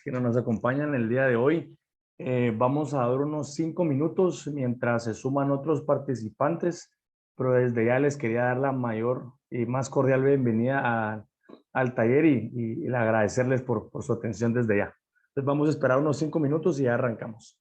que nos acompañan el día de hoy. Vamos a dar unos 5 minutos mientras se suman otros participantes, pero desde ya les quería dar la mayor y más cordial bienvenida al taller y agradecerles por su atención desde ya. Entonces vamos a esperar unos 5 minutos y ya arrancamos.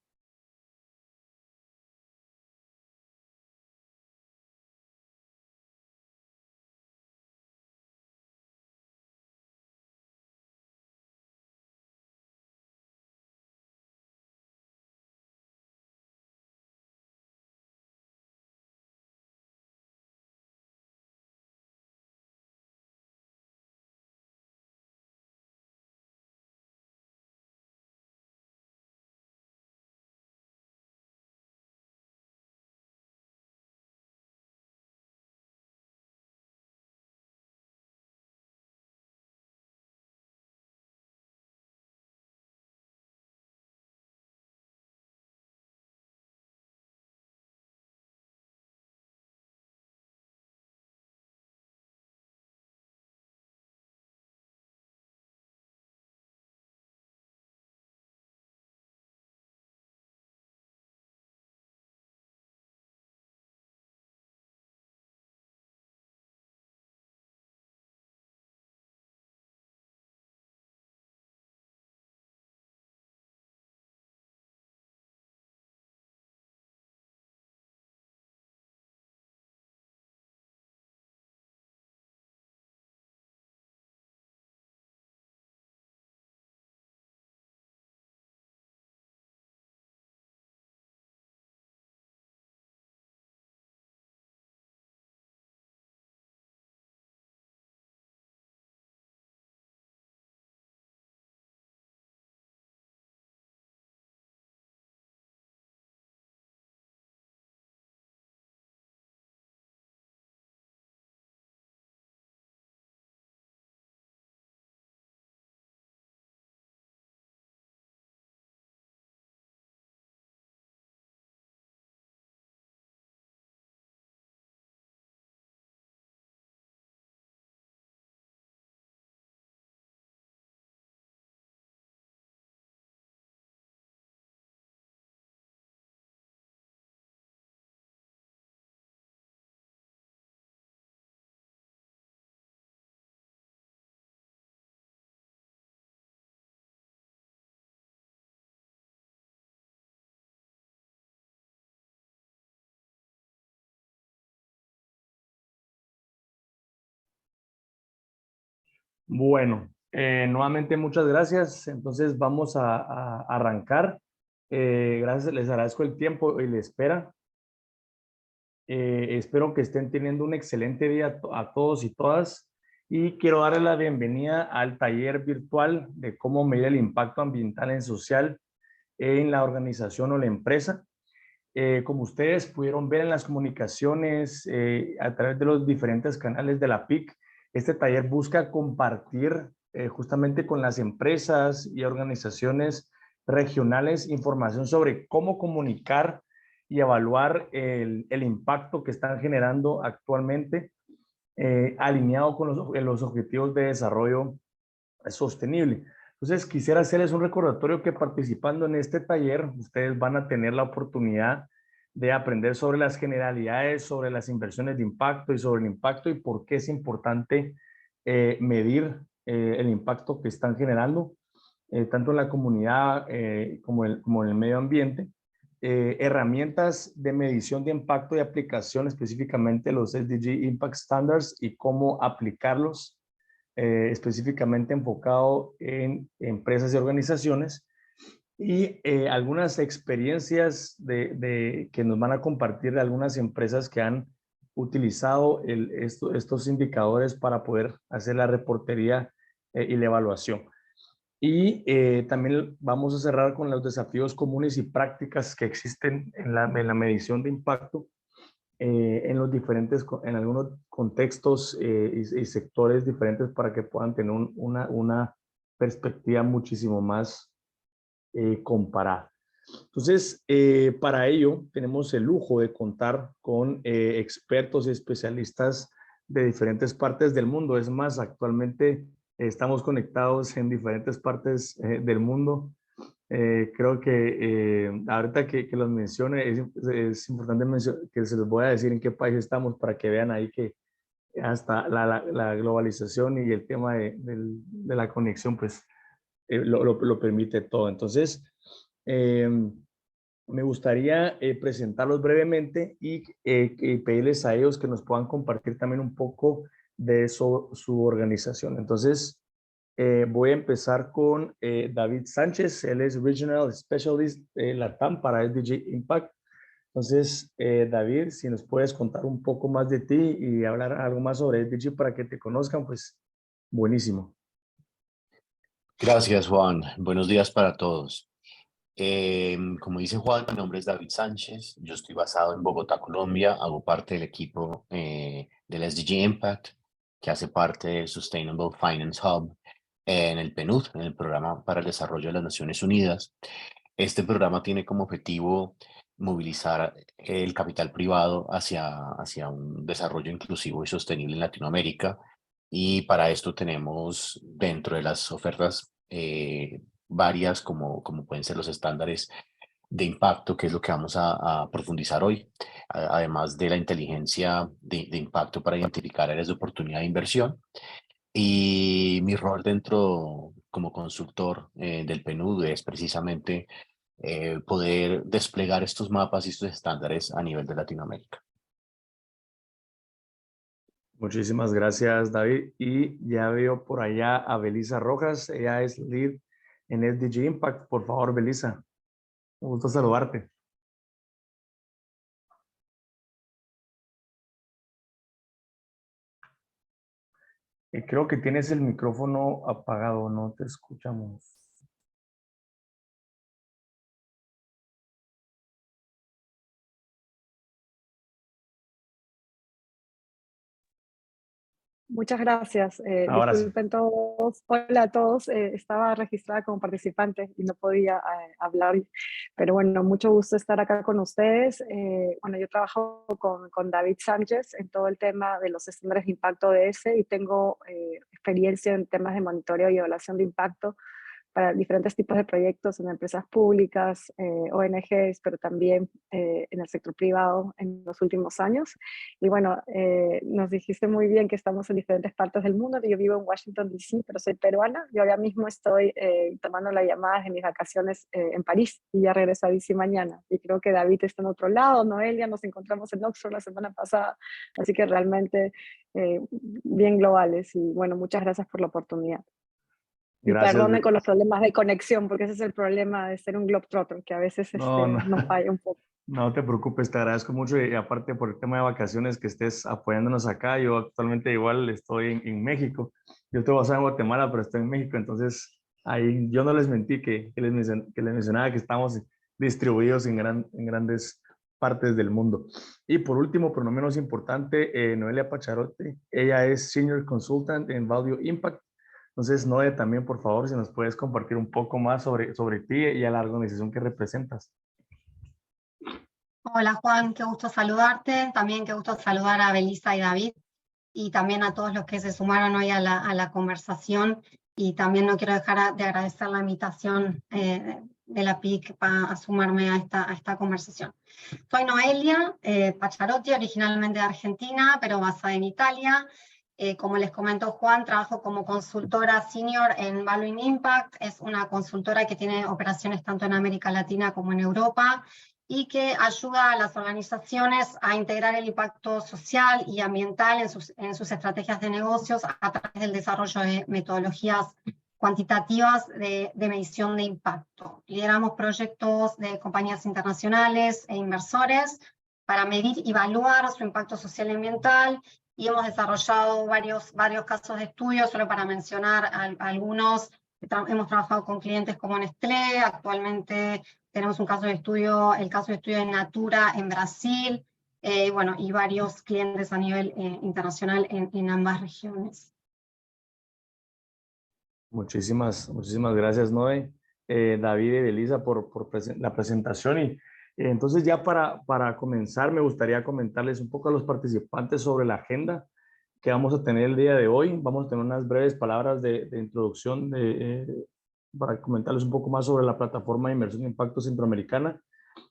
Bueno, nuevamente muchas gracias. Entonces vamos a arrancar. Gracias, les agradezco el tiempo y la espera. Espero que estén teniendo un excelente día a todos y todas. Y quiero darles la bienvenida al taller virtual de cómo medir el impacto ambiental y social en la organización o la empresa. Como ustedes pudieron ver en las comunicaciones a través de los diferentes canales de la PIC, este taller busca compartir justamente con las empresas y organizaciones regionales información sobre cómo comunicar y evaluar el impacto que están generando actualmente alineado con los objetivos de desarrollo sostenible. Entonces, quisiera hacerles un recordatorio que participando en este taller, ustedes van a tener la oportunidad de aprender sobre las generalidades, sobre las inversiones de impacto y sobre el impacto y por qué es importante medir el impacto que están generando, tanto en la comunidad como en el medio ambiente. Herramientas de medición de impacto y aplicación, específicamente los SDG Impact Standards y cómo aplicarlos específicamente enfocado en empresas y organizaciones y algunas experiencias que nos van a compartir de algunas empresas que han utilizado estos indicadores para poder hacer la reportería y la evaluación. Y también vamos a cerrar con los desafíos comunes y prácticas que existen en la medición de impacto en algunos contextos y sectores diferentes para que puedan tener una perspectiva muchísimo más comparada. Entonces, para ello tenemos el lujo de contar con expertos y especialistas de diferentes partes del mundo. Es más, actualmente Estamos conectados en diferentes partes del mundo. Creo que ahorita que los mencione, es importante que se les voy a decir en qué país estamos para que vean ahí que hasta la globalización y el tema de la conexión, pues lo permite todo. Entonces, eh, me gustaría presentarlos brevemente y pedirles a ellos que nos puedan compartir también un poco de su organización. Entonces, voy a empezar con David Sánchez. Él es Regional Specialist LATAM para SDG Impact. Entonces, David, si nos puedes contar un poco más de ti y hablar algo más sobre SDG para que te conozcan, pues buenísimo. Gracias, Juan. Buenos días para todos. Como dice Juan, mi nombre es David Sánchez. Yo estoy basado en Bogotá, Colombia. Hago parte del equipo del SDG Impact, que hace parte del Sustainable Finance Hub en el PNUD, en el Programa para el Desarrollo de las Naciones Unidas. Este programa tiene como objetivo movilizar el capital privado hacia un desarrollo inclusivo y sostenible en Latinoamérica. Y para esto tenemos dentro de las ofertas varias, como pueden ser los estándares de impacto, que es lo que vamos a profundizar hoy, además de la inteligencia de impacto para identificar áreas de oportunidad de inversión. Y mi rol dentro como consultor del PNUD es precisamente poder desplegar estos mapas y estos estándares a nivel de Latinoamérica. Muchísimas gracias, David. Y ya veo por allá a Belisa Rojas. Ella es lead en SDG Impact. Por favor, Belisa, un gusto saludarte. Creo que tienes el micrófono apagado, no te escuchamos. Muchas gracias. Ahora sí. Disculpen todos. Hola a todos. Estaba registrada como participante y no podía hablar, pero bueno, mucho gusto estar acá con ustedes. Bueno, yo trabajo con David Sánchez en todo el tema de los estándares de impacto ODS y tengo experiencia en temas de monitoreo y evaluación de impacto para diferentes tipos de proyectos en empresas públicas, ONGs, pero también en el sector privado en los últimos años. Y bueno, nos dijiste muy bien que estamos en diferentes partes del mundo. Yo vivo en Washington, D.C., pero soy peruana. Yo ahora mismo estoy tomando las llamadas de mis vacaciones en París y ya regreso a D.C. mañana. Y creo que David está en otro lado, Noelia, nos encontramos en Oxford la semana pasada. Así que realmente bien globales. Y bueno, muchas gracias por la oportunidad. Y Gracias. perdone con los problemas de conexión, porque ese es el problema de ser un globetrotter, que a veces No, no. nos falla un poco. No te preocupes, te agradezco mucho y aparte por el tema de vacaciones que estés apoyándonos acá. Yo actualmente igual estoy en México. Yo estoy basado en Guatemala, pero estoy en México. Entonces, ahí yo no les mentí que les mencionaba que estamos distribuidos en grandes partes del mundo. Y por último, pero no menos importante, Noelia Pacharotti. Ella es Senior Consultant en Value Impact. Entonces, Noelia, también por favor, si nos puedes compartir un poco más sobre ti y a la organización que representas. Hola Juan, qué gusto saludarte. También qué gusto saludar a Belisa y David y también a todos los que se sumaron hoy a la conversación. Y también no quiero dejar de agradecer la invitación de la PIC para sumarme a esta conversación. Soy Noelia Pacharotti, originalmente de Argentina, pero basada en Italia. Como les comentó Juan, trabajo como consultora senior en Valuing Impact. Es una consultora que tiene operaciones tanto en América Latina como en Europa y que ayuda a las organizaciones a integrar el impacto social y ambiental en sus estrategias de negocios a través del desarrollo de metodologías cuantitativas de medición de impacto. Lideramos proyectos de compañías internacionales e inversores para medir y evaluar su impacto social y ambiental, y hemos desarrollado varios casos de estudio, solo para mencionar algunos. Hemos trabajado con clientes como Nestlé, actualmente tenemos el caso de estudio de Natura en Brasil, bueno, y varios clientes a nivel internacional en ambas regiones. Muchísimas gracias, Noé, David y Belisa por la presentación. Y entonces ya para comenzar, me gustaría comentarles un poco a los participantes sobre la agenda que vamos a tener el día de hoy. Vamos a tener unas breves palabras de introducción para comentarles un poco más sobre la plataforma de inversión de impacto centroamericana.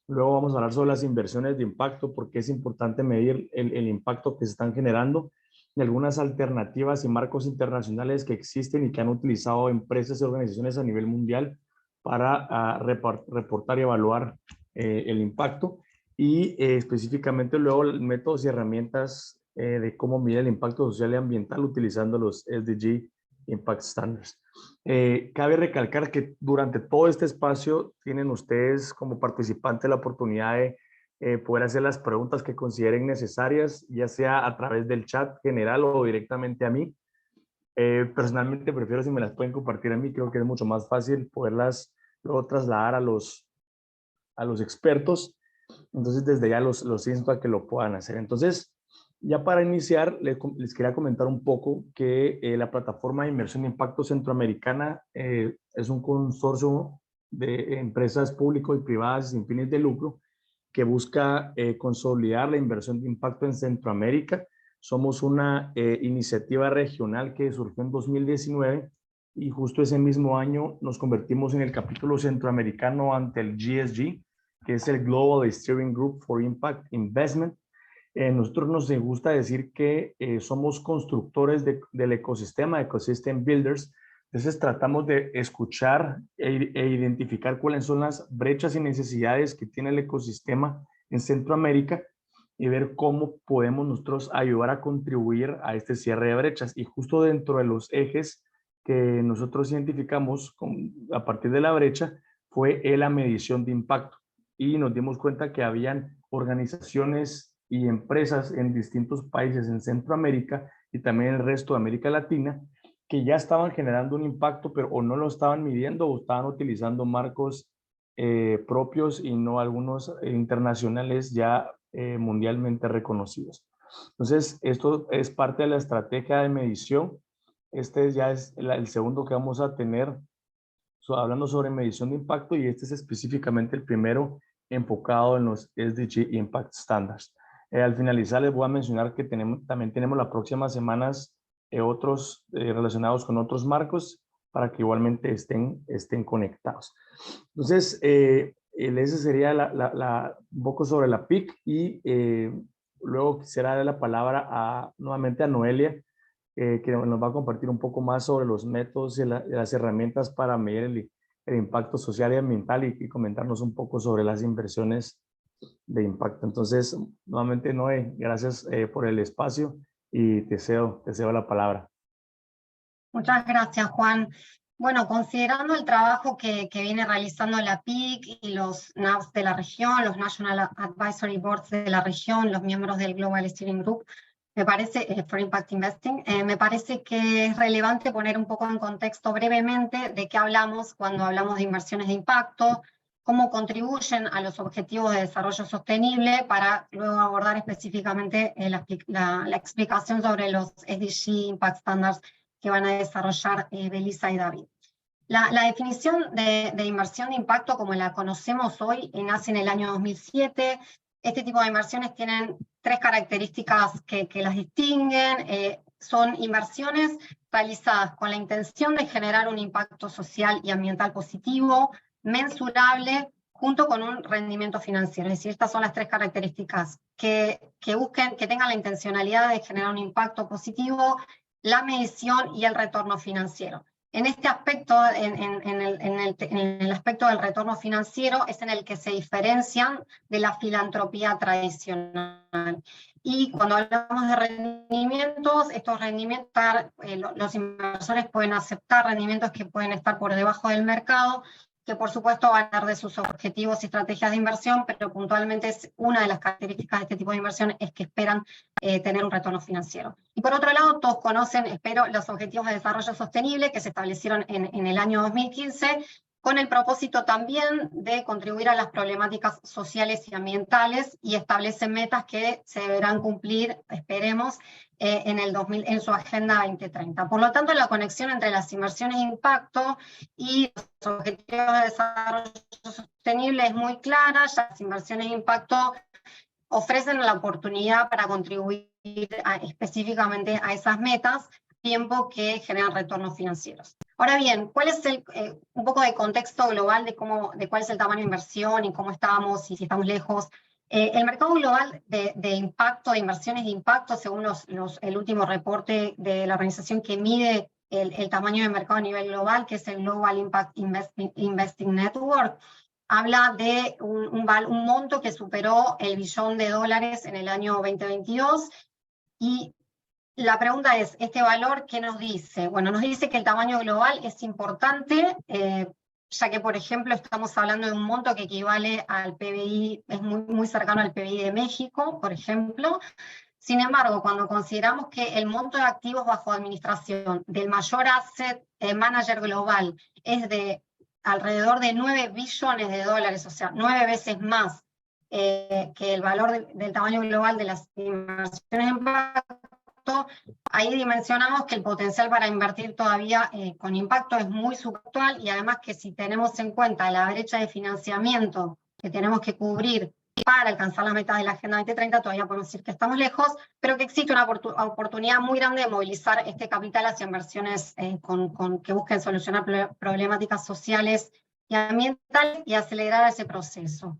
Luego vamos a hablar sobre las inversiones de impacto, porque es importante medir el impacto que se están generando y algunas alternativas y marcos internacionales que existen y que han utilizado empresas y organizaciones a nivel mundial para reportar y evaluar el impacto. Y específicamente luego métodos y herramientas de cómo medir el impacto social y ambiental utilizando los SDG Impact Standards. Cabe recalcar que durante todo este espacio tienen ustedes como participantes la oportunidad de poder hacer las preguntas que consideren necesarias, ya sea a través del chat general o directamente a mí. Personalmente prefiero si me las pueden compartir a mí, creo que es mucho más fácil poderlas luego trasladar a los expertos. Entonces desde ya los insto a que lo puedan hacer. Entonces, ya para iniciar, les quería comentar un poco que la plataforma de inversión de impacto centroamericana es un consorcio de empresas públicas y privadas sin fines de lucro que busca consolidar la inversión de impacto en Centroamérica. Somos una iniciativa regional que surgió en 2019 y justo ese mismo año nos convertimos en el capítulo centroamericano ante el GSG, que es el Global Steering Group for Impact Investment. Nosotros nos gusta decir que somos constructores del ecosistema, ecosystem builders. Entonces tratamos de escuchar e identificar cuáles son las brechas y necesidades que tiene el ecosistema en Centroamérica y ver cómo podemos nosotros ayudar a contribuir a este cierre de brechas. Y justo dentro de los ejes que nosotros identificamos a partir de la brecha fue la medición de impacto. Y nos dimos cuenta que habían organizaciones y empresas en distintos países en Centroamérica y también en el resto de América Latina que ya estaban generando un impacto, pero o no lo estaban midiendo o estaban utilizando marcos propios y no algunos internacionales ya mundialmente reconocidos. Entonces, esto es parte de la estrategia de medición. Este ya es el segundo que vamos a tener hablando sobre medición de impacto y este es específicamente el primero enfocado en los SDG Impact Standards. Al finalizar les voy a mencionar que también tenemos las próximas semanas otros relacionados con otros marcos para que igualmente estén conectados. Entonces, ese sería un poco sobre la PIC y luego quisiera darle la palabra nuevamente a Noelia, que nos va a compartir un poco más sobre los métodos y las herramientas para medir el impacto social y ambiental y comentarnos un poco sobre las inversiones de impacto. Entonces, nuevamente, Noé, gracias por el espacio y te cedo la palabra. Muchas gracias, Juan. Bueno, considerando el trabajo que viene realizando la PIC y los NABs de la región, los National Advisory Boards de la región, los miembros del Global Steering Group, me parece, for Impact Investing, me parece que es relevante poner un poco en contexto brevemente de qué hablamos cuando hablamos de inversiones de impacto, cómo contribuyen a los objetivos de desarrollo sostenible, para luego abordar específicamente la explicación sobre los SDG Impact Standards que van a desarrollar Belisa y David. La definición de inversión de impacto como la conocemos hoy nace en el año 2007. Este tipo de inversiones tienen tres características que las distinguen. Son inversiones realizadas con la intención de generar un impacto social y ambiental positivo, mensurable, junto con un rendimiento financiero. Es decir, estas son las tres características que tengan la intencionalidad de generar un impacto positivo, la medición y el retorno financiero. En este aspecto, en el aspecto del retorno financiero, es en el que se diferencian de la filantropía tradicional. Y cuando hablamos de rendimientos, estos rendimientos, los inversores pueden aceptar rendimientos que pueden estar por debajo del mercado, que por supuesto van a hablar de sus objetivos y estrategias de inversión, pero puntualmente es una de las características de este tipo de inversión es que esperan tener un retorno financiero. Y por otro lado, todos conocen, espero, los Objetivos de Desarrollo Sostenible que se establecieron en el año 2015, con el propósito también de contribuir a las problemáticas sociales y ambientales, y establecen metas que se deberán cumplir, esperemos, en su Agenda 2030. Por lo tanto, la conexión entre las inversiones de impacto y los objetivos de desarrollo sostenible es muy clara. Ya las inversiones de impacto ofrecen la oportunidad para contribuir específicamente a esas metas, tiempo que generan retornos financieros. Ahora bien, ¿cuál es un poco de contexto global de cuál es el tamaño de inversión y cómo estamos y si estamos lejos? El mercado global de impacto, de inversiones de impacto, según el último reporte de la organización que mide el tamaño de mercado a nivel global, que es el Global Impact Investing Network, habla de un monto que superó el $1 billón en el año 2022, y la pregunta es, ¿este valor qué nos dice? Bueno, nos dice que el tamaño global es importante, ya que, por ejemplo, estamos hablando de un monto que equivale al PBI, es muy cercano al PBI de México, por ejemplo. Sin embargo, cuando consideramos que el monto de activos bajo administración del mayor asset manager global es de alrededor de $9 billones, o sea, 9 veces más que el valor del tamaño global de las inversiones en impacto, ahí dimensionamos que el potencial para invertir todavía con impacto es muy subactual, y además que si tenemos en cuenta la brecha de financiamiento que tenemos que cubrir para alcanzar las metas de la Agenda 2030, todavía podemos decir que estamos lejos, pero que existe una oportunidad muy grande de movilizar este capital hacia inversiones que busquen solucionar problemáticas sociales y ambientales y acelerar ese proceso.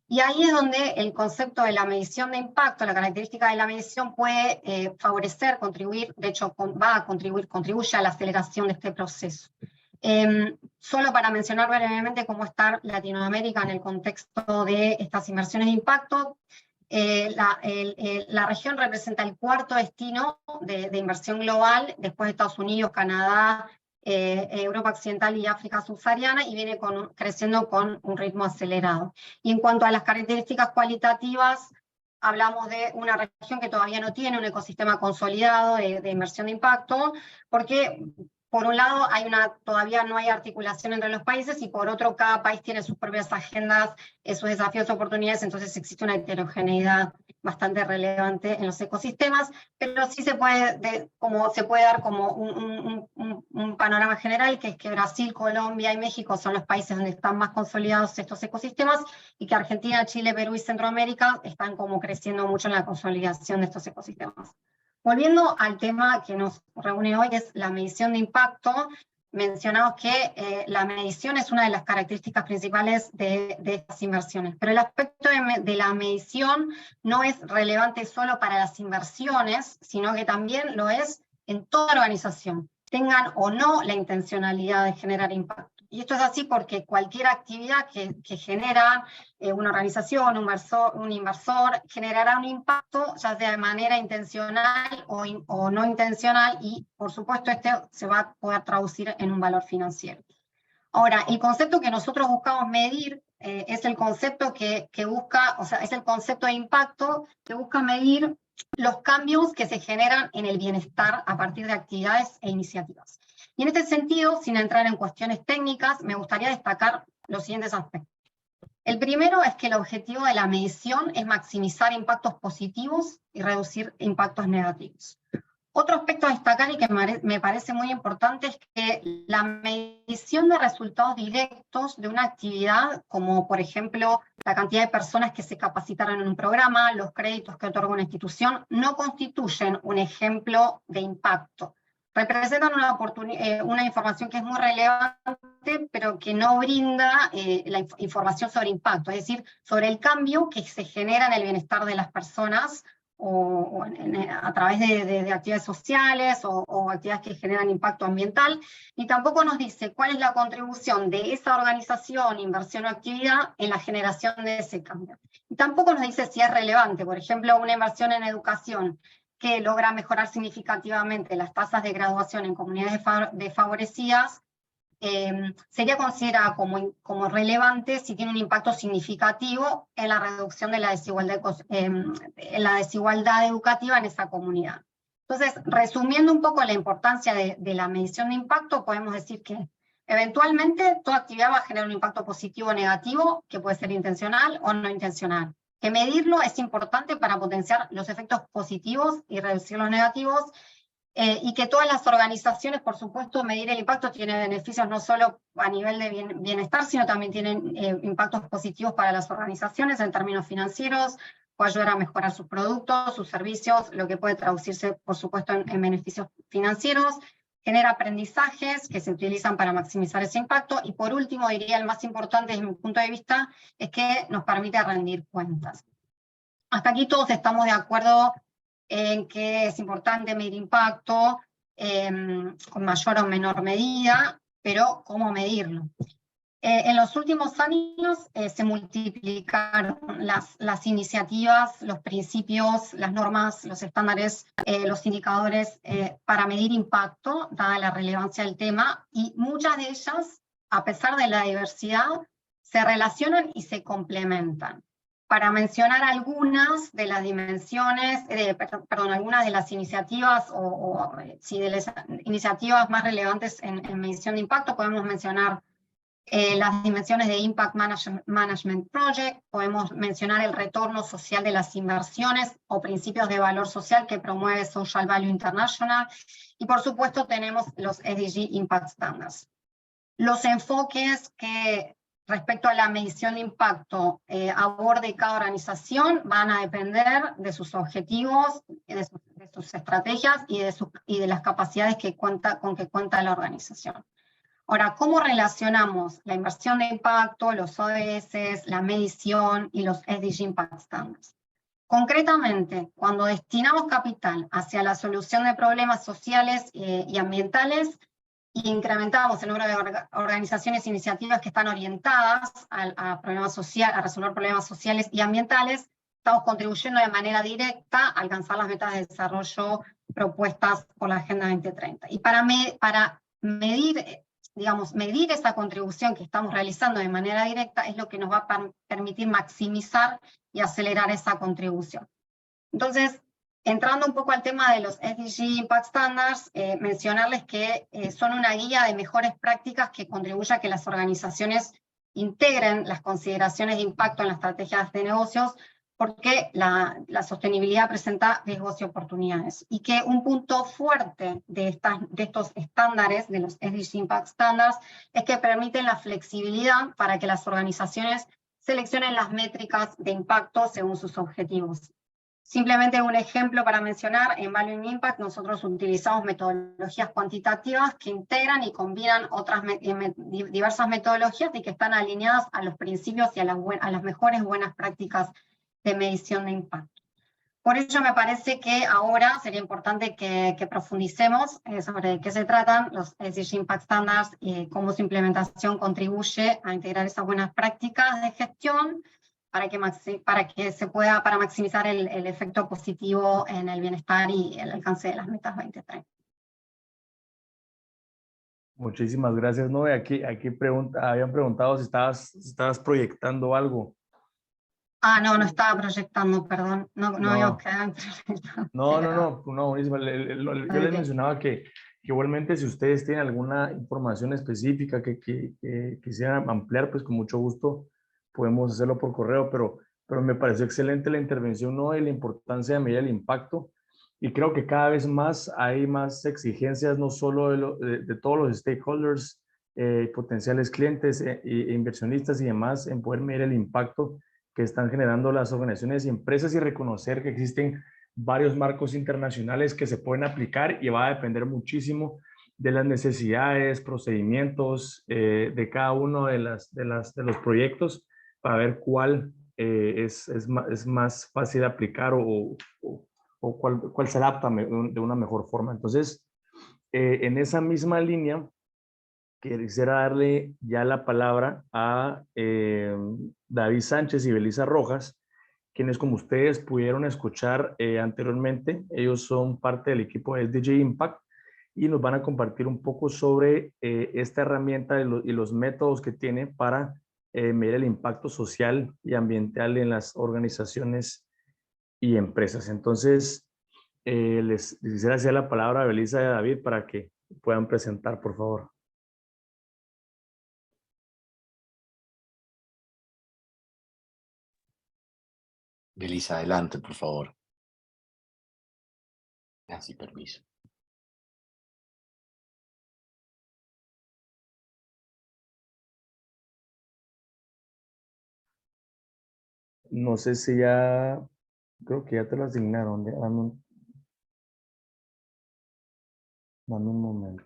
Y ahí es donde el concepto de la medición de impacto, la característica de la medición puede favorecer, contribuir, de hecho contribuye a la aceleración de este proceso. Solo para mencionar brevemente cómo está Latinoamérica en el contexto de estas inversiones de impacto, la región representa el cuarto destino de inversión global, después de Estados Unidos, Canadá, Europa Occidental y África subsahariana, y viene creciendo con un ritmo acelerado. Y en cuanto a las características cualitativas, hablamos de una región que todavía no tiene un ecosistema consolidado de inversión de impacto, porque por un lado todavía no hay articulación entre los países, y por otro cada país tiene sus propias agendas, sus desafíos, oportunidades, entonces existe una heterogeneidad bastante relevante en los ecosistemas, pero sí se puede dar como un panorama general, que es que Brasil, Colombia y México son los países donde están más consolidados estos ecosistemas, y que Argentina, Chile, Perú y Centroamérica están como creciendo mucho en la consolidación de estos ecosistemas. Volviendo al tema que nos reúne hoy, que es la medición de impacto, mencionamos que la medición es una de las características principales de estas inversiones, pero el aspecto de la medición no es relevante solo para las inversiones, sino que también lo es en toda organización, tengan o no la intencionalidad de generar impacto. Y esto es así porque cualquier actividad que genera una organización, un inversor, generará un impacto, ya sea de manera intencional o no intencional, y por supuesto este se va a poder traducir en un valor financiero. Ahora, el concepto que nosotros buscamos medir es el concepto es el concepto de impacto que busca medir los cambios que se generan en el bienestar a partir de actividades e iniciativas. Y en este sentido, sin entrar en cuestiones técnicas, me gustaría destacar los siguientes aspectos. El primero es que el objetivo de la medición es maximizar impactos positivos y reducir impactos negativos. Otro aspecto a destacar y que me parece muy importante es que la medición de resultados directos de una actividad, como por ejemplo la cantidad de personas que se capacitaron en un programa, los créditos que otorga una institución, no constituyen un ejemplo de impacto. Representan una información que es muy relevante, pero que no brinda la información sobre impacto, es decir, sobre el cambio que se genera en el bienestar de las personas, a través de actividades sociales o actividades que generan impacto ambiental, y tampoco nos dice cuál es la contribución de esa organización, inversión o actividad en la generación de ese cambio. Y tampoco nos dice si es relevante, por ejemplo, una inversión en educación que logra mejorar significativamente las tasas de graduación en comunidades desfavorecidas, sería considerada como relevante si tiene un impacto significativo en la reducción de la desigualdad educativa en esa comunidad. Entonces, resumiendo un poco la importancia de la medición de impacto, podemos decir que eventualmente toda actividad va a generar un impacto positivo o negativo, que puede ser intencional o no intencional. Que medirlo es importante para potenciar los efectos positivos y reducir los negativos, y que todas las organizaciones, por supuesto, medir el impacto tiene beneficios no solo a nivel de bienestar, sino también tienen impactos positivos para las organizaciones en términos financieros, puede ayudar a mejorar sus productos, sus servicios, lo que puede traducirse, por supuesto, en beneficios financieros, genera aprendizajes que se utilizan para maximizar ese impacto, y por último, diría el más importante desde mi punto de vista, es que nos permite rendir cuentas. Hasta aquí todos estamos de acuerdo en que es importante medir impacto con mayor o menor medida, pero ¿cómo medirlo? En los últimos años se multiplicaron las iniciativas, los principios, las normas, los estándares, los indicadores para medir impacto, dada la relevancia del tema, y muchas de ellas, a pesar de la diversidad, se relacionan y se complementan. Para mencionar algunas de las dimensiones, algunas de las iniciativas, sí, de las iniciativas más relevantes en medición de impacto, podemos mencionar las dimensiones de Impact Management Project, podemos mencionar el retorno social de las inversiones o principios de valor social que promueve Social Value International, y por supuesto tenemos los SDG Impact Standards. Los enfoques que respecto a la medición de impacto aborde cada organización van a depender de sus objetivos, de sus estrategias y de las capacidades con que cuenta la organización. Ahora, ¿cómo relacionamos la inversión de impacto, los ODS, la medición y los SDG Impact Standards? Concretamente, cuando destinamos capital hacia la solución de problemas sociales y ambientales, y incrementamos el número de organizaciones e iniciativas que están orientadas a resolver problemas sociales y ambientales, estamos contribuyendo de manera directa a alcanzar las metas de desarrollo propuestas por la Agenda 2030. Y para medir esa contribución que estamos realizando de manera directa es lo que nos va a permitir maximizar y acelerar esa contribución. Entonces, entrando un poco al tema de los SDG Impact Standards, mencionarles que son una guía de mejores prácticas que contribuye a que las organizaciones integren las consideraciones de impacto en las estrategias de negocios, porque la sostenibilidad presenta riesgos y oportunidades. Y que un punto fuerte de estos estándares, de los SDG Impact Standards, es que permiten la flexibilidad para que las organizaciones seleccionen las métricas de impacto según sus objetivos. Simplemente un ejemplo para mencionar, en Value Impact nosotros utilizamos metodologías cuantitativas que integran y combinan otras diversas metodologías y que están alineadas a los principios y a las mejores buenas prácticas de medición de impacto. Por ello me parece que ahora sería importante que profundicemos sobre qué se tratan los SDG Impact Standards y cómo su implementación contribuye a integrar esas buenas prácticas de gestión para maximizar el efecto positivo en el bienestar y el alcance de las metas 2030. Muchísimas gracias, Noé. Aquí habían preguntado si estabas proyectando algo. No estaba proyectando, perdón. No habíamos quedado en proyectar. No, buenísimo. Yo les mencionaba que igualmente si ustedes tienen alguna información específica que quisieran ampliar, pues con mucho gusto podemos hacerlo por correo, pero me pareció excelente la intervención, ¿no? Y la importancia de medir el impacto. Y creo que cada vez más hay más exigencias, no solo de todos los stakeholders, potenciales clientes e inversionistas y demás, en poder medir el impacto que están generando las organizaciones y empresas y reconocer que existen varios marcos internacionales que se pueden aplicar, y va a depender muchísimo de las necesidades, procedimientos de cada uno de los proyectos para ver cuál es más fácil de aplicar o cuál se adapta de una mejor forma. Entonces, en esa misma línea, quisiera darle ya la palabra a David Sánchez y Belisa Rojas, quienes, como ustedes pudieron escuchar anteriormente, ellos son parte del equipo de SDG Impact y nos van a compartir un poco sobre esta herramienta y los métodos que tiene para medir el impacto social y ambiental en las organizaciones y empresas. Entonces, les quisiera hacer la palabra a Belisa y a David para que puedan presentar, por favor. Belisa, adelante, por favor. Así, permiso. No sé si ya Creo que ya te lo asignaron. Dame un momento.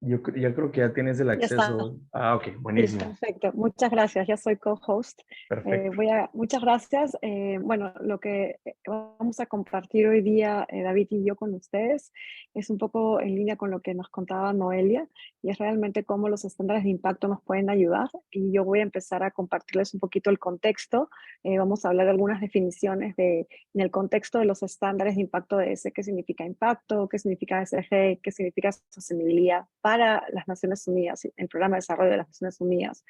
Ya creo que ya tienes el Ya está. acceso. Ah, ok, Sí, buenísimo. perfecto. Muchas gracias. Ya soy co-host. Perfecto. Muchas gracias. Bueno, lo que vamos a compartir hoy día, David y yo con ustedes, es un poco en línea con lo que nos contaba Noelia, y es realmente cómo los estándares de impacto nos pueden ayudar. Y yo voy a empezar a compartirles un poquito el contexto. Vamos a hablar de algunas definiciones en el contexto de los estándares de impacto de ese, qué significa impacto, qué significa SDG, qué significa sostenibilidad para las Naciones Unidas, el Programa de Desarrollo de las Naciones Unidas.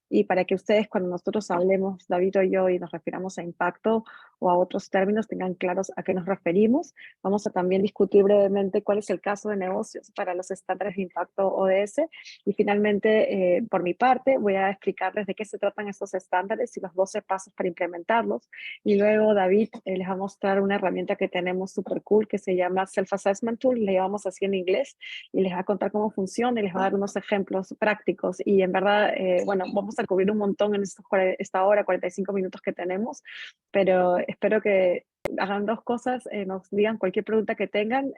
Y para que ustedes, cuando nosotros hablemos, David o yo, y nos refiramos a impacto o a otros términos, tengan claros a qué nos referimos. Vamos a también discutir brevemente cuál es el caso de negocios para los estándares de impacto ODS. Y finalmente, por mi parte, voy a explicarles de qué se tratan estos estándares y los 12 pasos para implementarlos. Y luego David les va a mostrar una herramienta que tenemos súper cool que se llama Self-Assessment Tool, le llamamos así en inglés, y les va a contar cómo funciona y les va a dar unos ejemplos prácticos. Y en verdad, bueno, vamos a cubrir un montón en esta hora, 45 minutos que tenemos, pero espero que hagan dos cosas, nos digan cualquier pregunta que tengan.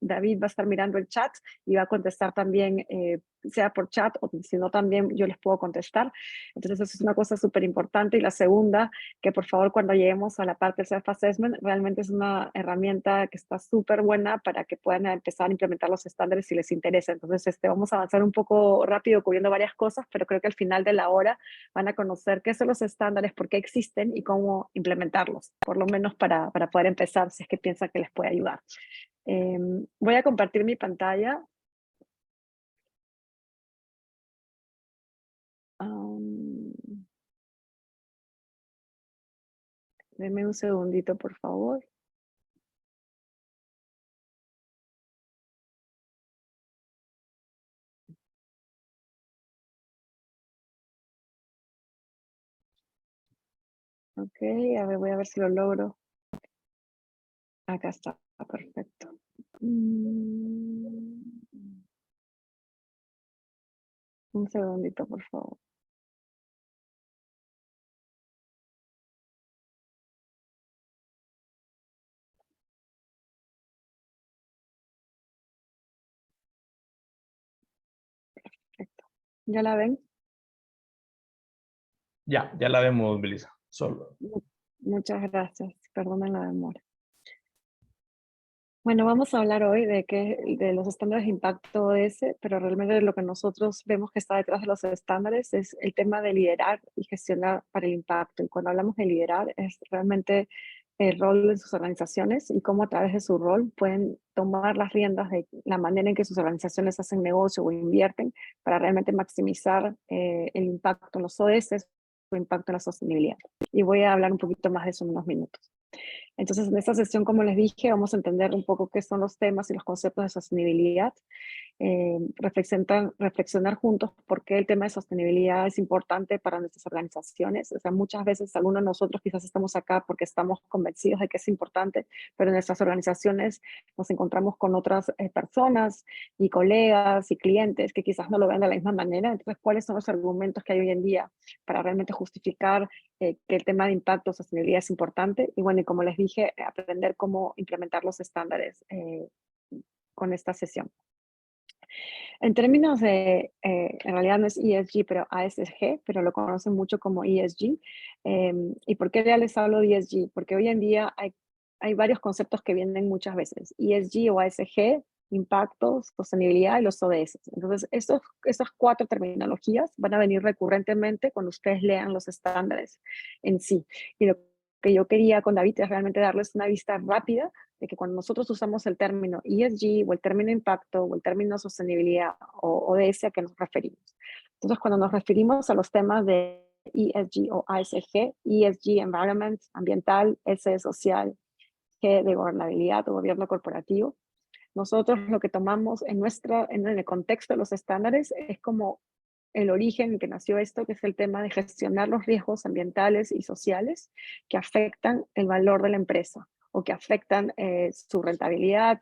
David va a estar mirando el chat y va a contestar también, sea por chat o si no también yo les puedo contestar. Entonces eso es una cosa súper importante. Y la segunda, que por favor cuando lleguemos a la parte del self-assessment, realmente es una herramienta que está súper buena para que puedan empezar a implementar los estándares si les interesa. Entonces vamos a avanzar un poco rápido cubriendo varias cosas, pero creo que al final de la hora van a conocer qué son los estándares, por qué existen y cómo implementarlos, por lo menos para poder empezar si es que piensan que les puede ayudar. Voy a compartir mi pantalla. Denme un segundito, por favor. Ok, a ver, voy a ver si lo logro. Acá está, perfecto. Un segundito, por favor. Perfecto. ¿Ya la ven? Ya la vemos, Belisa. Solo. Muchas gracias. Perdonen la demora. Bueno, vamos a hablar hoy de los estándares de impacto ODS, pero realmente lo que nosotros vemos que está detrás de los estándares es el tema de liderar y gestionar para el impacto. Y cuando hablamos de liderar es realmente el rol de sus organizaciones y cómo a través de su rol pueden tomar las riendas de la manera en que sus organizaciones hacen negocio o invierten para realmente maximizar el impacto en los ODS o impacto en la sostenibilidad. Y voy a hablar un poquito más de eso en unos minutos. Entonces, en esta sesión, como les dije, vamos a entender un poco qué son los temas y los conceptos de sostenibilidad, reflexionar juntos por qué el tema de sostenibilidad es importante para nuestras organizaciones. O sea, muchas veces algunos de nosotros quizás estamos acá porque estamos convencidos de que es importante, pero en nuestras organizaciones nos encontramos con otras personas y colegas y clientes que quizás no lo ven de la misma manera. Entonces, ¿cuáles son los argumentos que hay hoy en día para realmente justificar que el tema de impacto, sostenibilidad es importante? Y bueno, y como les dije, aprender cómo implementar los estándares con esta sesión. En términos de, en realidad no es ESG, pero ASG, pero lo conocen mucho como ESG. ¿Y por qué ya les hablo de ESG? Porque hoy en día hay varios conceptos que vienen muchas veces. ESG o ASG, impacto, sostenibilidad y los ODS. Entonces, estas cuatro terminologías van a venir recurrentemente cuando ustedes lean los estándares en sí. Y lo que yo quería con David es realmente darles una vista rápida de que cuando nosotros usamos el término ESG o el término impacto o el término sostenibilidad o ODS, ¿a qué nos referimos? Entonces, cuando nos referimos a los temas de ESG o ASG, ESG, Environment, ambiental, S social, G de gobernabilidad o gobierno corporativo, nosotros lo que tomamos en el contexto de los estándares es como el origen en que nació esto, que es el tema de gestionar los riesgos ambientales y sociales que afectan el valor de la empresa o que afectan su rentabilidad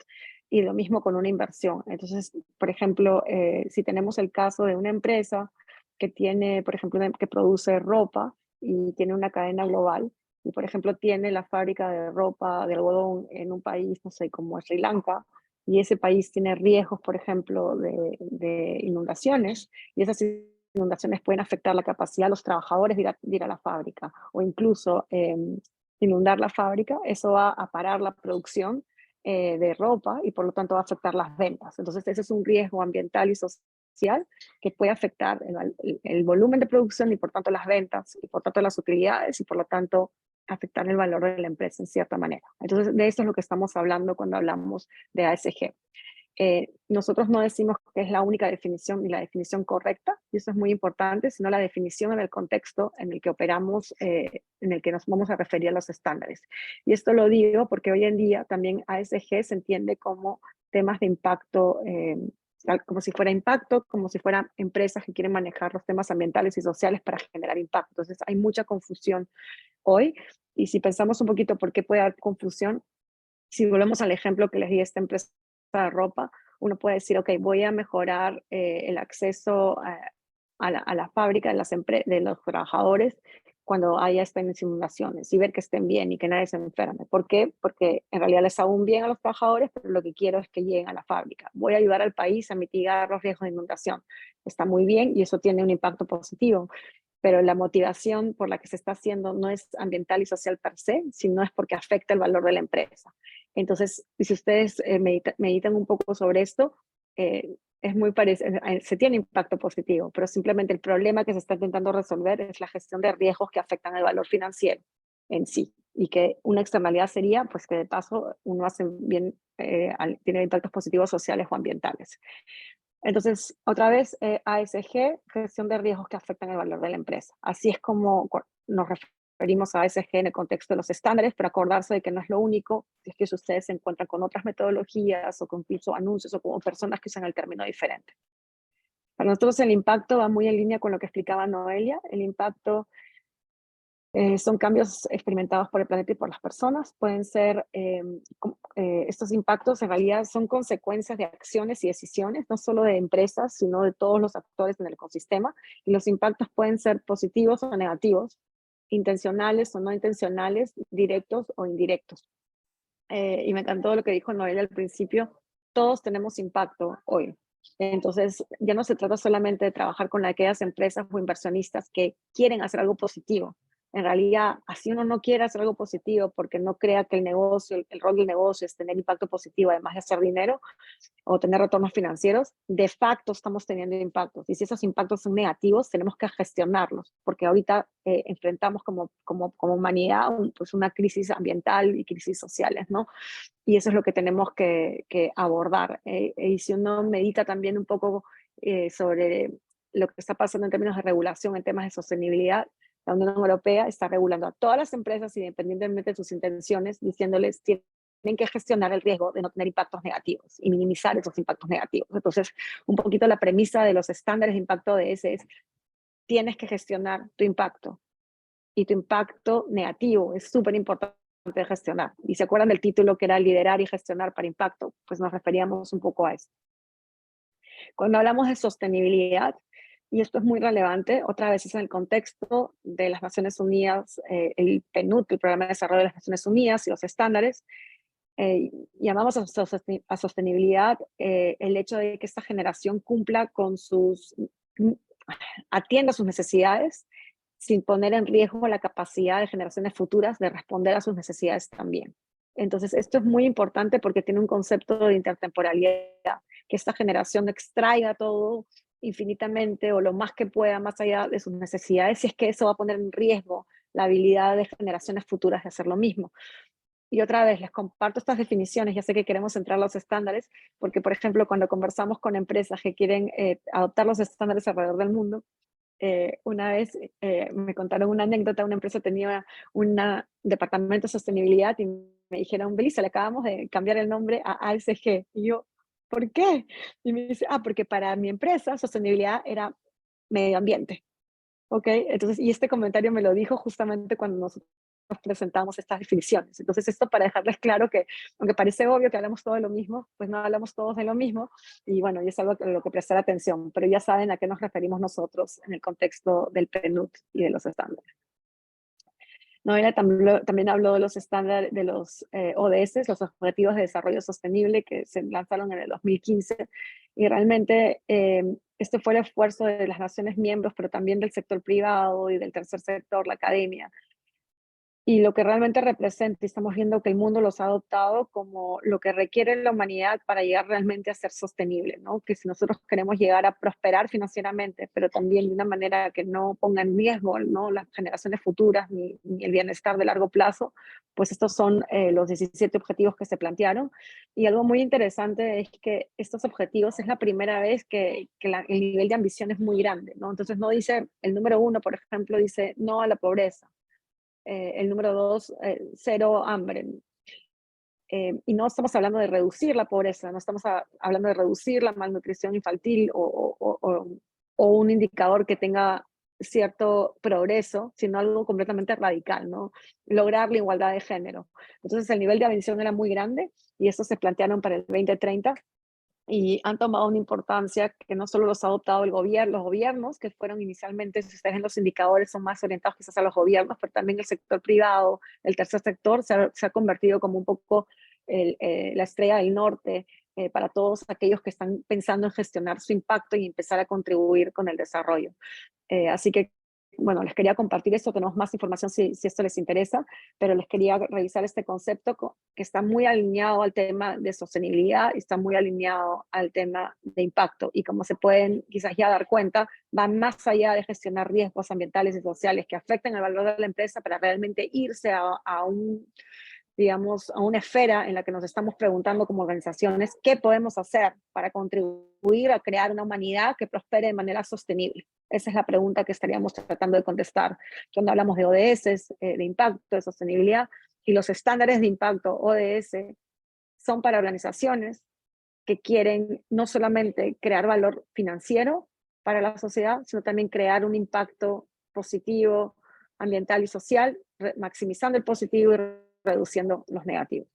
y lo mismo con una inversión. Entonces, por ejemplo, si tenemos el caso de una empresa que tiene, por ejemplo, que produce ropa y tiene una cadena global, y por ejemplo tiene la fábrica de ropa de algodón en un país, no sé, como Sri Lanka, y ese país tiene riesgos, por ejemplo, de inundaciones, y esas inundaciones pueden afectar la capacidad de los trabajadores de ir a la fábrica, o incluso inundar la fábrica, eso va a parar la producción de ropa y por lo tanto va a afectar las ventas. Entonces ese es un riesgo ambiental y social que puede afectar el volumen de producción y por tanto las ventas y por tanto las utilidades y por lo tanto afectar el valor de la empresa en cierta manera. Entonces de eso es lo que estamos hablando cuando hablamos de ASG. Nosotros no decimos que es la única definición ni la definición correcta, y eso es muy importante, sino la definición en el contexto en el que operamos, en el que nos vamos a referir a los estándares. Y esto lo digo porque hoy en día también ASG se entiende como temas de impacto, como si fuera impacto, como si fueran empresas que quieren manejar los temas ambientales y sociales para generar impacto. Entonces hay mucha confusión hoy, y si pensamos un poquito por qué puede haber confusión, si volvemos al ejemplo que les di a esta empresa de ropa, uno puede decir, ok, voy a mejorar el acceso a la fábrica de los trabajadores cuando haya estas inundaciones y ver que estén bien y que nadie se enferme. ¿Por qué? Porque en realidad les hago un bien a los trabajadores, pero lo que quiero es que lleguen a la fábrica. Voy a ayudar al país a mitigar los riesgos de inundación. Está muy bien y eso tiene un impacto positivo, pero la motivación por la que se está haciendo no es ambiental y social per se, sino es porque afecta el valor de la empresa. Entonces, si ustedes meditan un poco sobre esto, es muy parecido, se tiene impacto positivo, pero simplemente el problema que se está intentando resolver es la gestión de riesgos que afectan el valor financiero en sí, y que una externalidad sería pues que de paso uno hace bien, tiene impactos positivos sociales o ambientales. Entonces, otra vez, ASG, gestión de riesgos que afectan el valor de la empresa. Así es como nos referimos a ASG en el contexto de los estándares, pero acordarse de que no es lo único, es que si ustedes se encuentran con otras metodologías o con incluso anuncios o como personas que usan el término diferente. Para nosotros el impacto va muy en línea con lo que explicaba Noelia. El impacto son cambios experimentados por el planeta y por las personas. Pueden ser, estos impactos en realidad son consecuencias de acciones y decisiones, no solo de empresas, sino de todos los actores en el ecosistema. Y los impactos pueden ser positivos o negativos, intencionales o no intencionales, directos o indirectos. Y me encantó lo que dijo Noelia al principio, todos tenemos impacto hoy. Entonces, ya no se trata solamente de trabajar con aquellas empresas o inversionistas que quieren hacer algo positivo. En realidad, así uno no quiere hacer algo positivo porque no crea que el negocio, el rol del negocio es tener impacto positivo, además de hacer dinero o tener retornos financieros, de facto estamos teniendo impactos. Y si esos impactos son negativos, tenemos que gestionarlos, porque ahorita enfrentamos como humanidad pues una crisis ambiental y crisis sociales, ¿no? Y eso es lo que tenemos que abordar. Y si uno medita también un poco sobre lo que está pasando en términos de regulación, en temas de sostenibilidad, la Unión Europea está regulando a todas las empresas, independientemente de sus intenciones, diciéndoles tienen que gestionar el riesgo de no tener impactos negativos y minimizar esos impactos negativos. Entonces, un poquito la premisa de los estándares de impacto de ese es, tienes que gestionar tu impacto. Y tu impacto negativo es súper importante de gestionar. Y se acuerdan del título que era liderar y gestionar para impacto, pues nos referíamos un poco a eso. Cuando hablamos de sostenibilidad, y esto es muy relevante, otra vez es en el contexto de las Naciones Unidas, el PNUD, el Programa de Desarrollo de las Naciones Unidas y los estándares, llamamos a sostenibilidad el hecho de que esta generación cumpla con atienda sus necesidades sin poner en riesgo la capacidad de generaciones futuras de responder a sus necesidades también. Entonces, esto es muy importante porque tiene un concepto de intertemporalidad, que esta generación extraiga todo infinitamente o lo más que pueda más allá de sus necesidades, si es que eso va a poner en riesgo la habilidad de generaciones futuras de hacer lo mismo. Y otra vez, les comparto estas definiciones, ya sé que queremos entrar a los estándares, porque por ejemplo, cuando conversamos con empresas que quieren adoptar los estándares alrededor del mundo, una vez me contaron una anécdota, una empresa tenía un departamento de sostenibilidad y me dijeron, Belisa, le acabamos de cambiar el nombre a ASG. Y yo, ¿por qué? Y me dice, porque para mi empresa sostenibilidad era medio ambiente. ¿Ok? Entonces, y este comentario me lo dijo justamente cuando nosotros presentamos estas definiciones. Entonces, esto para dejarles claro que, aunque parece obvio que hablamos todos de lo mismo, pues no hablamos todos de lo mismo, y bueno, y es algo a lo que prestar atención, pero ya saben a qué nos referimos nosotros en el contexto del PNUD y de los estándares. Noelia también habló de los estándares, de los ODS, los Objetivos de Desarrollo Sostenible, que se lanzaron en el 2015, y realmente este fue el esfuerzo de las naciones miembros, pero también del sector privado y del tercer sector, la academia. Y lo que realmente representa, y estamos viendo que el mundo los ha adoptado como lo que requiere la humanidad para llegar realmente a ser sostenible, ¿no? Que si nosotros queremos llegar a prosperar financieramente, pero también de una manera que no ponga en riesgo, ¿no?, las generaciones futuras ni el bienestar de largo plazo, pues estos son los 17 objetivos que se plantearon. Y algo muy interesante es que estos objetivos es la primera vez que el nivel de ambición es muy grande, ¿no? Entonces no dice, el número 1, por ejemplo, dice no a la pobreza. El número 2, cero hambre. Y no estamos hablando de reducir la pobreza, no estamos hablando de reducir la malnutrición infantil o un indicador que tenga cierto progreso, sino algo completamente radical, ¿no? Lograr la igualdad de género. Entonces el nivel de ambición era muy grande y eso se plantearon para el 2030. Y han tomado una importancia que no solo los ha adoptado los gobiernos, que fueron inicialmente, si ustedes ven los indicadores, son más orientados quizás a los gobiernos, pero también el sector privado, el tercer sector, se ha convertido como un poco la estrella del norte para todos aquellos que están pensando en gestionar su impacto y empezar a contribuir con el desarrollo. Así que, bueno, les quería compartir esto, tenemos más información si esto les interesa, pero les quería revisar este concepto que está muy alineado al tema de sostenibilidad y está muy alineado al tema de impacto. Y como se pueden quizás ya dar cuenta, va más allá de gestionar riesgos ambientales y sociales que afecten el valor de la empresa para realmente irse a una esfera en la que nos estamos preguntando como organizaciones qué podemos hacer para contribuir a crear una humanidad que prospere de manera sostenible. Esa es la pregunta que estaríamos tratando de contestar cuando hablamos de ODS, de impacto, de sostenibilidad, y los estándares de impacto ODS son para organizaciones que quieren no solamente crear valor financiero para la sociedad, sino también crear un impacto positivo, ambiental y social, maximizando el positivo y reduciendo los negativos.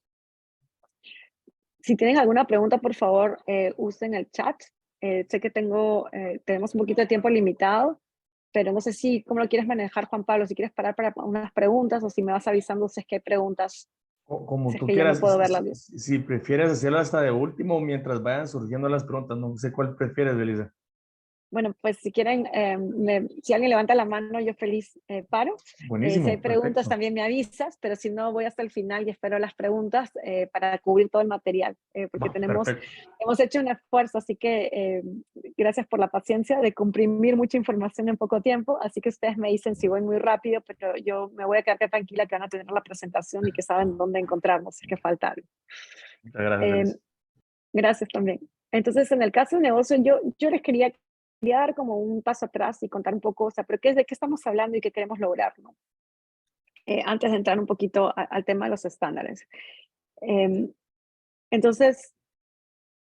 Si tienen alguna pregunta, por favor, usen el chat. Sé que tenemos un poquito de tiempo limitado, pero no sé cómo lo quieres manejar, Juan Pablo, si quieres parar para unas preguntas o si me vas avisando si es que hay preguntas. Como Si es tú que yo no quieras, puedo verlas bien. si prefieres hacerlo hasta de último mientras vayan surgiendo las preguntas, no sé cuál prefieres, Belisa. Bueno, pues si quieren, si alguien levanta la mano, yo feliz paro. Si Buenísimo, hay preguntas perfecto. también me avisas, pero si no, voy hasta el final y espero las preguntas para cubrir todo el material, porque Perfecto. hemos hecho un esfuerzo, así que gracias por la paciencia de comprimir mucha información en poco tiempo, así que ustedes me dicen si voy muy rápido, pero yo me voy a quedar tranquila que van a tener la presentación y que saben dónde encontrarnos, si es que falta algo. Muchas gracias, Belisa. Gracias también. Entonces, en el caso de negocio, yo les quería dar como un paso atrás y contar un poco, o sea, pero de qué estamos hablando y qué queremos lograr, ¿no? Antes de entrar un poquito al tema de los estándares. Entonces,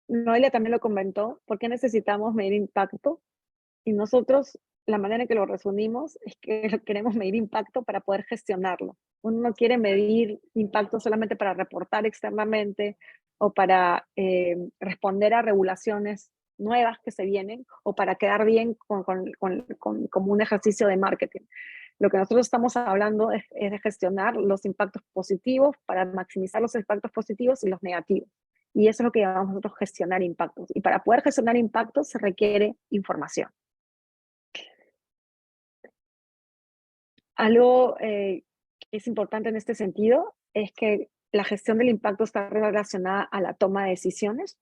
Noelia también lo comentó, ¿por qué necesitamos medir impacto? Y nosotros, la manera en que lo resumimos es que queremos medir impacto para poder gestionarlo. Uno no quiere medir impacto solamente para reportar externamente o para responder a regulaciones nuevas que se vienen o para quedar bien como un ejercicio de marketing. Lo que nosotros estamos hablando es de gestionar los impactos positivos para maximizar los impactos positivos y los negativos. Y eso es lo que llamamos nosotros gestionar impactos. Y para poder gestionar impactos se requiere información. Algo que es importante en este sentido es que la gestión del impacto está relacionada a la toma de decisiones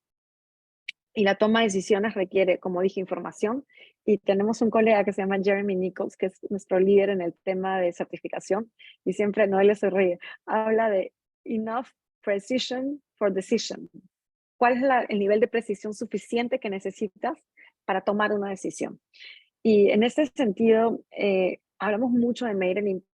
y la toma de decisiones requiere, como dije, información, y tenemos un colega que se llama Jeremy Nichols, que es nuestro líder en el tema de certificación, y siempre Noelia se ríe, habla de enough precision for decision. ¿Cuál es el nivel de precisión suficiente que necesitas para tomar una decisión? Y en este sentido, hablamos mucho de medir el impacto,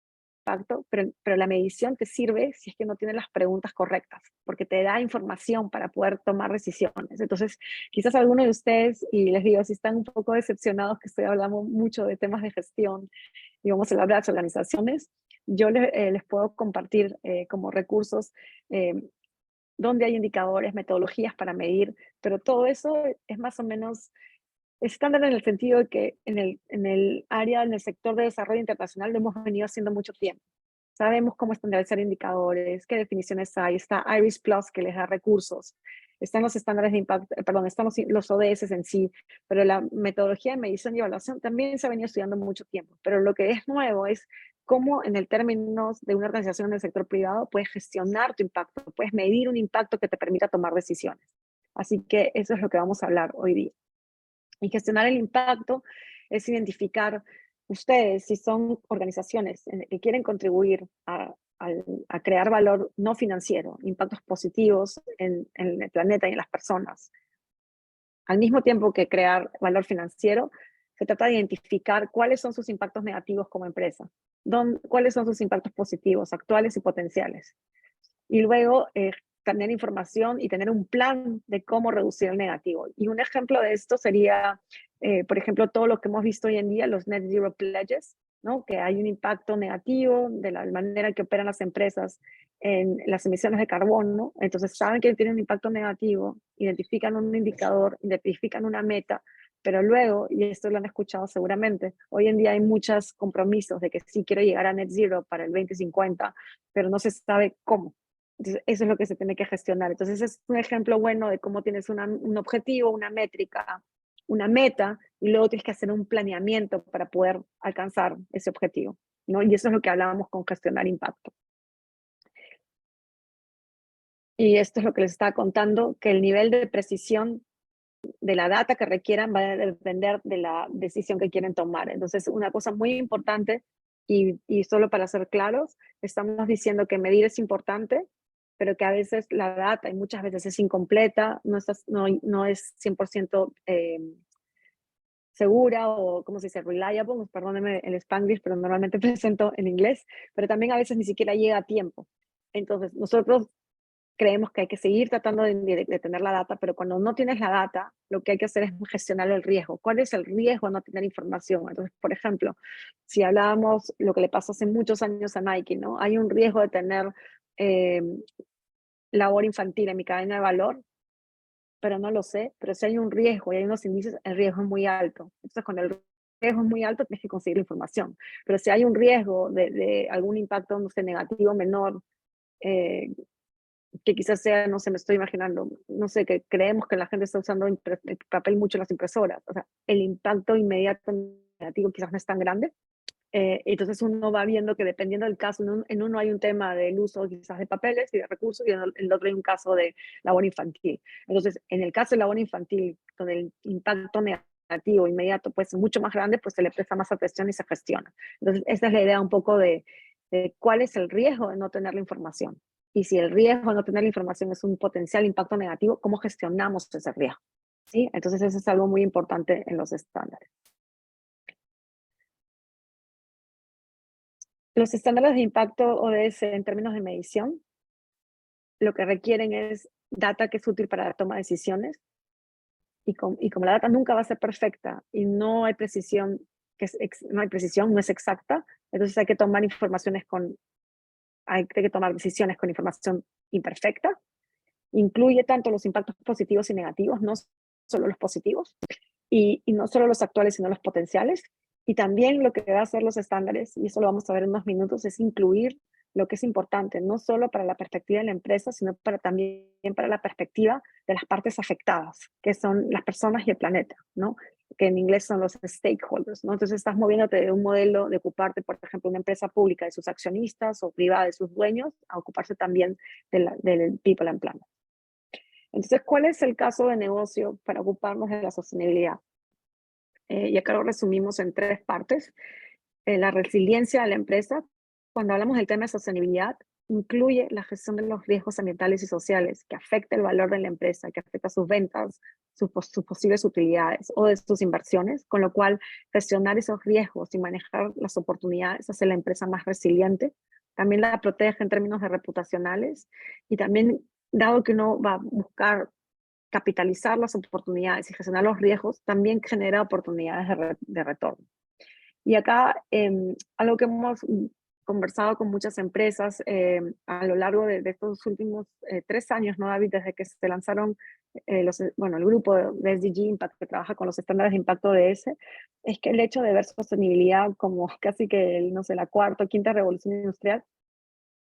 pero la medición te sirve si es que no tienes las preguntas correctas, porque te da información para poder tomar decisiones. Entonces, quizás algunos de ustedes, y les digo, si están un poco decepcionados que estoy hablando mucho de temas de gestión y vamos a hablar de las organizaciones, yo les puedo compartir como recursos donde hay indicadores, metodologías para medir, pero todo eso es más o menos estándar en el sentido de que en el área, en el sector de desarrollo internacional lo hemos venido haciendo mucho tiempo. Sabemos cómo estandarizar indicadores, qué definiciones hay, está IRIS Plus que les da recursos, están los estándares de impacto, perdón, están los ODS en sí, pero la metodología de medición y evaluación también se ha venido estudiando mucho tiempo. Pero lo que es nuevo es cómo en el términos de una organización del sector privado puedes gestionar tu impacto, puedes medir un impacto que te permita tomar decisiones. Así que eso es lo que vamos a hablar hoy día. Y gestionar el impacto es identificar ustedes, si son organizaciones que quieren contribuir a crear valor no financiero, impactos positivos en el planeta y en las personas. Al mismo tiempo que crear valor financiero, se trata de identificar cuáles son sus impactos negativos como empresa, cuáles son sus impactos positivos, actuales y potenciales. Y luego tener información y tener un plan de cómo reducir el negativo. Y un ejemplo de esto sería, por ejemplo, todo lo que hemos visto hoy en día, los Net Zero Pledges, ¿no? Que hay un impacto negativo de la manera que operan las empresas en las emisiones de carbono. Entonces saben que tienen un impacto negativo, identifican un indicador, identifican una meta, pero luego, y esto lo han escuchado seguramente, hoy en día hay muchos compromisos de que sí quiero llegar a Net Zero para el 2050, pero no se sabe cómo. Entonces, eso es lo que se tiene que gestionar. Entonces, es un ejemplo bueno de cómo tienes un objetivo, una métrica, una meta, y luego tienes que hacer un planeamiento para poder alcanzar ese objetivo, ¿no? Y eso es lo que hablábamos con gestionar impacto. Y esto es lo que les estaba contando, que el nivel de precisión de la data que requieran va a depender de la decisión que quieren tomar. Entonces, una cosa muy importante, y solo para ser claros, estamos diciendo que medir es importante, pero que a veces la data, y muchas veces es incompleta, no es 100% segura o, ¿cómo se dice? Reliable, perdónenme el Spanglish, pero normalmente presento en inglés, pero también a veces ni siquiera llega a tiempo. Entonces, nosotros creemos que hay que seguir tratando de tener la data, pero cuando no tienes la data, lo que hay que hacer es gestionar el riesgo. ¿Cuál es el riesgo de no tener información? Entonces, por ejemplo, si hablábamos lo que le pasó hace muchos años a Nike, ¿no? Hay un riesgo de tener labor infantil en mi cadena de valor, pero no lo sé, pero si hay un riesgo y hay unos índices, el riesgo es muy alto. Entonces, cuando el riesgo es muy alto, tienes que conseguir la información. Pero si hay un riesgo de algún impacto, no sé, negativo menor, que quizás sea, no sé, me estoy imaginando, no sé, que creemos que la gente está usando papel mucho en las impresoras, o sea, el impacto inmediato negativo quizás no es tan grande. Entonces uno va viendo que dependiendo del caso, en uno hay un tema del uso quizás de papeles y de recursos, y en el otro hay un caso de labor infantil. Entonces, en el caso de labor infantil, donde el impacto negativo inmediato puede ser mucho más grande, pues se le presta más atención y se gestiona. Entonces, esa es la idea un poco de cuál es el riesgo de no tener la información. Y si el riesgo de no tener la información es un potencial impacto negativo, ¿cómo gestionamos ese riesgo? ¿Sí? Entonces, eso es algo muy importante en los estándares. Los estándares de impacto ODS en términos de medición, lo que requieren es data que es útil para la toma de decisiones, y como la data nunca va a ser perfecta y no hay precisión, no es exacta, entonces hay que tomar decisiones con información imperfecta. Incluye tanto los impactos positivos y negativos, no solo los positivos, y no solo los actuales, sino los potenciales. Y también lo que va a hacer los estándares, y eso lo vamos a ver en unos minutos, es incluir lo que es importante, no solo para la perspectiva de la empresa, sino también para la perspectiva de las partes afectadas, que son las personas y el planeta, ¿no? Que en inglés son los stakeholders, ¿no? Entonces estás moviéndote de un modelo de ocuparte, por ejemplo, una empresa pública de sus accionistas o privada de sus dueños, a ocuparse también del people and planet. Entonces, ¿cuál es el caso de negocio para ocuparnos de la sostenibilidad? Y acá lo resumimos en 3 partes. La resiliencia de la empresa, cuando hablamos del tema de sostenibilidad, incluye la gestión de los riesgos ambientales y sociales que afecta el valor de la empresa, que afecta sus ventas, sus posibles utilidades o de sus inversiones, con lo cual gestionar esos riesgos y manejar las oportunidades hace la empresa más resiliente. También la protege en términos de reputacionales, y también, dado que uno va a buscar capitalizar las oportunidades y gestionar los riesgos, también genera oportunidades de retorno. Y acá algo que hemos conversado con muchas empresas a lo largo de estos últimos 3 años, ¿no, David? Desde que se lanzaron el grupo de SDG Impact, que trabaja con los estándares de impacto de ese, es que el hecho de ver sostenibilidad como casi que, no sé, la cuarta o quinta revolución industrial,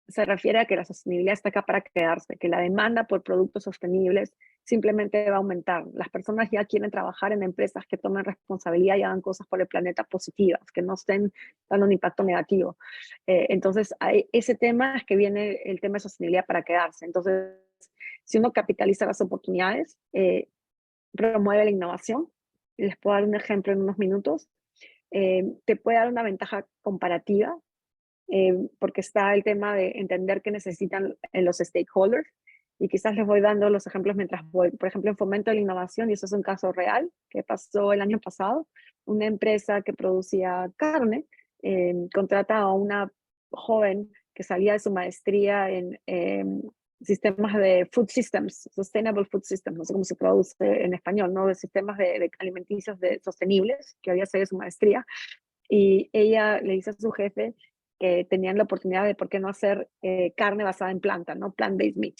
se refiere a que la sostenibilidad está acá para quedarse, que la demanda por productos sostenibles simplemente va a aumentar. Las personas ya quieren trabajar en empresas que tomen responsabilidad y hagan cosas por el planeta positivas, que no estén dando un impacto negativo. Entonces, ese tema es que viene el tema de sostenibilidad para quedarse. Entonces, si uno capitaliza las oportunidades, promueve la innovación, les puedo dar un ejemplo en unos minutos, te puede dar una ventaja comparativa, porque está el tema de entender qué necesitan los stakeholders, y quizás les voy dando los ejemplos mientras voy. Por ejemplo, en fomento de la innovación, y eso es un caso real que pasó el año pasado, una empresa que producía carne contrata a una joven que salía de su maestría en sistemas de food systems, sustainable food systems, no sé cómo se traduce en español, ¿no? De sistemas de alimenticios sostenibles, que había salido de su maestría, y ella le dice a su jefe que tenían la oportunidad de por qué no hacer carne basada en planta, ¿no? Plant-based meat.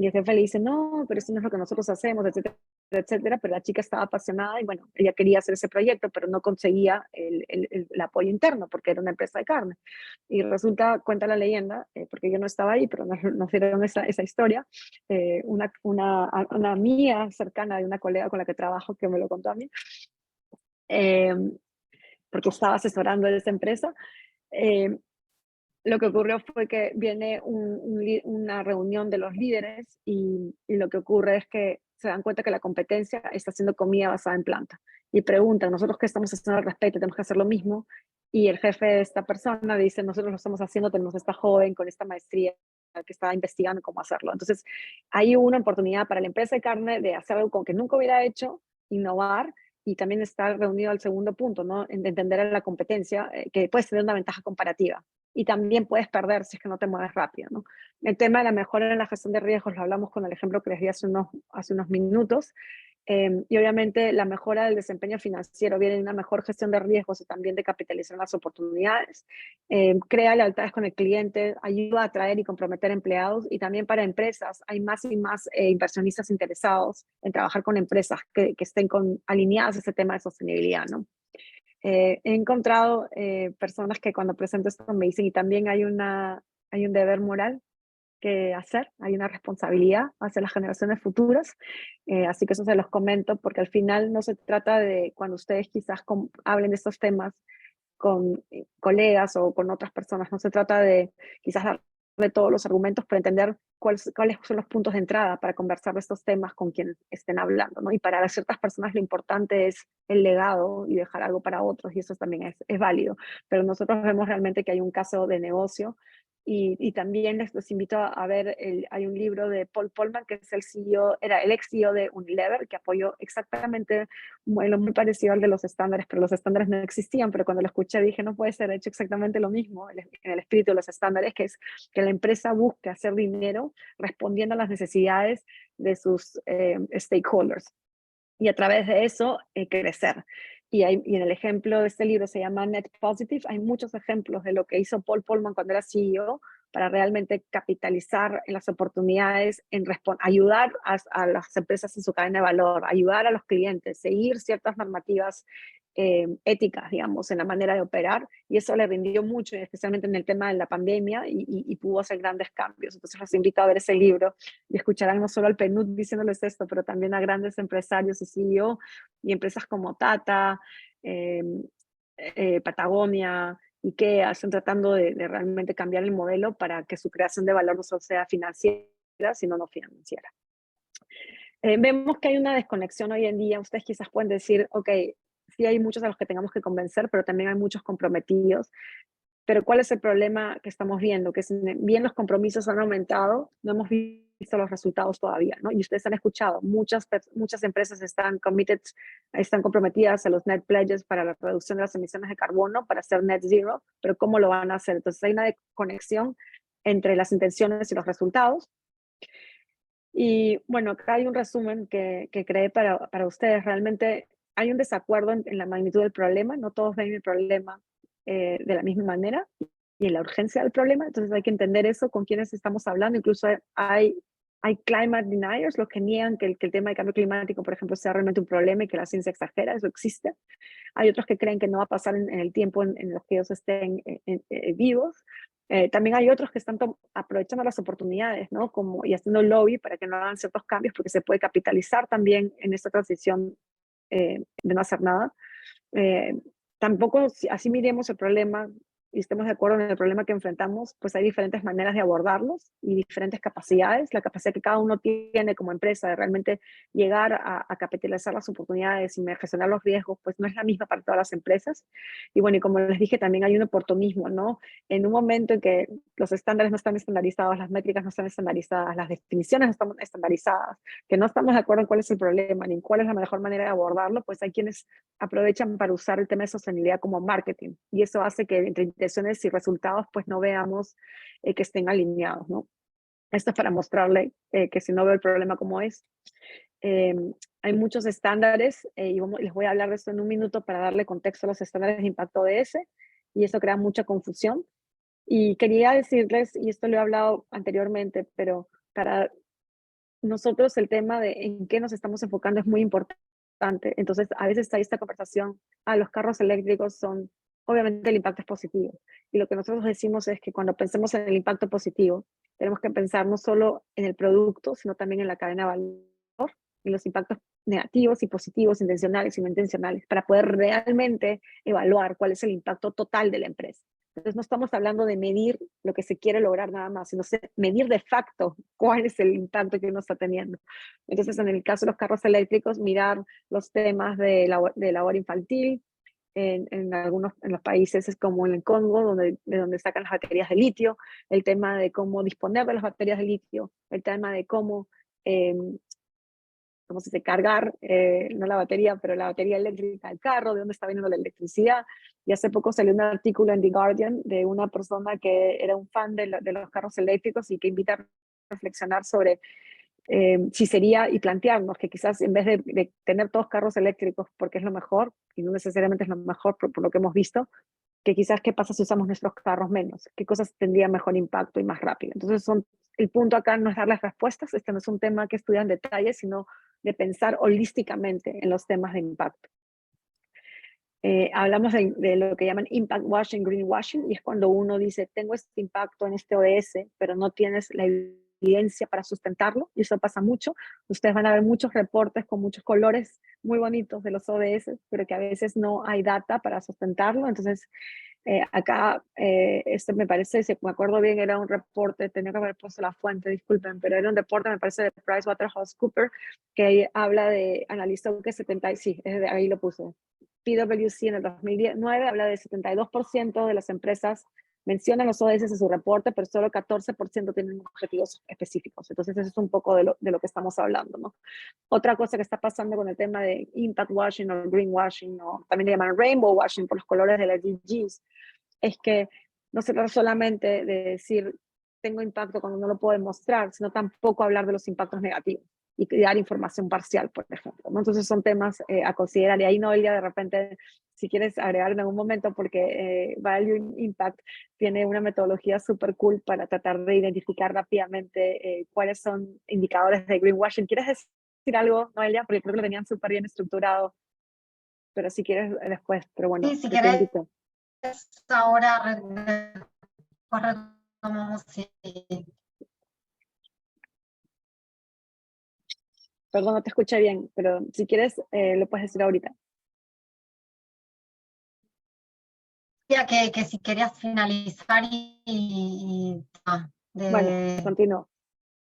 Y el jefe le dice, no, pero eso no es lo que nosotros hacemos, etcétera, etcétera. Pero la chica estaba apasionada y bueno, ella quería hacer ese proyecto, pero no conseguía el apoyo interno porque era una empresa de carne. Y resulta, cuenta la leyenda, porque yo no estaba ahí, pero nos dieron esa historia, una amiga cercana de una colega con la que trabajo que me lo contó a mí, porque estaba asesorando a esa empresa. Lo que ocurrió fue que viene una reunión de los líderes y lo que ocurre es que se dan cuenta que la competencia está haciendo comida basada en planta y preguntan, ¿nosotros qué estamos haciendo al respecto? ¿Tenemos que hacer lo mismo? Y el jefe de esta persona dice, nosotros lo estamos haciendo, tenemos esta joven con esta maestría que está investigando cómo hacerlo. Entonces, hay una oportunidad para la empresa de carne de hacer algo con que nunca hubiera hecho, innovar, y también está reunido al segundo punto, ¿no? En entender a la competencia, que puedes tener una ventaja comparativa. Y también puedes perder si es que no te mueves rápido, ¿no? El tema de la mejora en la gestión de riesgos lo hablamos con el ejemplo que les di hace unos minutos. Y obviamente la mejora del desempeño financiero viene de una mejor gestión de riesgos y también de capitalizar las oportunidades. Crea lealtades con el cliente, ayuda a atraer y comprometer empleados, y también para empresas hay más y más inversionistas interesados en trabajar con empresas que estén alineadas a ese tema de sostenibilidad, ¿no? He encontrado personas que cuando presento esto me dicen, y también hay un deber moral que hacer, hay una responsabilidad hacia las generaciones futuras, así que eso se los comento, porque al final no se trata de, cuando ustedes quizás hablen de estos temas con colegas o con otras personas, no se trata de quizás darle todos los argumentos, para entender cuáles son los puntos de entrada para conversar de estos temas con quienes estén hablando, ¿no? Y para ciertas personas lo importante es el legado y dejar algo para otros, y eso también es válido, pero nosotros vemos realmente que hay un caso de negocio. Y también les invito a ver, hay un libro de Paul Polman, que es era el ex CEO de Unilever, que apoyó exactamente muy parecido al de los estándares, pero los estándares no existían, pero cuando lo escuché dije, no puede ser, hecho exactamente lo mismo en el espíritu de los estándares, que es que la empresa busque hacer dinero respondiendo a las necesidades de sus stakeholders, y a través de eso crecer. Y en el ejemplo de este libro, se llama Net Positive, hay muchos ejemplos de lo que hizo Paul Polman cuando era CEO para realmente capitalizar en las oportunidades, en ayudar a las empresas en su cadena de valor, ayudar a los clientes, seguir ciertas normativas éticas, digamos, en la manera de operar, y eso le rindió mucho, especialmente en el tema de la pandemia, y pudo hacer grandes cambios. Entonces los invito a ver ese libro y escucharán no solo al PNUD diciéndoles esto, pero también a grandes empresarios y CEO y empresas como Tata, Patagonia, IKEA, están tratando de realmente cambiar el modelo para que su creación de valor no solo sea financiera, sino no financiera. Vemos que hay una desconexión hoy en día. Ustedes quizás pueden decir, ok, sí hay muchos a los que tengamos que convencer, pero también hay muchos comprometidos. Pero ¿cuál es el problema que estamos viendo? Que si bien los compromisos han aumentado, no hemos visto los resultados todavía, ¿no? Y ustedes han escuchado, muchas empresas están comprometidas a los net pledges para la reducción de las emisiones de carbono, para hacer net zero, pero ¿cómo lo van a hacer? Entonces hay una desconexión entre las intenciones y los resultados. Y bueno, acá hay un resumen que creé para ustedes. Realmente hay un desacuerdo en la magnitud del problema, no todos ven el problema de la misma manera, y en la urgencia del problema. Entonces hay que entender eso, con quiénes estamos hablando. Incluso hay climate deniers, los que niegan que el tema del cambio climático, por ejemplo, sea realmente un problema y que la ciencia exagera, eso existe. Hay otros que creen que no va a pasar en el tiempo en los que ellos estén vivos. También hay otros que están aprovechando las oportunidades, ¿no? Y haciendo lobby para que no hagan ciertos cambios, porque se puede capitalizar también en esta transición de no hacer nada. Tampoco, así miremos el problema y estemos de acuerdo en el problema que enfrentamos, pues hay diferentes maneras de abordarlos y diferentes capacidades. La capacidad que cada uno tiene como empresa de realmente llegar a capitalizar las oportunidades y gestionar los riesgos, pues no es la misma para todas las empresas. Y bueno, y como les dije, también hay un oportunismo, ¿no? En un momento en que los estándares no están estandarizados, las métricas no están estandarizadas, las definiciones no están estandarizadas, que no estamos de acuerdo en cuál es el problema ni en cuál es la mejor manera de abordarlo, pues hay quienes aprovechan para usar el tema de sostenibilidad como marketing. Y eso hace que entre intenciones y resultados, pues no veamos que estén alineados, ¿no? Esto es para mostrarle que si no veo el problema como es. Hay muchos estándares y les voy a hablar de esto en un minuto para darle contexto a los estándares de impacto ODS, y eso crea mucha confusión. Y quería decirles, y esto lo he hablado anteriormente, pero para nosotros el tema de en qué nos estamos enfocando es muy importante. Entonces, a veces hay esta conversación, los carros eléctricos son, obviamente el impacto es positivo. Y lo que nosotros decimos es que cuando pensemos en el impacto positivo, tenemos que pensar no solo en el producto, sino también en la cadena de valor, y los impactos negativos y positivos, intencionales y no intencionales, para poder realmente evaluar cuál es el impacto total de la empresa. Entonces no estamos hablando de medir lo que se quiere lograr nada más, sino medir de facto cuál es el impacto que uno está teniendo. Entonces, en el caso de los carros eléctricos, mirar los temas de labor infantil. En los países es como en el Congo, de donde sacan las baterías de litio, el tema de cómo disponer de las baterías de litio, el tema de cómo se dice, cargar, no la batería, pero la batería eléctrica del carro, de dónde está viniendo la electricidad. Y hace poco salió un artículo en The Guardian de una persona que era un fan de los carros eléctricos y que invita a reflexionar sobre si sería, y plantearnos que quizás en vez de tener todos carros eléctricos porque es lo mejor, y no necesariamente es lo mejor por lo que hemos visto, que quizás qué pasa si usamos nuestros carros menos, qué cosas tendrían mejor impacto y más rápido. Entonces el punto acá no es dar las respuestas, este no es un tema que estudia en detalle, sino de pensar holísticamente en los temas de impacto. Hablamos de lo que llaman impact washing, greenwashing, y es cuando uno dice, tengo este impacto en este ODS, pero no tienes la evidencia para sustentarlo, y eso pasa mucho. Ustedes van a ver muchos reportes con muchos colores muy bonitos de los ODS, pero que a veces no hay data para sustentarlo. Entonces, acá, este me parece, si me acuerdo bien, era un reporte, tenía que haber puesto la fuente, disculpen, pero era un reporte, me parece, de PricewaterhouseCoopers, que analizó que sí, ahí lo puse. PwC en el 2009 habla de 72% de las empresas mencionan los ODS en su reporte, pero solo 14% tienen objetivos específicos. Entonces, eso es un poco de lo que estamos hablando, ¿no? Otra cosa que está pasando con el tema de impact washing o greenwashing, o también le llaman rainbow washing por los colores de las SDGs, es que no se trata solamente de decir tengo impacto cuando no lo puedo demostrar, sino tampoco hablar de los impactos negativos y dar información parcial, por ejemplo, ¿no? Entonces son temas a considerar, y ahí Noelia, de repente, si quieres agregar en algún momento, porque Value Impact tiene una metodología súper cool para tratar de identificar rápidamente cuáles son indicadores de greenwashing. ¿Quieres decir algo, Noelia? Porque creo que lo tenían súper bien estructurado, pero si quieres después, pero bueno, sí, si te querés, invito. ahora retomamos. Perdón, no te escuché bien, pero si quieres, lo puedes decir ahorita. Que si querías finalizar Bueno, continúo.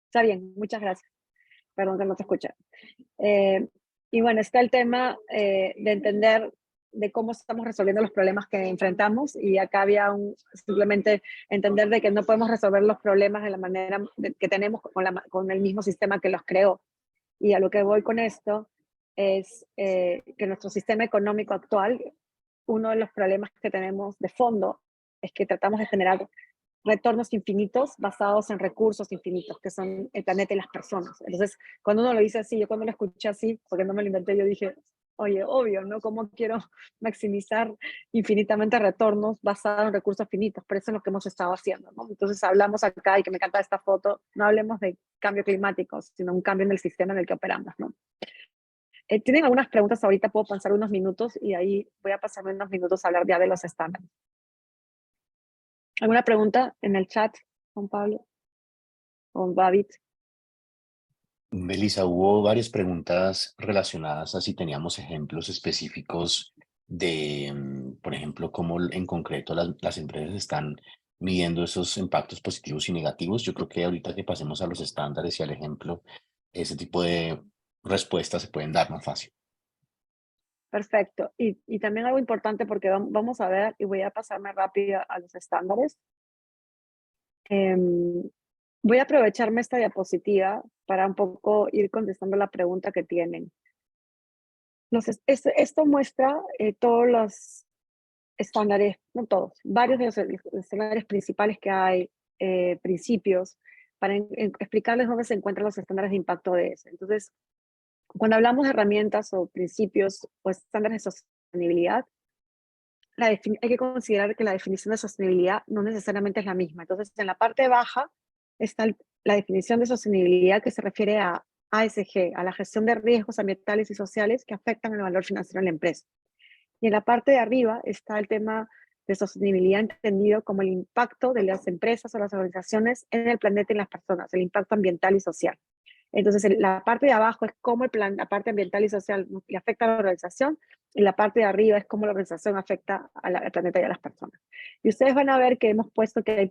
Está bien, muchas gracias. Perdón que no te escuché. Y bueno, está el tema de entender de cómo estamos resolviendo los problemas que enfrentamos, y acá había simplemente entender de que no podemos resolver los problemas de la manera que tenemos con el mismo sistema que los creó. Y a lo que voy con esto es que nuestro sistema económico actual, uno de los problemas que tenemos de fondo es que tratamos de generar retornos infinitos basados en recursos infinitos, que son el planeta y las personas. Entonces, cuando uno lo dice así, yo cuando lo escuché así, porque no me lo inventé, yo dije, Oye, obvio, ¿no? ¿Cómo quiero maximizar infinitamente retornos basados en recursos finitos? Por eso es lo que hemos estado haciendo, ¿no? Entonces hablamos acá, y que me encanta esta foto, no hablemos de cambio climático, sino un cambio en el sistema en el que operamos, ¿no? ¿Tienen algunas preguntas ahorita? Puedo pasar unos minutos y ahí voy a pasarme unos minutos a hablar ya de los estándares. ¿Alguna pregunta en el chat, Juan Pablo? ¿Con David? Melissa, hubo varias preguntas relacionadas a si teníamos ejemplos específicos de, por ejemplo, cómo en concreto las empresas están midiendo esos impactos positivos y negativos. Yo creo que ahorita que pasemos a los estándares y al ejemplo, ese tipo de respuestas se pueden dar más fácil. Perfecto. Y también algo importante, porque vamos a ver, y voy a pasarme rápido a los estándares. Voy a aprovecharme esta diapositiva para un poco ir contestando la pregunta que tienen. Esto muestra todos los estándares, no todos, varios de los estándares principales que hay, principios, para explicarles dónde se encuentran los estándares de impacto ODS. Entonces, cuando hablamos de herramientas o principios o estándares de sostenibilidad, hay que considerar que la definición de sostenibilidad no necesariamente es la misma. Entonces, en la parte baja está la definición de sostenibilidad, que se refiere a ASG, a la gestión de riesgos ambientales y sociales que afectan el valor financiero de la empresa. Y en la parte de arriba está el tema de sostenibilidad entendido como el impacto de las empresas o las organizaciones en el planeta y en las personas, el impacto ambiental y social. Entonces, la parte de abajo es cómo la parte ambiental y social le afecta a la organización, y la parte de arriba es cómo la organización afecta al planeta y a las personas. Y ustedes van a ver que hemos puesto que hay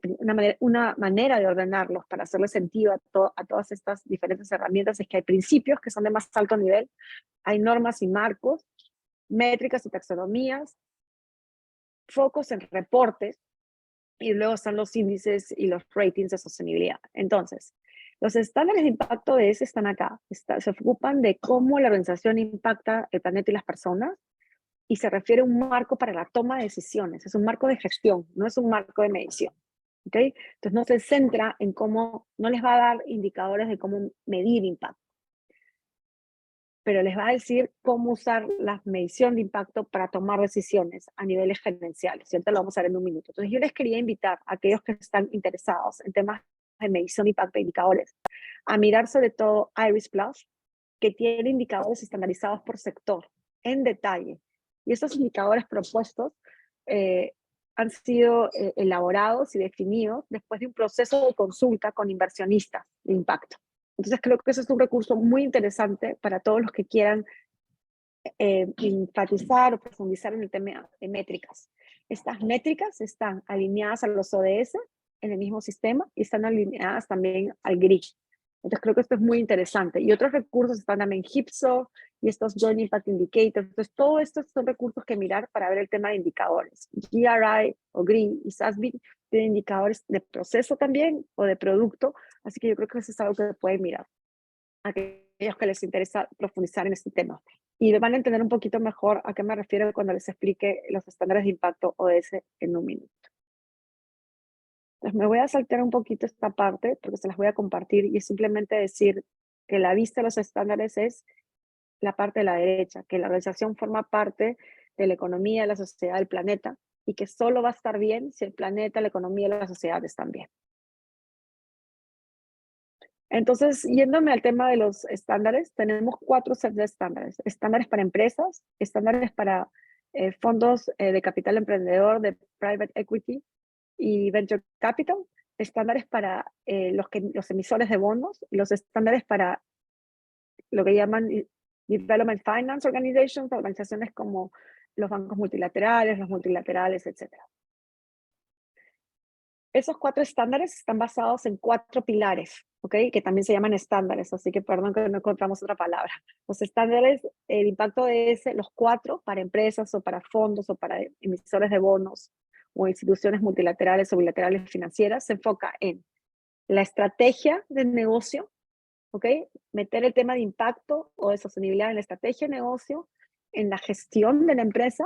una manera de ordenarlos para hacerle sentido a todas estas diferentes herramientas, es que hay principios que son de más alto nivel, hay normas y marcos, métricas y taxonomías, focos en reportes, y luego están los índices y los ratings de sostenibilidad. Entonces, los estándares de impacto de ese están acá. Se ocupan de cómo la organización impacta el planeta y las personas, y se refiere a un marco para la toma de decisiones. Es un marco de gestión, no es un marco de medición. ¿Okay? Entonces no se centra en cómo, no les va a dar indicadores de cómo medir impacto, pero les va a decir cómo usar la medición de impacto para tomar decisiones a niveles gerenciales. Y ahorita lo vamos a ver en un minuto. Entonces yo les quería invitar a aquellos que están interesados en temas de medición de impacto e indicadores a mirar sobre todo IRIS Plus, que tiene indicadores estandarizados por sector en detalle. Y estos indicadores propuestos han sido elaborados y definidos después de un proceso de consulta con inversionistas de impacto. Entonces creo que eso es un recurso muy interesante para todos los que quieran enfatizar o profundizar en el tema de métricas. Estas métricas están alineadas a los ODS en el mismo sistema y están alineadas también al GRI. Entonces creo que esto es muy interesante. Y otros recursos están también GIPSO y estos Joint Impact Indicators. Entonces todo esto son recursos que mirar para ver el tema de indicadores. GRI o GRI y SASB tienen indicadores de proceso también o de producto. Así que yo creo que eso es algo que pueden mirar a aquellos que les interesa profundizar en este tema. Y van a entender un poquito mejor a qué me refiero cuando les explique los estándares de impacto ODS en un minuto. Entonces me voy a saltar un poquito esta parte porque se las voy a compartir, y es simplemente decir que la vista de los estándares es la parte de la derecha, que la organización forma parte de la economía, de la sociedad, del planeta, y que solo va a estar bien si el planeta, la economía y la sociedad están bien. Entonces, yéndome al tema de los estándares, tenemos 4 sets de estándares. Estándares para empresas, estándares para fondos de capital emprendedor, de private equity y venture capital, estándares para los emisores de bonos, y los estándares para lo que llaman Development Finance Organizations, organizaciones como los bancos multilaterales, los multilaterales, etc. Esos 4 estándares están basados en 4 pilares, ¿ok? Que también se llaman estándares, así que perdón que no encontramos otra palabra. Los estándares, el impacto de los 4 para empresas o para fondos o para emisores de bonos o instituciones multilaterales o bilaterales financieras, se enfoca en la estrategia del negocio, ¿ok? Meter el tema de impacto o de sostenibilidad en la estrategia de negocio, en la gestión de la empresa,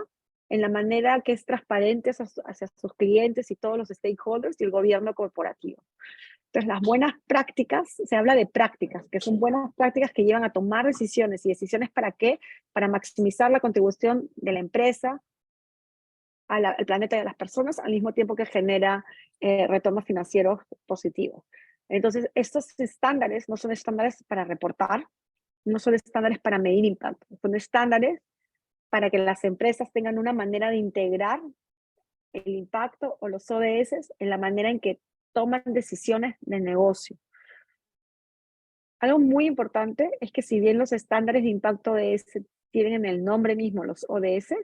en la manera que es transparente hacia sus clientes y todos los stakeholders y el gobierno corporativo. Entonces, las buenas prácticas, se habla de prácticas, que son buenas prácticas que llevan a tomar decisiones. ¿Y decisiones para qué? Para maximizar la contribución de la empresa al planeta y a las personas, al mismo tiempo que genera retornos financieros positivos. Entonces, estos estándares no son estándares para reportar, no son estándares para medir impacto, son estándares para que las empresas tengan una manera de integrar el impacto o los ODS en la manera en que toman decisiones de negocio. Algo muy importante es que si bien los estándares de impacto ODS tienen en el nombre mismo los ODS,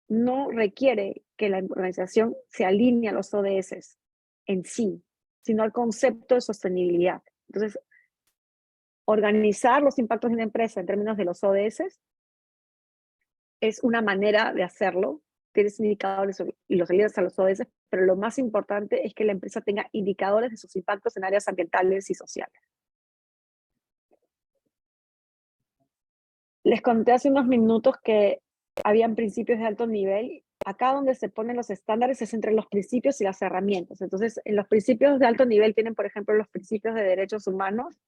no requiere que la organización se alinee a los ODS en sí, sino al concepto de sostenibilidad. Entonces, organizar los impactos de una empresa en términos de los ODS es una manera de hacerlo. Tienes indicadores y los alineas a los ODS, pero lo más importante es que la empresa tenga indicadores de sus impactos en áreas ambientales y sociales. Les conté hace unos minutos que habían principios de alto nivel. Acá donde se ponen los estándares es entre los principios y las herramientas. Entonces, en los principios de alto nivel tienen, por ejemplo, los principios de derechos humanos,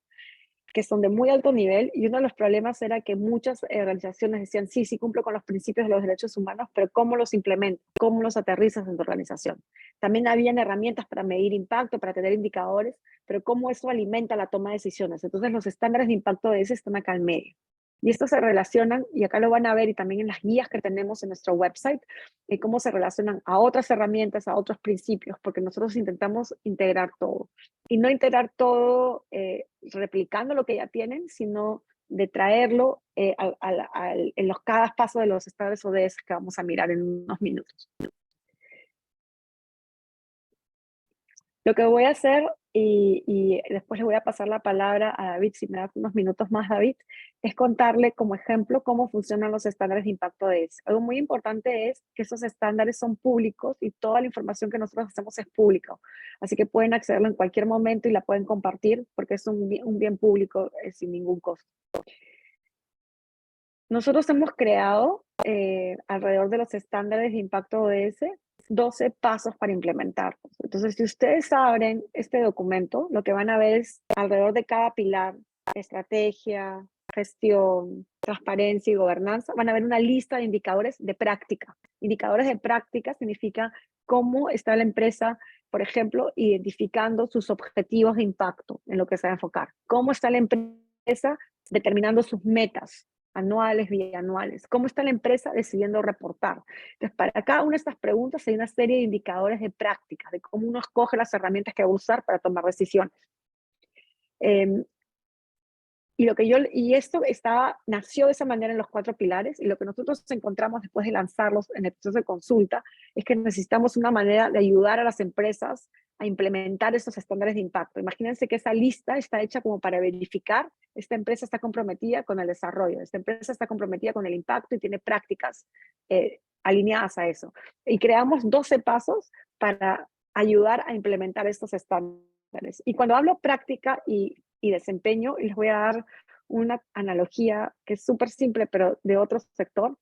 que son de muy alto nivel, y uno de los problemas era que muchas organizaciones decían, sí, sí cumplo con los principios de los derechos humanos, pero ¿cómo los implementas? ¿Cómo los aterrizas en tu organización? También habían herramientas para medir impacto, para tener indicadores, pero ¿cómo eso alimenta la toma de decisiones? Entonces los estándares de impacto de ese están acá al medio. Y estos se relacionan, y acá lo van a ver, y también en las guías que tenemos en nuestro website, cómo se relacionan a otras herramientas, a otros principios, porque nosotros intentamos integrar todo. Y no integrar todo replicando lo que ya tienen, sino de traerlo en los cada paso de los estándares ODS que vamos a mirar en unos minutos. Lo que voy a hacer, y después le voy a pasar la palabra a David, si me da unos minutos más, David, es contarle como ejemplo cómo funcionan los estándares de impacto ODS. Algo muy importante es que esos estándares son públicos y toda la información que nosotros hacemos es pública. Así que pueden accederlo en cualquier momento y la pueden compartir porque es un bien público sin ningún costo. Nosotros hemos creado alrededor de los estándares de impacto ODS 12 pasos para implementarlos. Entonces, si ustedes abren este documento, lo que van a ver es alrededor de cada pilar, estrategia, gestión, transparencia y gobernanza, van a ver una lista de indicadores de práctica. Indicadores de práctica significa cómo está la empresa, por ejemplo, identificando sus objetivos de impacto en lo que se va a enfocar. Cómo está la empresa determinando sus metas anuales, bianuales. ¿Cómo está la empresa decidiendo reportar? Entonces, para cada una de estas preguntas hay una serie de indicadores de práctica, de cómo uno escoge las herramientas que va a usar para tomar decisiones. Y esto nació de esa manera en los 4 pilares, y lo que nosotros encontramos después de lanzarlos en el proceso de consulta es que necesitamos una manera de ayudar a las empresas a implementar estos estándares de impacto. Imagínense que esa lista está hecha como para verificar, esta empresa está comprometida con el desarrollo, esta empresa está comprometida con el impacto y tiene prácticas alineadas a eso. Y creamos 12 pasos para ayudar a implementar estos estándares. Y cuando hablo práctica y desempeño, les voy a dar una analogía que es súper simple, pero de otro sector.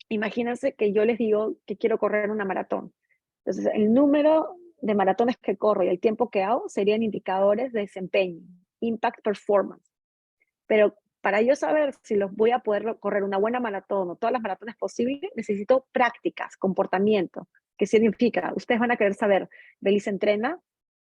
Imagínense que yo les digo que quiero correr una maratón. Entonces, el número de maratones que corro y el tiempo que hago serían indicadores de desempeño, impact performance. Pero para yo saber si los voy a poder correr una buena maratón o todas las maratones posibles, necesito prácticas, comportamiento. ¿Qué significa? Ustedes van a querer saber, Belisa entrena,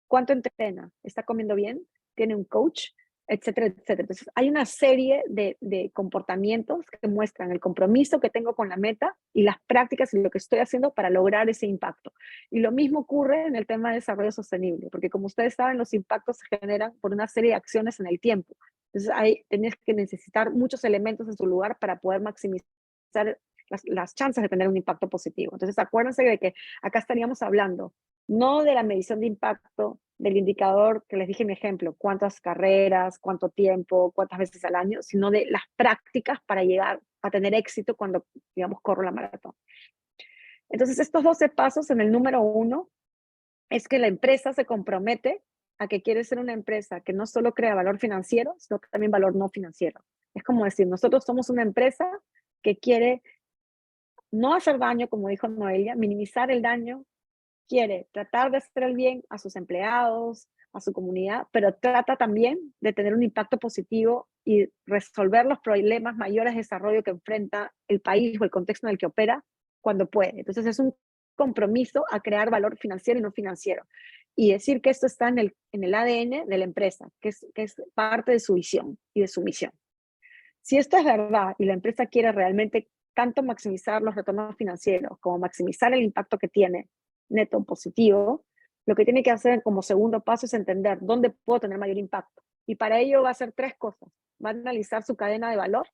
¿cuánto entrena? ¿Está comiendo bien? ¿Tiene un coach? Etcétera, etcétera. Entonces, hay una serie de comportamientos que muestran el compromiso que tengo con la meta y las prácticas y lo que estoy haciendo para lograr ese impacto. Y lo mismo ocurre en el tema de desarrollo sostenible, porque como ustedes saben, los impactos se generan por una serie de acciones en el tiempo. Entonces, tenés que necesitar muchos elementos en su lugar para poder maximizar las chances de tener un impacto positivo. Entonces, acuérdense de que acá estaríamos hablando no de la medición de impacto, del indicador que les dije en mi ejemplo, cuántas carreras, cuánto tiempo, cuántas veces al año, sino de las prácticas para llegar a tener éxito cuando, digamos, corro la maratón. Entonces, estos 12 pasos en el número 1 es que la empresa se compromete a que quiere ser una empresa que no solo crea valor financiero, sino también valor no financiero. Es como decir, nosotros somos una empresa que quiere no hacer daño, como dijo Noelia, minimizar el daño, quiere tratar de hacer el bien a sus empleados, a su comunidad, pero trata también de tener un impacto positivo y resolver los problemas mayores de desarrollo que enfrenta el país o el contexto en el que opera cuando puede. Entonces es un compromiso a crear valor financiero y no financiero. Y decir que esto está en el ADN de la empresa, que es parte de su visión y de su misión. Si esto es verdad y la empresa quiere realmente tanto maximizar los retornos financieros como maximizar el impacto que tiene neto positivo, lo que tiene que hacer como segundo paso es entender dónde puedo tener mayor impacto. Y para ello va a hacer 3 cosas. Va a analizar su cadena de valor.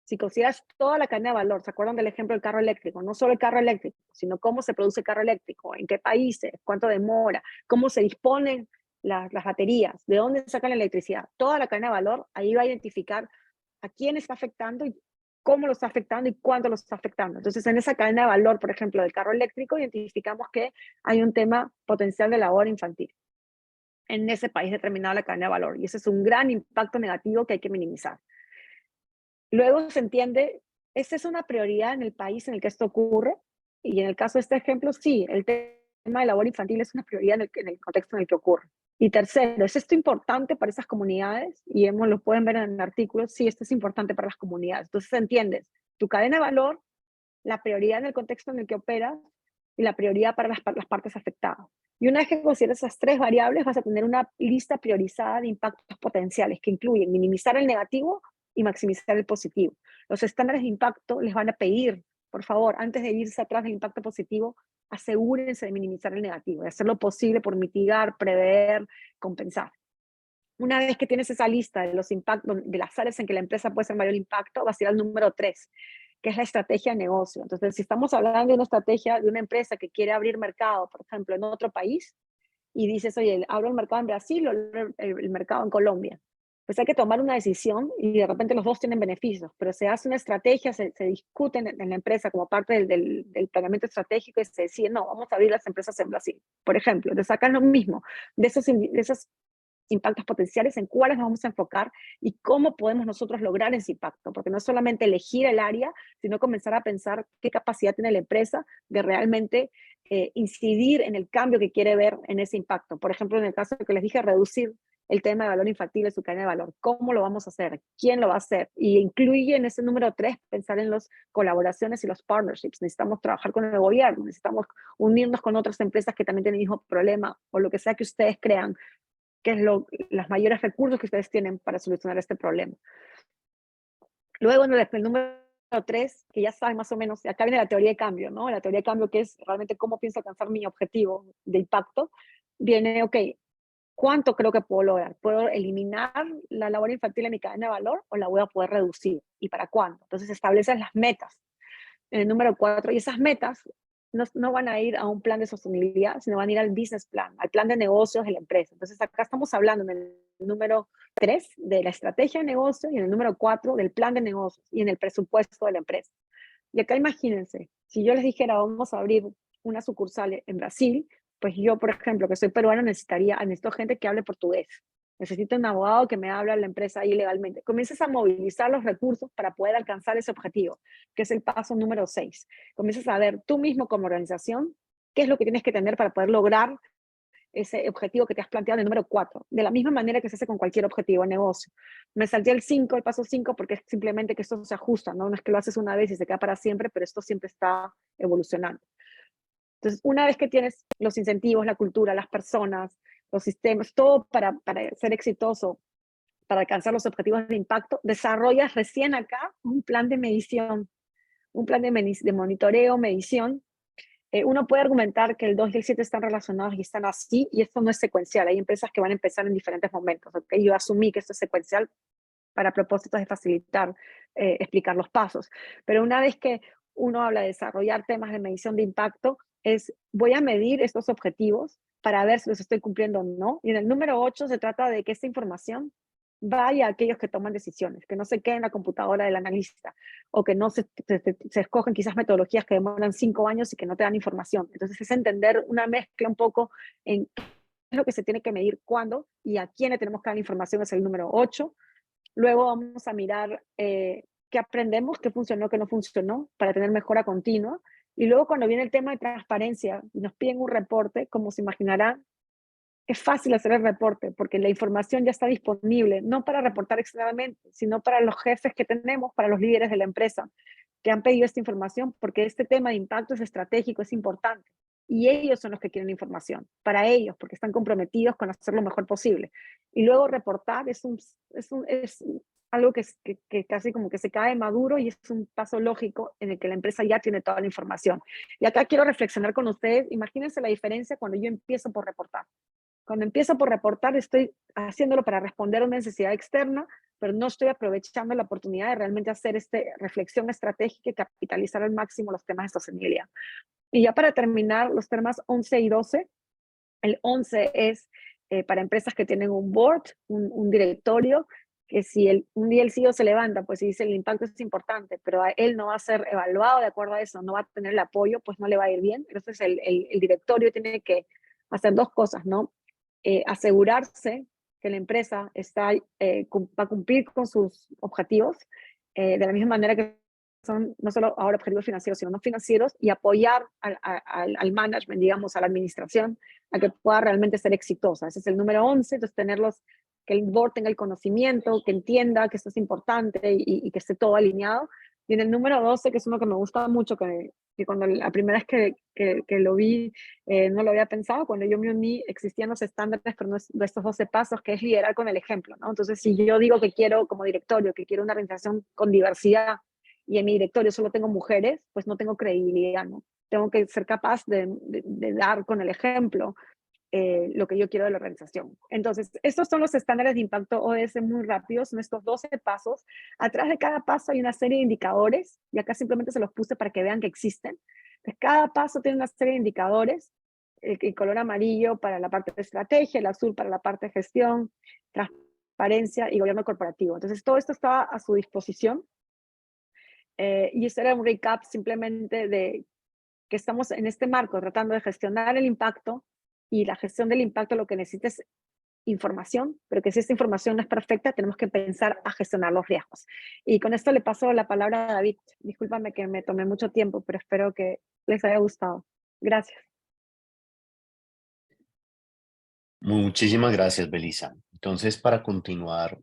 Si consideras toda la cadena de valor, ¿se acuerdan del ejemplo del carro eléctrico? No solo el carro eléctrico, sino cómo se produce el carro eléctrico, en qué países, cuánto demora, cómo se disponen las baterías, de dónde sacan la electricidad. Toda la cadena de valor, ahí va a identificar a quién está afectando y cómo lo está afectando y cuánto lo está afectando. Entonces, en esa cadena de valor, por ejemplo, del carro eléctrico, identificamos que hay un tema potencial de labor infantil en ese país determinado, la cadena de valor. Y ese es un gran impacto negativo que hay que minimizar. Luego se entiende, esta es una prioridad en el país en el que esto ocurre, y en el caso de este ejemplo, sí, el tema de labor infantil es una prioridad en el contexto en el que ocurre. Y tercero, ¿es esto importante para esas comunidades? Y lo pueden ver en el artículo, sí, esto es importante para las comunidades. Entonces entiendes tu cadena de valor, la prioridad en el contexto en el que operas y la prioridad para las partes afectadas. Y una vez que consideres esas 3 variables, vas a tener una lista priorizada de impactos potenciales que incluyen minimizar el negativo y maximizar el positivo. Los estándares de impacto les van a pedir, por favor, antes de irse atrás del impacto positivo, asegúrense de minimizar el negativo, de hacer lo posible por mitigar, prever, compensar. Una vez que tienes esa lista de los impactos, de las áreas en que la empresa puede hacer mayor impacto, vas a ir al número 3, que es la estrategia de negocio. Entonces, si estamos hablando de una estrategia de una empresa que quiere abrir mercado, por ejemplo, en otro país, y dices, oye, abro el mercado en Brasil o el mercado en Colombia, pues hay que tomar una decisión y de repente los dos tienen beneficios, pero se hace una estrategia, se discute en la empresa como parte del planeamiento estratégico y se decide, no, vamos a abrir las empresas en Brasil, por ejemplo. Te sacan lo mismo de esos impactos potenciales, en cuáles nos vamos a enfocar y cómo podemos nosotros lograr ese impacto, porque no es solamente elegir el área, sino comenzar a pensar qué capacidad tiene la empresa de realmente incidir en el cambio que quiere ver en ese impacto. Por ejemplo, en el caso que les dije, reducir el tema de valor infantil en su cadena de valor. ¿Cómo lo vamos a hacer? ¿Quién lo va a hacer? Y incluye en ese número 3 pensar en las colaboraciones y los partnerships. Necesitamos trabajar con el gobierno, necesitamos unirnos con otras empresas que también tienen el mismo problema o lo que sea que ustedes crean que es los mayores recursos que ustedes tienen para solucionar este problema. Luego, en el número 3, que ya saben más o menos, acá viene la teoría de cambio, ¿no? La teoría de cambio, que es realmente cómo pienso alcanzar mi objetivo de impacto, viene, ok, ¿cuánto creo que puedo lograr? ¿Puedo eliminar la labor infantil en mi cadena de valor o la voy a poder reducir? ¿Y para cuándo? Entonces estableces las metas en el número 4, y esas metas no van a ir a un plan de sostenibilidad, sino van a ir al business plan, al plan de negocios de la empresa. Entonces acá estamos hablando en el número 3 de la estrategia de negocio y en el número 4 del plan de negocios y en el presupuesto de la empresa. Y acá imagínense, si yo les dijera vamos a abrir una sucursal en Brasil, pues yo, por ejemplo, que soy peruana, necesito gente que hable portugués. Necesito un abogado que me hable a la empresa ahí legalmente. Comienzas a movilizar los recursos para poder alcanzar ese objetivo, que es el paso número 6. Comienzas a ver tú mismo como organización qué es lo que tienes que tener para poder lograr ese objetivo que te has planteado en el número 4, de la misma manera que se hace con cualquier objetivo de negocio. Me salté el paso 5, porque es simplemente que esto se ajusta, ¿no? No es que lo haces una vez y se queda para siempre, pero esto siempre está evolucionando. Entonces, una vez que tienes los incentivos, la cultura, las personas, los sistemas, todo para ser exitoso, para alcanzar los objetivos de impacto, desarrollas recién acá un plan de medición, un plan de monitoreo, medición. Uno puede argumentar que el 2 y el 7 están relacionados y están así, y esto no es secuencial. Hay empresas que van a empezar en diferentes momentos. ¿Okay? Yo asumí que esto es secuencial para propósitos de facilitar, explicar los pasos. Pero una vez que uno habla de desarrollar temas de medición de impacto, voy a medir estos objetivos para ver si los estoy cumpliendo o no. Y en el número 8 se trata de que esta información vaya a aquellos que toman decisiones, que no se quede en la computadora del analista, o que no se escogen quizás metodologías que demoran 5 años y que no te dan información. Entonces es entender una mezcla un poco en qué es lo que se tiene que medir, cuándo y a quién le tenemos que dar la información, es el número 8. Luego vamos a mirar qué aprendemos, qué funcionó, qué no funcionó, para tener mejora continua. Y luego cuando viene el tema de transparencia, nos piden un reporte, como se imaginarán, es fácil hacer el reporte porque la información ya está disponible, no para reportar externamente, sino para los jefes que tenemos, para los líderes de la empresa que han pedido esta información, porque este tema de impacto es estratégico, es importante. Y ellos son los que quieren información, para ellos, porque están comprometidos con hacer lo mejor posible. Y luego reportar es algo que casi como que se cae maduro y es un paso lógico en el que la empresa ya tiene toda la información. Y acá quiero reflexionar con ustedes. Imagínense la diferencia cuando yo empiezo por reportar. Cuando empiezo por reportar, estoy haciéndolo para responder a una necesidad externa, pero no estoy aprovechando la oportunidad de realmente hacer esta reflexión estratégica y capitalizar al máximo los temas de sostenibilidad. Y ya para terminar, los temas 11 y 12. El 11 es para empresas que tienen un board, un directorio, que si un día el CEO se levanta, pues y dice el impacto es importante, pero él no va a ser evaluado de acuerdo a eso, no va a tener el apoyo, pues no le va a ir bien. Entonces el directorio tiene que hacer dos cosas, ¿no? Asegurarse que la empresa va a cumplir con sus objetivos, de la misma manera que son no solo ahora objetivos financieros, sino no financieros, y apoyar al management, digamos, a la administración, a que pueda realmente ser exitosa. Ese es el número 11, entonces que el board tenga el conocimiento, que entienda que esto es importante y que esté todo alineado. Y en el número 12, que es uno que me gusta mucho, que cuando la primera vez que lo vi, no lo había pensado, cuando yo me uní existían los estándares, pero no de estos 12 pasos, que es liderar con el ejemplo, ¿no? Entonces, si yo digo que quiero como directorio, que quiero una organización con diversidad, y en mi directorio solo tengo mujeres, pues no tengo credibilidad, ¿no? Tengo que ser capaz de dar con el ejemplo lo que yo quiero de la organización. Entonces, estos son los estándares de impacto ODS muy rápidos, son estos 12 pasos. Atrás de cada paso hay una serie de indicadores, y acá simplemente se los puse para que vean que existen. Entonces, cada paso tiene una serie de indicadores, el color amarillo para la parte de estrategia, el azul para la parte de gestión, transparencia y gobierno corporativo. Entonces, todo esto estaba a su disposición. Y este era un recap simplemente de que estamos en este marco tratando de gestionar el impacto, y la gestión del impacto lo que necesita es información, pero que si esta información no es perfecta, tenemos que pensar a gestionar los riesgos. Y con esto le paso la palabra a David. Discúlpame que me tomé mucho tiempo, pero espero que les haya gustado. Gracias. Muchísimas gracias, Belisa. Entonces, para continuar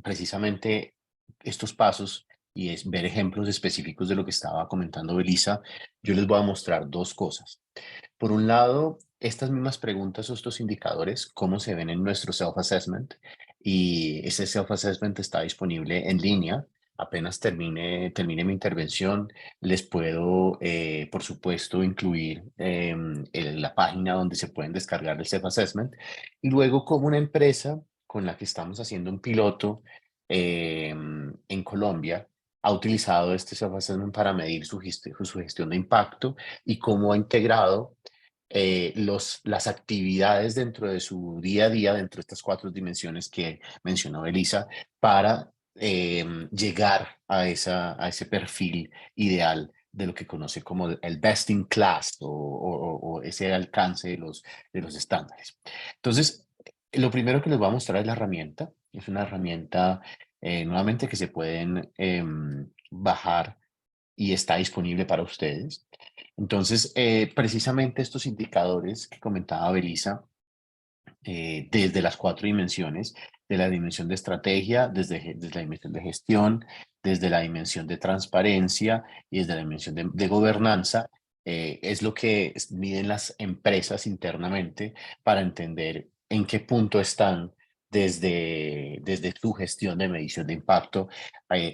precisamente estos pasos y es ver ejemplos específicos de lo que estaba comentando Belisa, yo les voy a mostrar dos cosas. Por un lado, estas mismas preguntas o estos indicadores, cómo se ven en nuestro self-assessment, y ese self-assessment está disponible en línea. Apenas termine mi intervención, les puedo, por supuesto, incluir la página donde se pueden descargar el self-assessment. Y luego, como una empresa con la que estamos haciendo un piloto en Colombia, ha utilizado este self-assessment para medir su gestión de impacto y cómo ha integrado las actividades dentro de su día a día, dentro de estas 4 dimensiones que mencionó Elisa, para llegar a ese perfil ideal de lo que conoce como el best in class o ese alcance de los estándares. Entonces, lo primero que les voy a mostrar es la herramienta. Es una herramienta nuevamente que se pueden bajar y está disponible para ustedes. Entonces, precisamente estos indicadores que comentaba Belisa, desde las 4 dimensiones, de la dimensión de estrategia, desde la dimensión de gestión, desde la dimensión de transparencia y desde la dimensión de gobernanza, es lo que miden las empresas internamente para entender en qué punto están desde su gestión de medición de impacto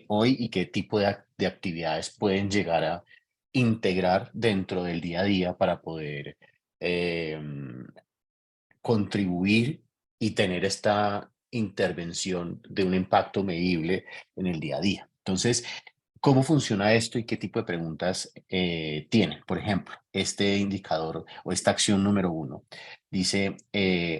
hoy y qué tipo de actividades pueden llegar a integrar dentro del día a día para poder contribuir y tener esta intervención de un impacto medible en el día a día. Entonces, ¿cómo funciona esto y qué tipo de preguntas tienen? Por ejemplo, este indicador o esta acción número 1 dice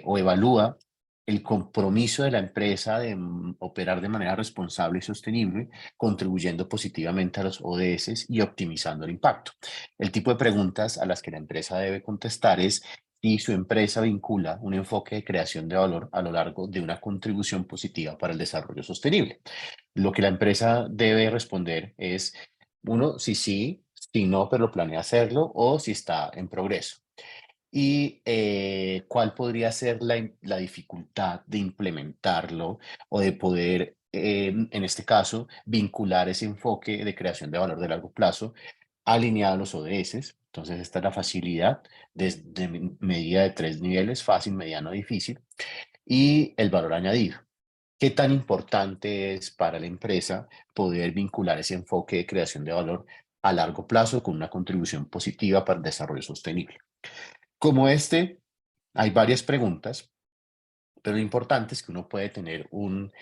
o evalúa el compromiso de la empresa de operar de manera responsable y sostenible, contribuyendo positivamente a los ODS y optimizando el impacto. El tipo de preguntas a las que la empresa debe contestar es si su empresa vincula un enfoque de creación de valor a lo largo de una contribución positiva para el desarrollo sostenible. Lo que la empresa debe responder es, uno, si sí, si no, pero planea hacerlo, o si está en progreso. y cuál podría ser la dificultad de implementarlo o de poder, en este caso, vincular ese enfoque de creación de valor de largo plazo alineado a los ODS. Entonces, esta es la facilidad desde medida de 3 niveles: fácil, mediano, difícil, y el valor añadido. ¿Qué tan importante es para la empresa poder vincular ese enfoque de creación de valor a largo plazo con una contribución positiva para el desarrollo sostenible? Como hay varias preguntas, pero lo importante es que uno puede tener un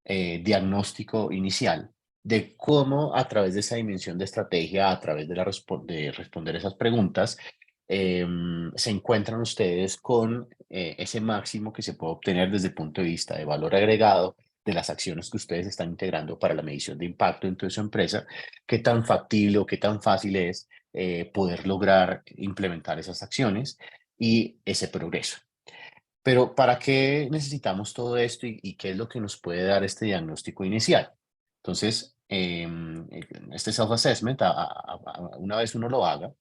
diagnóstico inicial de cómo, a través de esa dimensión de estrategia, a través de, de responder esas preguntas, se encuentran ustedes con ese máximo que se puede obtener desde el punto de vista de valor agregado de las acciones que ustedes están integrando para la medición de impacto dentro de su empresa. Qué tan factible o qué tan fácil es poder lograr implementar esas acciones y ese progreso. Pero ¿para qué necesitamos todo esto y qué es lo que nos puede dar este diagnóstico inicial? Entonces, este self-assessment, una vez uno lo haga,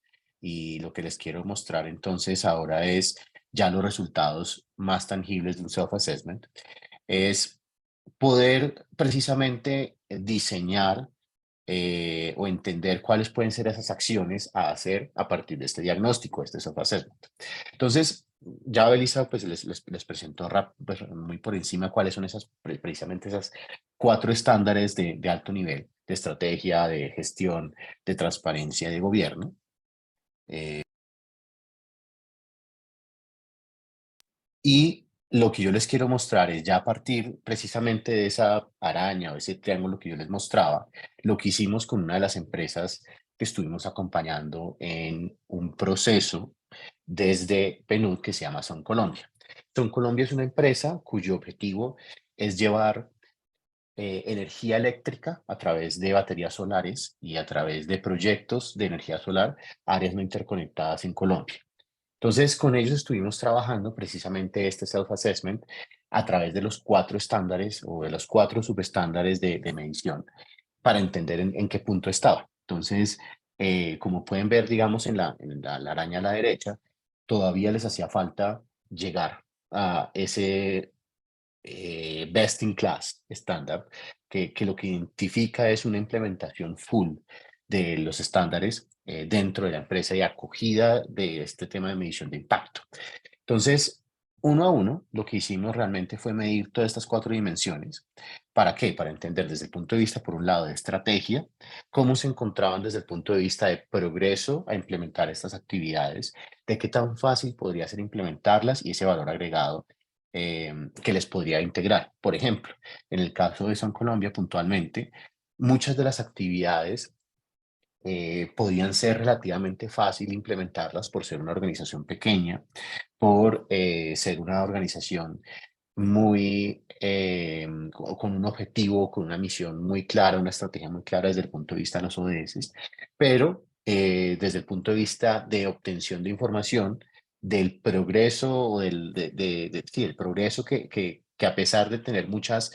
y lo que les quiero mostrar entonces ahora es ya los resultados más tangibles de un self-assessment, es poder precisamente diseñar o entender cuáles pueden ser esas acciones a hacer a partir de este diagnóstico, este self-assessment. Entonces, ya Belisa pues les presentó pues, muy por encima cuáles son precisamente esas 4 estándares de alto nivel de estrategia, de gestión, de transparencia, de gobierno. Y lo que yo les quiero mostrar es ya a partir precisamente de esa araña o ese triángulo que yo les mostraba, lo que hicimos con una de las empresas que estuvimos acompañando en un proceso desde PNUD que se llama Son Colombia. Son Colombia es una empresa cuyo objetivo es llevar energía eléctrica a través de baterías solares y a través de proyectos de energía solar a áreas no interconectadas en Colombia. Entonces, con ellos estuvimos trabajando precisamente este self-assessment a través de los 4 estándares o de los 4 subestándares de medición para entender en qué punto estaba. Entonces, como pueden ver, digamos, la araña a la derecha, todavía les hacía falta llegar a ese best in class estándar, que lo que identifica es una implementación full de los estándares dentro de la empresa y acogida de este tema de medición de impacto. Entonces, uno a uno, lo que hicimos realmente fue medir todas estas 4 dimensiones. ¿Para qué? Para entender desde el punto de vista, por un lado, de estrategia, cómo se encontraban desde el punto de vista de progreso a implementar estas actividades, de qué tan fácil podría ser implementarlas y ese valor agregado que les podría integrar. Por ejemplo, en el caso de Son Colombia, puntualmente, muchas de las actividades podían ser relativamente fácil implementarlas por ser una organización pequeña, por ser una organización muy con un objetivo, con una misión muy clara, una estrategia muy clara desde el punto de vista de los ODS, pero desde el punto de vista de obtención de información, del progreso o sí, el progreso que a pesar de tener muchas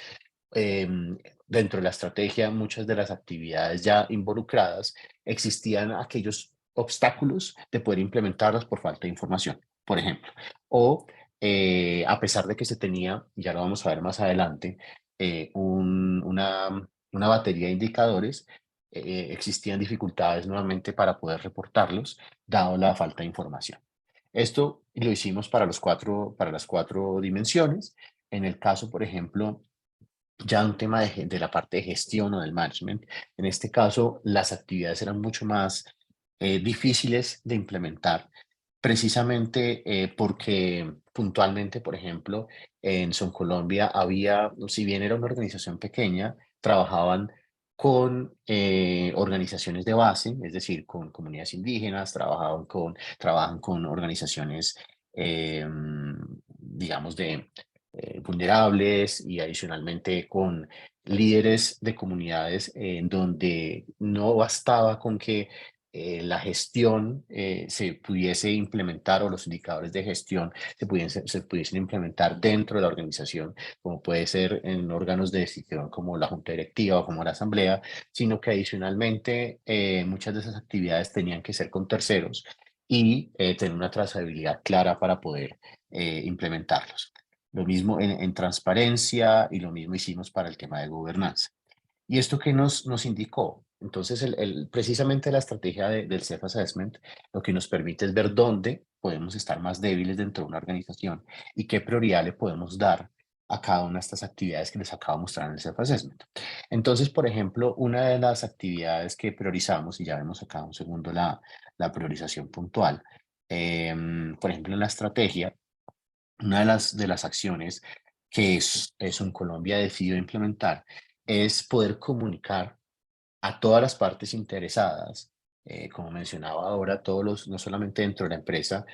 dentro de la estrategia, muchas de las actividades ya involucradas, existían aquellos obstáculos de poder implementarlas por falta de información, por ejemplo, o a pesar de que se tenía, ya lo vamos a ver más adelante, una batería de indicadores, existían dificultades nuevamente para poder reportarlos, dado la falta de información. Esto lo hicimos para las 4 dimensiones. En el caso, por ejemplo, ya un tema de la parte de gestión o del management, en este caso las actividades eran mucho más difíciles de implementar, precisamente porque puntualmente, por ejemplo, en Son Colombia había, si bien era una organización pequeña, trabajaban con organizaciones de base, es decir, con comunidades indígenas, trabajan con organizaciones, digamos, de vulnerables y adicionalmente con líderes de comunidades en donde no bastaba con que la gestión se pudiese implementar o los indicadores de gestión se pudiesen implementar dentro de la organización, como puede ser en órganos de decisión como la junta directiva o como la asamblea, sino que adicionalmente muchas de esas actividades tenían que ser con terceros y tener una trazabilidad clara para poder implementarlos. Lo mismo en transparencia y lo mismo hicimos para el tema de gobernanza. ¿Y esto qué nos indicó? Entonces, precisamente la estrategia del Self-Assessment lo que nos permite es ver dónde podemos estar más débiles dentro de una organización y qué prioridad le podemos dar a cada una de estas actividades que les acabo de mostrar en el Self-Assessment. Entonces, por ejemplo, una de las actividades que priorizamos, y ya vemos acá un segundo la priorización puntual, por ejemplo, en la estrategia, una de las acciones que en Colombia ha decidido implementar es poder comunicar a todas las partes interesadas, como mencionaba ahora, no solamente dentro de la empresa,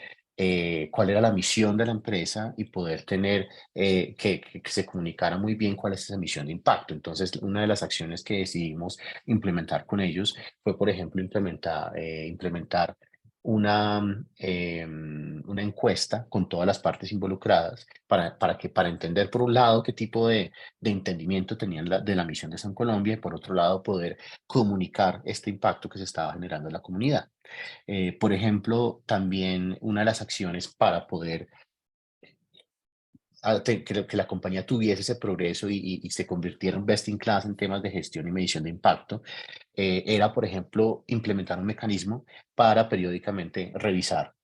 cuál era la misión de la empresa y poder tener, que se comunicara muy bien cuál es esa misión de impacto. Entonces, una de las acciones que decidimos implementar con ellos fue, por ejemplo, implementar una encuesta con todas las partes involucradas para entender, por un lado, qué tipo de entendimiento tenían de la misión de San Colombia y, por otro lado, poder comunicar este impacto que se estaba generando en la comunidad. Por ejemplo, también una de las acciones para poder que la compañía tuviese ese progreso y se convirtiera en best in class en temas de gestión y medición de impacto, era, por ejemplo, implementar un mecanismo para periódicamente revisar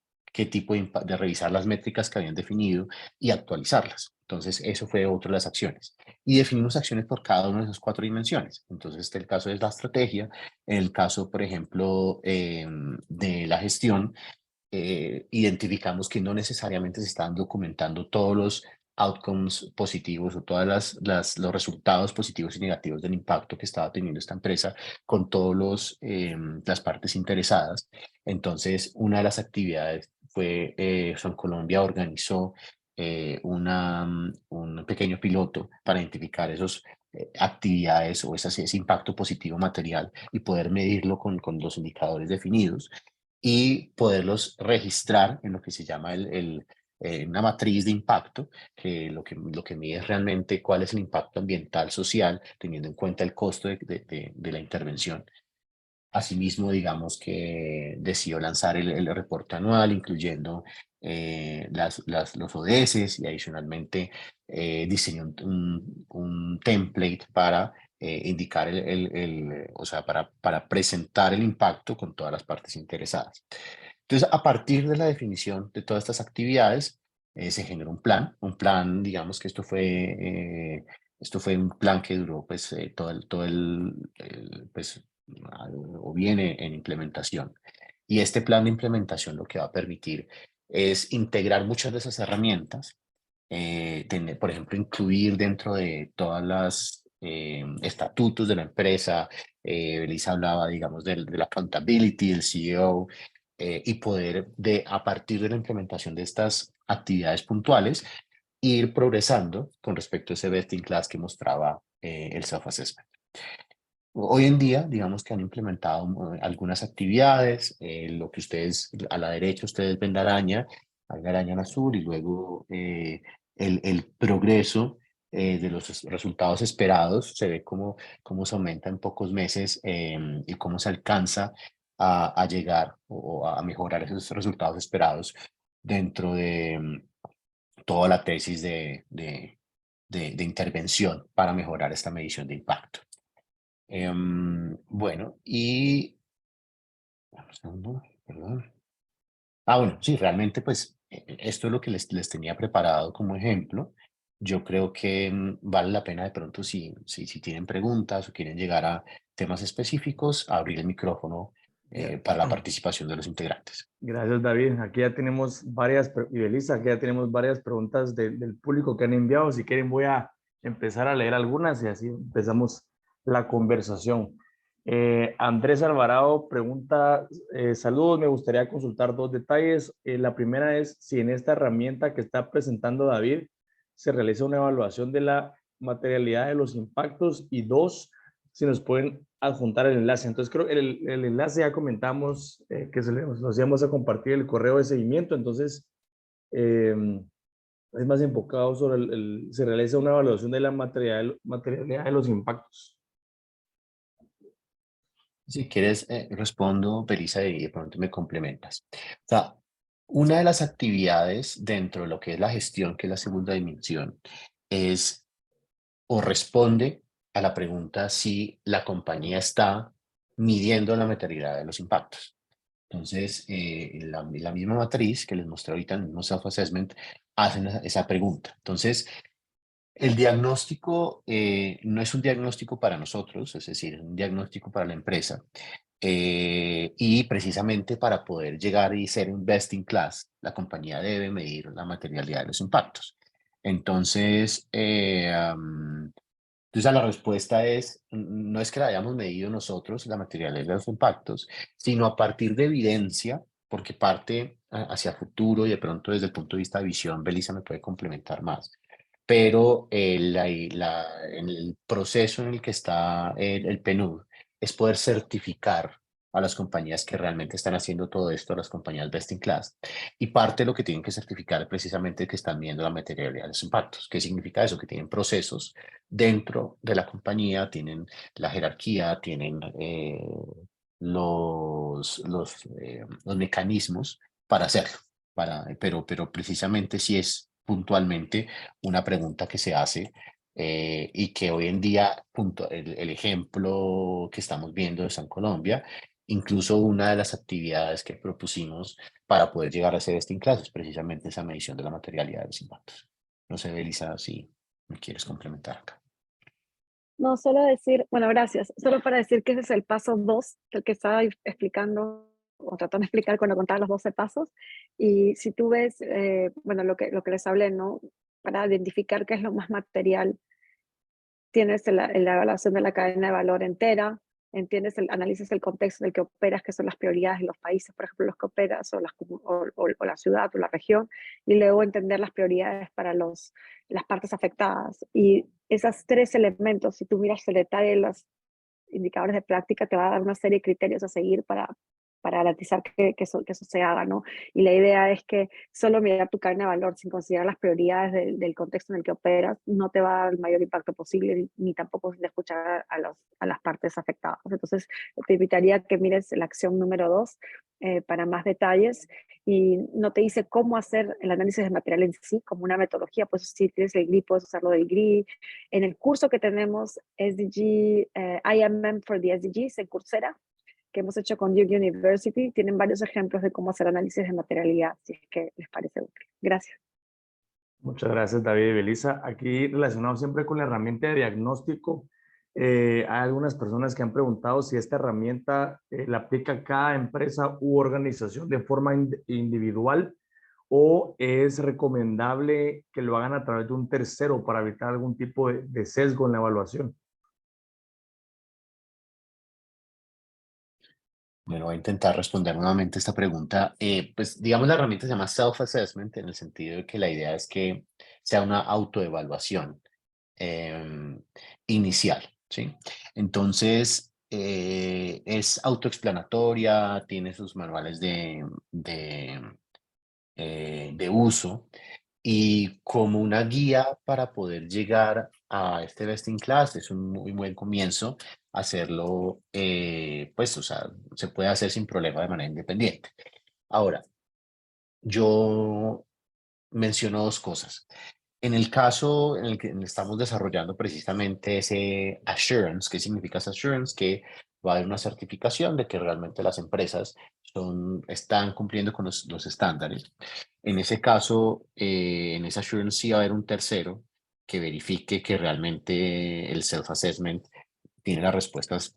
revisar las métricas que habían definido y actualizarlas. Entonces, eso fue otra de las acciones. Y definimos acciones por cada una de esas 4 dimensiones. Entonces, este el caso es la estrategia, el caso, por ejemplo, de la gestión, identificamos que no necesariamente se están documentando todos los outcomes positivos o todas los resultados positivos y negativos del impacto que estaba teniendo esta empresa con todas las partes interesadas. Entonces, una de las actividades fue, Son Colombia organizó un pequeño piloto para identificar esas actividades o ese impacto positivo material y poder medirlo con los indicadores definidos y poderlos registrar en lo que se llama una matriz de impacto, que lo que mide es realmente cuál es el impacto ambiental social, teniendo en cuenta el costo de la intervención. Asimismo, digamos que decidió lanzar el reporte anual, incluyendo los ODS, y adicionalmente diseñó un template para indicar o sea, para presentar el impacto con todas las partes interesadas. Entonces, a partir de la definición de todas estas actividades, se generó un plan, digamos que esto fue un plan que duró pues pues o viene en implementación. Y este plan de implementación lo que va a permitir es integrar muchas de esas herramientas, por ejemplo, incluir dentro de todas las estatutos de la empresa. Belisa hablaba, digamos, del accountability, del CEO, y poder, a partir de la implementación de estas actividades puntuales, ir progresando con respecto a ese best in class que mostraba el self-assessment. Hoy en día, digamos que han implementado algunas actividades, lo que ustedes, a la derecha ustedes ven la araña, hay la araña en azul, y luego el progreso de los resultados esperados, se ve cómo se aumenta en pocos meses, y cómo se alcanza a llegar o a mejorar esos resultados esperados dentro de toda la tesis de intervención para mejorar esta medición de impacto. Bueno, dame un segundo, perdón. Bueno, sí, realmente pues esto es lo que les tenía preparado como ejemplo. Yo creo que vale la pena de pronto si tienen preguntas o quieren llegar a temas específicos, abrir el micrófono Ya. para la participación de los integrantes. Gracias, David. Aquí ya tenemos y Belisa, aquí ya tenemos varias preguntas del público que han enviado. Si quieren, voy a empezar a leer algunas y así empezamos la conversación. Andrés Alvarado pregunta, saludos, me gustaría consultar 2 detalles. La primera es si en esta herramienta que está presentando David se realiza una evaluación de la materialidad de los impactos, y 2, si nos pueden adjuntar el enlace. Entonces creo que el enlace ya comentamos que nos íbamos a compartir el correo de seguimiento. Entonces es más enfocado sobre se realiza una evaluación de la materialidad de los impactos. Si quieres, respondo, Belisa, y de pronto me complementas. O sea, una de las actividades dentro de lo que es la gestión, que es la segunda dimensión, es o responde a la pregunta si la compañía está midiendo la materialidad de los impactos. Entonces, la misma matriz que les mostré ahorita, el mismo self-assessment, hacen esa pregunta. Entonces, el diagnóstico no es un diagnóstico para nosotros, es decir, es un diagnóstico para la empresa. Y precisamente para poder llegar y ser un best in class, la compañía debe medir la materialidad de los impactos. Entonces, entonces la respuesta es, no es que la hayamos medido nosotros, la materialidad de los impactos, sino a partir de evidencia, porque parte hacia futuro y de pronto desde el punto de vista de visión, Belisa me puede complementar más. Pero en el proceso en el que está el PNUD es poder certificar a las compañías que realmente están haciendo todo esto, a las compañías best in class. Y parte de lo que tienen que certificar es precisamente que están viendo la materialidad de los impactos. ¿Qué significa eso? Que tienen procesos dentro de la compañía, tienen la jerarquía, tienen los mecanismos para hacerlo. Pero precisamente si es puntualmente una pregunta que se hace y que hoy en día, el ejemplo que estamos viendo de San Colombia, incluso una de las actividades que propusimos para poder llegar a hacer en clase es precisamente esa medición de la materialidad de los impactos. No sé, Belisa, si me quieres complementar acá. No, solo decir, bueno, gracias, solo para decir que ese es el paso 2, el que estaba explicando o tratando de explicar cuando contaba los 12 pasos. Y si tú ves, bueno, lo que les hablé, ¿no? Para identificar qué es lo más material, tienes la evaluación de la cadena de valor entera, entiendes analizas el contexto en el que operas, que son las prioridades de los países, por ejemplo, los que operas, o la ciudad o la región, y luego entender las prioridades para las partes afectadas. Y esos tres elementos, si tú miras el detalle de los indicadores de práctica, te va a dar una serie de criterios a seguir para garantizar que eso se haga, ¿no? Y la idea es que solo mirar tu cadena de valor sin considerar las prioridades del contexto en el que operas no te va a dar el mayor impacto posible, ni tampoco sin escuchar a las partes afectadas. Entonces, te invitaría a que mires la acción número 2 para más detalles, y no te dice cómo hacer el análisis de material en sí, como una metodología, pues si tienes el GRI, puedes usarlo del GRI. En el curso que tenemos, SDG, IMM for the SDGs, en Coursera, que hemos hecho con Duke University, tienen varios ejemplos de cómo hacer análisis de materialidad, si es que les parece útil. Gracias. Muchas gracias, David y Belisa. Aquí relacionado siempre con la herramienta de diagnóstico, hay algunas personas que han preguntado si esta herramienta la aplica cada empresa u organización de forma individual, o es recomendable que lo hagan a través de un tercero para evitar algún tipo de sesgo en la evaluación. Bueno, voy a intentar responder nuevamente esta pregunta. Pues digamos, la herramienta se llama self-assessment en el sentido de que la idea es que sea una autoevaluación inicial, ¿sí? Entonces, es autoexplanatoria, tiene sus manuales de uso y como una guía para poder llegar a este best in class. Es un muy buen comienzo hacerlo, pues, o sea, se puede hacer sin problema de manera independiente. Ahora, yo menciono dos cosas. En el caso en el que estamos desarrollando precisamente ese assurance, ¿qué significa ese assurance? Que va a haber una certificación de que realmente las empresas están cumpliendo con los estándares. En ese caso, en ese assurance sí va a haber un tercero que verifique que realmente el self-assessment tiene las respuestas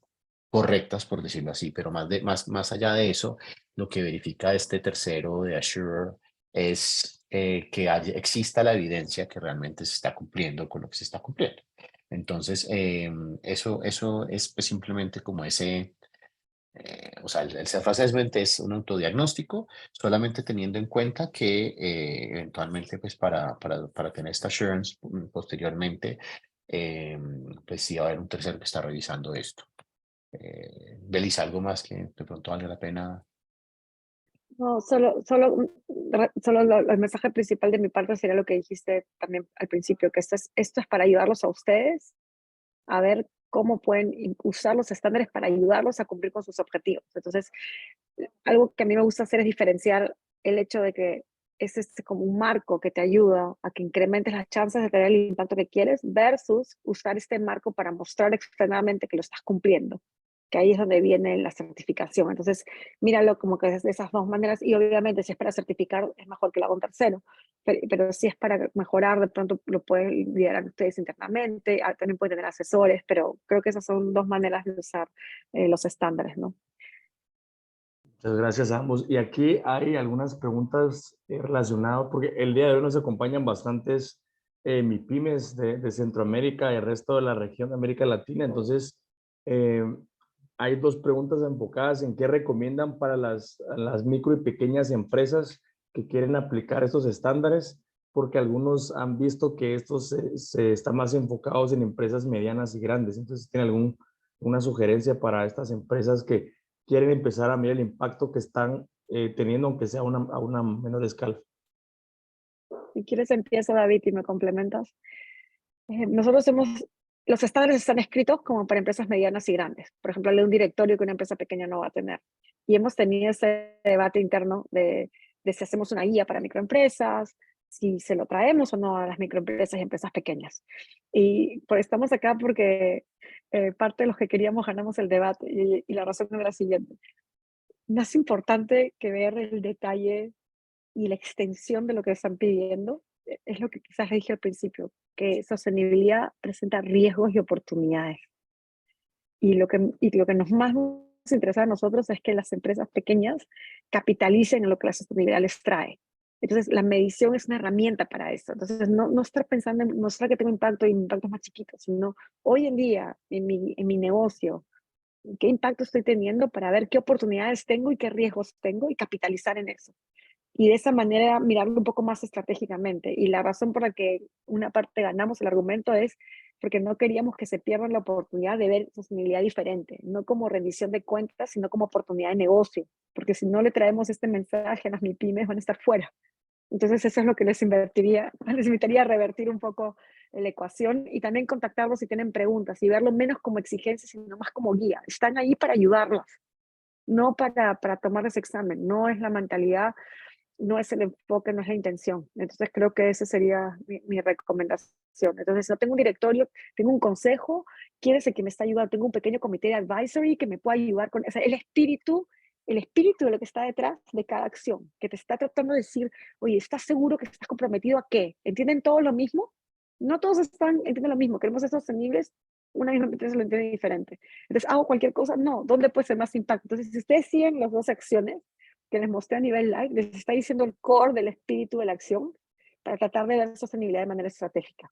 correctas, por decirlo así, pero más allá de eso, lo que verifica este tercero de Assure es que exista la evidencia que realmente se está cumpliendo con lo que se está cumpliendo. Entonces, eso es pues, simplemente como o sea, el self-assessment es un autodiagnóstico, solamente teniendo en cuenta que eventualmente, pues para tener esta assurance posteriormente, pues sí va a haber un tercero que está revisando esto. Belisa, ¿algo más que de pronto valga la pena? No, el mensaje principal de mi parte sería lo que dijiste también al principio, que esto es para ayudarlos a ustedes a ver cómo pueden usar los estándares para ayudarlos a cumplir con sus objetivos. Entonces, algo que a mí me gusta hacer es diferenciar el hecho de que es como un marco que te ayuda a que incrementes las chances de tener el impacto que quieres versus usar este marco para mostrar externamente que lo estás cumpliendo, que ahí es donde viene la certificación. Entonces, míralo como que es de esas dos maneras y obviamente si es para certificar es mejor que lo haga un tercero, pero si es para mejorar, de pronto lo pueden liderar ustedes internamente, también pueden tener asesores, pero creo que esas son dos maneras de usar los estándares, ¿no? Muchas gracias a ambos. Y aquí hay algunas preguntas relacionadas, porque el día de hoy nos acompañan bastantes MIPYMES de Centroamérica y el resto de la región de América Latina. Entonces, eh, hay dos preguntas enfocadas en qué recomiendan para las micro y pequeñas empresas que quieren aplicar estos estándares, porque algunos han visto que estos se están más enfocados en empresas medianas y grandes. Entonces, ¿tiene alguna sugerencia para estas empresas que quieren empezar a medir el impacto que están teniendo, aunque sea a una menor escala? Si quieres empiezo, David, y me complementas. Nosotros los estándares están escritos como para empresas medianas y grandes. Por ejemplo, hay un directorio que una empresa pequeña no va a tener. Y hemos tenido ese debate interno de si hacemos una guía para microempresas, si se lo traemos o no a las microempresas y empresas pequeñas. Y pues estamos acá porque parte de los que queríamos ganamos el debate y la razón es la siguiente. Más importante que ver el detalle y la extensión de lo que están pidiendo, es lo que quizás le dije al principio, que sostenibilidad presenta riesgos y oportunidades. Y lo que más nos interesa a nosotros es que las empresas pequeñas capitalicen en lo que la sostenibilidad les trae. Entonces, la medición es una herramienta para eso. Entonces, no estar pensando en mostrar que tengo impacto y impactos más chiquitos, sino hoy en día, en mi negocio, qué impacto estoy teniendo para ver qué oportunidades tengo y qué riesgos tengo y capitalizar en eso. Y de esa manera mirarlo un poco más estratégicamente. Y la razón por la que una parte ganamos el argumento es porque no queríamos que se pierda la oportunidad de ver sostenibilidad diferente, no como rendición de cuentas, sino como oportunidad de negocio, porque si no le traemos este mensaje a las MIPYMES van a estar fuera. Entonces eso es lo que les invitaría a revertir un poco la ecuación y también contactarlos si tienen preguntas y verlo menos como exigencia, sino más como guía. Están ahí para ayudarlas, no para tomar ese examen, no es la mentalidad, no es el enfoque, no es la intención. Entonces creo que esa sería mi recomendación. Entonces no tengo un directorio, tengo un consejo, quién es el que me está ayudando, tengo un pequeño comité de advisory que me puede ayudar con, o sea, el espíritu de lo que está detrás de cada acción, que te está tratando de decir, oye, ¿estás seguro que estás comprometido a qué? ¿Entienden todos lo mismo? No todos entienden lo mismo, queremos ser sostenibles, una misma empresa lo entiende diferente. Entonces, ¿hago cualquier cosa? No, ¿dónde puede ser más impacto? Entonces, si ustedes siguen las dos acciones, que les mostré a nivel live, les está diciendo el core del espíritu de la acción para tratar de ver sostenibilidad de manera estratégica.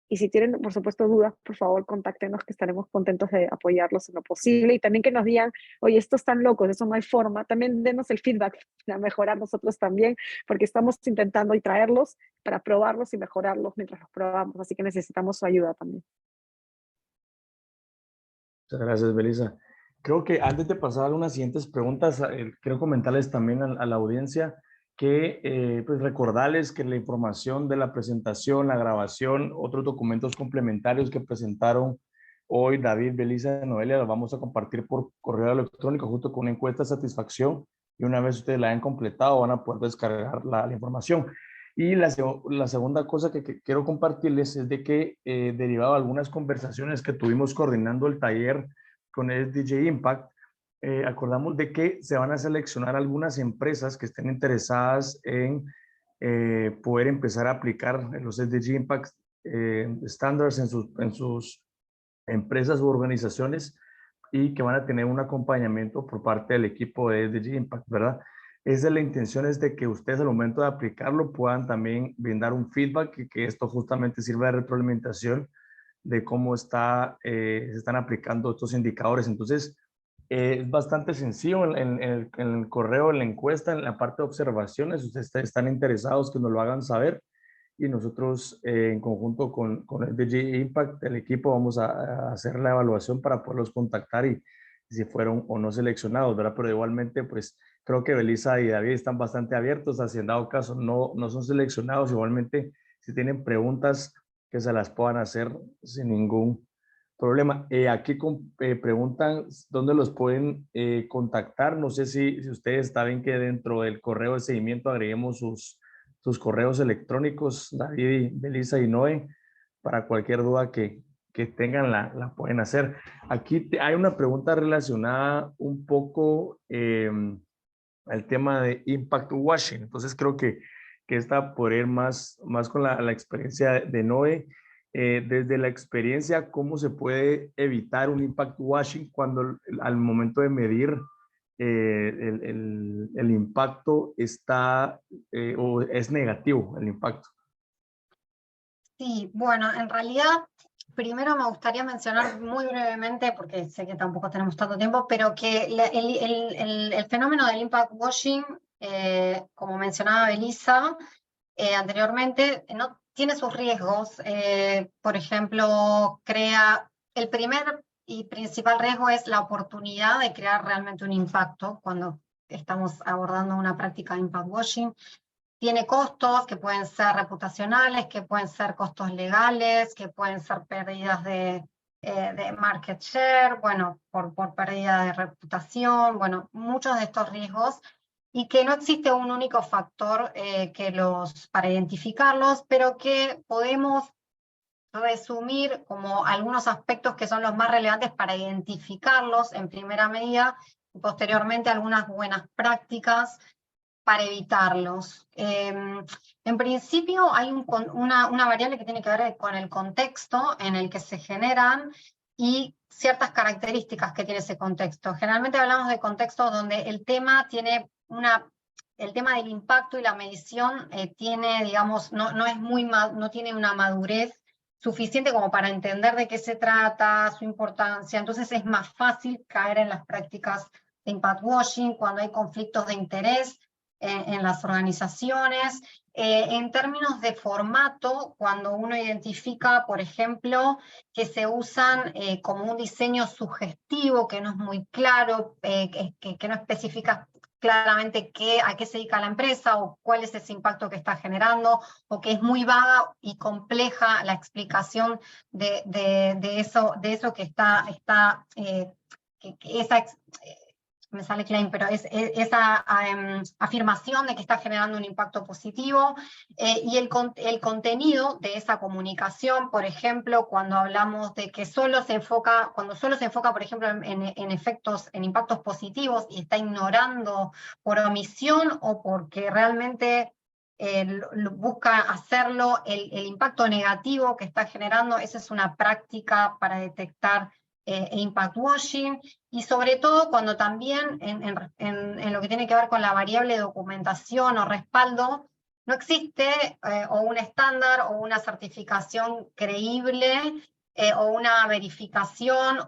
Y si tienen, por supuesto, dudas, por favor, contáctenos, que estaremos contentos de apoyarlos en lo posible. Y también que nos digan, oye, estos están locos, eso no hay forma. También denos el feedback para mejorar nosotros también, porque estamos intentando y traerlos para probarlos y mejorarlos mientras los probamos. Así que necesitamos su ayuda también. Muchas gracias, Belisa. Creo que antes de pasar a algunas siguientes preguntas, quiero comentarles también a la audiencia que pues recordarles que la información de la presentación, la grabación, otros documentos complementarios que presentaron hoy David, Belisa y Noelia, los vamos a compartir por correo electrónico junto con una encuesta de satisfacción y una vez ustedes la hayan completado van a poder descargar la información. Y la segunda cosa que quiero compartirles es de que derivado de algunas conversaciones que tuvimos coordinando el taller con SDG Impact, acordamos de que se van a seleccionar algunas empresas que estén interesadas en poder empezar a aplicar los SDG Impact Standards en sus empresas u organizaciones y que van a tener un acompañamiento por parte del equipo de SDG Impact, ¿verdad? Esa es la intención, es de que ustedes al momento de aplicarlo puedan también brindar un feedback y que esto justamente sirva de retroalimentación de cómo se están aplicando estos indicadores. Entonces, es bastante sencillo en el correo, en la encuesta, en la parte de observaciones, ustedes están interesados que nos lo hagan saber y nosotros en conjunto con el DG Impact, el equipo, vamos a hacer la evaluación para poderlos contactar y si fueron o no seleccionados, ¿verdad? Pero igualmente, pues creo que Belisa y David están bastante abiertos, así en dado caso no son seleccionados, igualmente si tienen preguntas que se las puedan hacer sin ningún problema. Aquí preguntan dónde los pueden contactar. No sé si ustedes saben que dentro del correo de seguimiento agreguemos sus correos electrónicos, David, Belisa y Noé, para cualquier duda que tengan la pueden hacer. Aquí hay una pregunta relacionada un poco al tema de impact washing. Entonces creo que esta podría ir más con la experiencia de Noé. Desde la experiencia, ¿cómo se puede evitar un impact washing cuando al momento de medir el impacto está o es negativo el impacto? Sí, bueno, en realidad, primero me gustaría mencionar muy brevemente, porque sé que tampoco tenemos tanto tiempo, pero que el fenómeno del impact washing, como mencionaba Belisa anteriormente, no tiene sus riesgos. Por ejemplo, el primer y principal riesgo es la oportunidad de crear realmente un impacto cuando estamos abordando una práctica de impact washing. Tiene costos que pueden ser reputacionales, que pueden ser costos legales, que pueden ser pérdidas de market share, bueno, por pérdida de reputación, bueno, muchos de estos riesgos, y que no existe un único factor para identificarlos, pero que podemos resumir como algunos aspectos que son los más relevantes para identificarlos en primera medida, y posteriormente algunas buenas prácticas para evitarlos. En principio hay una variable que tiene que ver con el contexto en el que se generan y ciertas características que tiene ese contexto. Generalmente hablamos de contextos donde el tema del impacto y la medición tiene, digamos, no tiene una madurez suficiente como para entender de qué se trata, su importancia. Entonces es más fácil caer en las prácticas de impact washing cuando hay conflictos de interés en las organizaciones. En términos de formato, cuando uno identifica, por ejemplo, que se usan como un diseño sugestivo, que no es muy claro, que no especifica claramente a qué se dedica la empresa o cuál es ese impacto que está generando, o que es muy vaga y compleja la explicación de eso que me sale claim, pero esa afirmación de que está generando un impacto positivo, y el contenido de esa comunicación, por ejemplo, cuando hablamos de que solo se enfoca, por ejemplo, en impactos positivos y está ignorando por omisión o porque realmente busca hacerlo, el impacto negativo que está generando, esa es una práctica para detectar impact washing. Y sobre todo cuando también en lo que tiene que ver con la variable documentación o respaldo, no existe o un estándar o una certificación creíble o una verificación,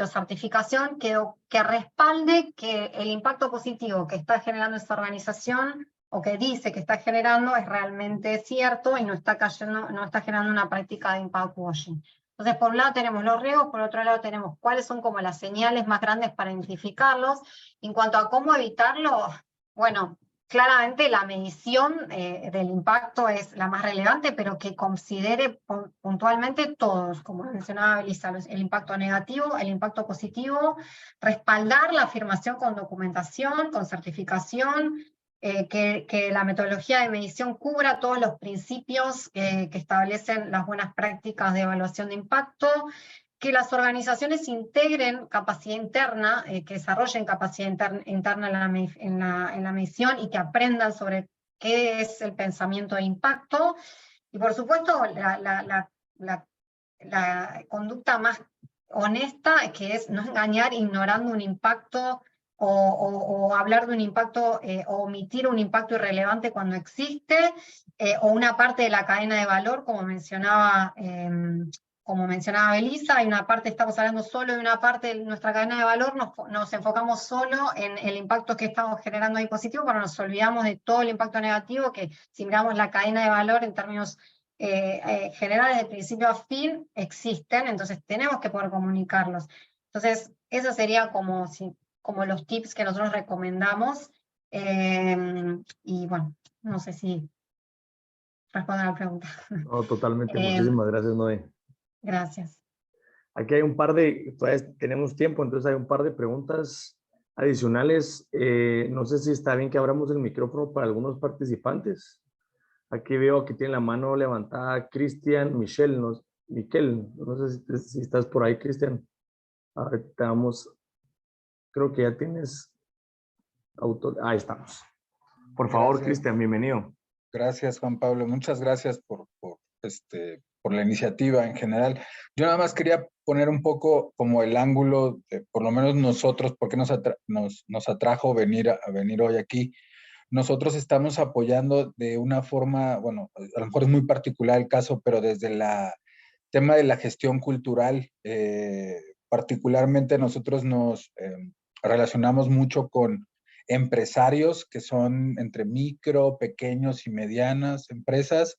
certificación que respalde que el impacto positivo que está generando esta organización o que dice que está generando es realmente cierto y no está generando una práctica de impact washing. Entonces, por un lado tenemos los riesgos, por otro lado tenemos cuáles son como las señales más grandes para identificarlos. En cuanto a cómo evitarlo, bueno, claramente la medición del impacto es la más relevante, pero que considere puntualmente todos, como mencionaba Belisa, el impacto negativo, el impacto positivo, respaldar la afirmación con documentación, con certificación, que la metodología de medición cubra todos los principios que establecen las buenas prácticas de evaluación de impacto, que las organizaciones integren capacidad interna, que desarrollen capacidad interna en la medición y que aprendan sobre qué es el pensamiento de impacto, y por supuesto la conducta más honesta, que es no engañar ignorando un impacto o hablar de un impacto o omitir un impacto irrelevante cuando existe, o una parte de la cadena de valor, como mencionaba Belisa. Hay una parte, estamos hablando solo de una parte de nuestra cadena de valor, nos enfocamos solo en el impacto que estamos generando ahí positivo, pero nos olvidamos de todo el impacto negativo, que si miramos la cadena de valor en términos generales de principio a fin, existen, entonces tenemos que poder comunicarlos. Entonces, eso sería como los tips que nosotros recomendamos, y bueno, no sé si respondo a la pregunta. No, totalmente. Muchísimas gracias, Noé. Gracias. Aquí hay un par de, todavía tenemos tiempo, entonces hay un par de preguntas adicionales. No sé si está bien que abramos el micrófono para algunos participantes. Aquí veo que tiene la mano levantada Cristian Michel, Miquel, no sé si estás por ahí, Cristian. Ahorita vamos, creo que ya tienes autor. Ahí estamos. Por favor, Gracias. Cristian, bienvenido. Gracias, Juan Pablo. Muchas gracias por la iniciativa en general. Yo nada más quería poner un poco como el ángulo, de, por lo menos nosotros, porque nos atrajo venir hoy aquí. Nosotros estamos apoyando de una forma, bueno, a lo mejor es muy particular el caso, pero desde el tema de la gestión cultural, particularmente nosotros nos relacionamos mucho con empresarios que son entre micro, pequeños y medianas empresas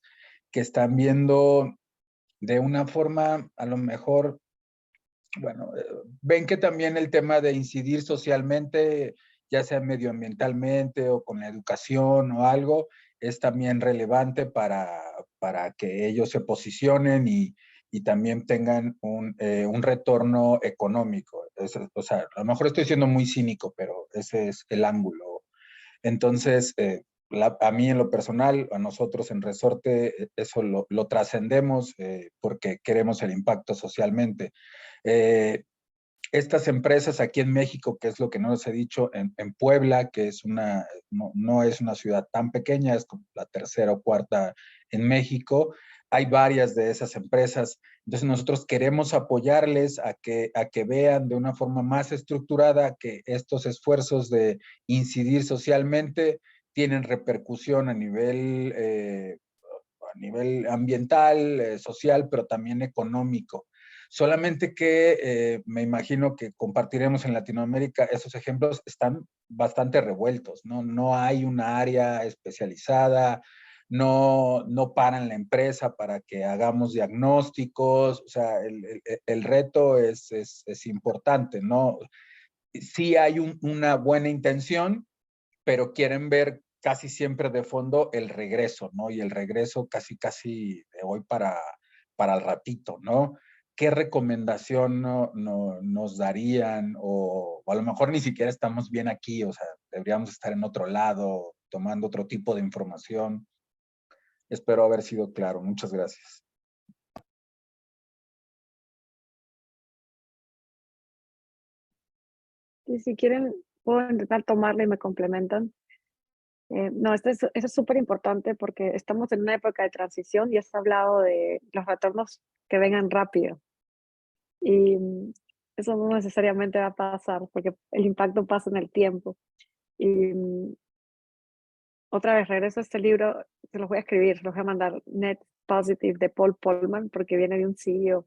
que están viendo de una forma, a lo mejor, bueno, ven que también el tema de incidir socialmente, ya sea medioambientalmente o con la educación o algo, es también relevante para que ellos se posicionen y también tengan un retorno económico. O sea, a lo mejor estoy siendo muy cínico, pero ese es el ángulo. Entonces, a mí en lo personal, a nosotros en Resorte, eso lo trascendemos porque queremos el impacto socialmente. Estas empresas aquí en México, que es lo que no les he dicho, en Puebla, que es no es una ciudad tan pequeña, es como la tercera o cuarta en México, hay varias de esas empresas. Entonces nosotros queremos apoyarles a que vean de una forma más estructurada que estos esfuerzos de incidir socialmente tienen repercusión a nivel ambiental, social, pero también económico. Solamente que me imagino que compartiremos en Latinoamérica, esos ejemplos están bastante revueltos, ¿no? No hay una área especializada, no paran la empresa para que hagamos diagnósticos, o sea, el reto es importante, ¿no? Sí hay una buena intención, pero quieren ver casi siempre de fondo el regreso, ¿no? Y el regreso casi de hoy para el ratito, ¿no? ¿Qué recomendación nos darían? O a lo mejor ni siquiera estamos bien aquí, o sea, deberíamos estar en otro lado, tomando otro tipo de información. Espero haber sido claro. Muchas gracias. Y si quieren, puedo intentar tomarla y me complementan. No, eso es súper importante porque estamos en una época de transición y has hablado de los retornos que vengan rápido. Y eso no necesariamente va a pasar porque el impacto pasa en el tiempo. Y otra vez regreso a este libro, se los voy a escribir, los voy a mandar, Net Positive de Paul Polman, porque viene de un CEO.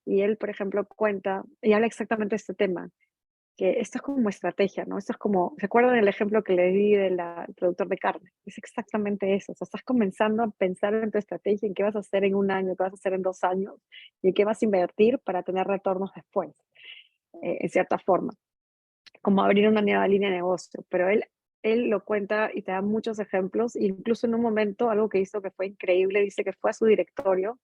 Y él, por ejemplo, cuenta y habla exactamente de este tema, que esto es como estrategia, ¿no? Esto es como, ¿se acuerdan del ejemplo que le di del productor de carne? Es exactamente eso, o sea, estás comenzando a pensar en tu estrategia, en qué vas a hacer en un año, qué vas a hacer en 2 años, y en qué vas a invertir para tener retornos después, en cierta forma, como abrir una nueva línea de negocio, pero él lo cuenta y te da muchos ejemplos, incluso en un momento, algo que hizo que fue increíble, dice que fue a su directorio.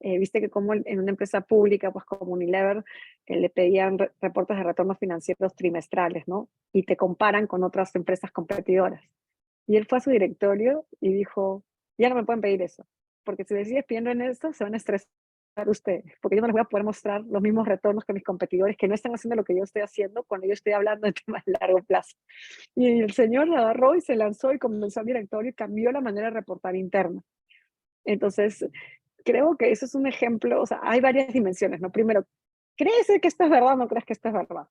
Viste que como en una empresa pública, pues como Unilever, le pedían reportes de retornos financieros trimestrales, ¿no? Y te comparan con otras empresas competidoras. Y él fue a su directorio y dijo, ya no me pueden pedir eso, porque si les sigues pidiendo en esto, se van a estresar ustedes, porque yo no les voy a poder mostrar los mismos retornos que mis competidores que no están haciendo lo que yo estoy haciendo cuando yo estoy hablando de temas de largo plazo. Y el señor agarró y se lanzó y comenzó al directorio y cambió la manera de reportar interna. Entonces, creo que eso es un ejemplo, o sea, hay varias dimensiones, ¿no? Primero, ¿crees que esto es verdad o no crees que esto es verdad?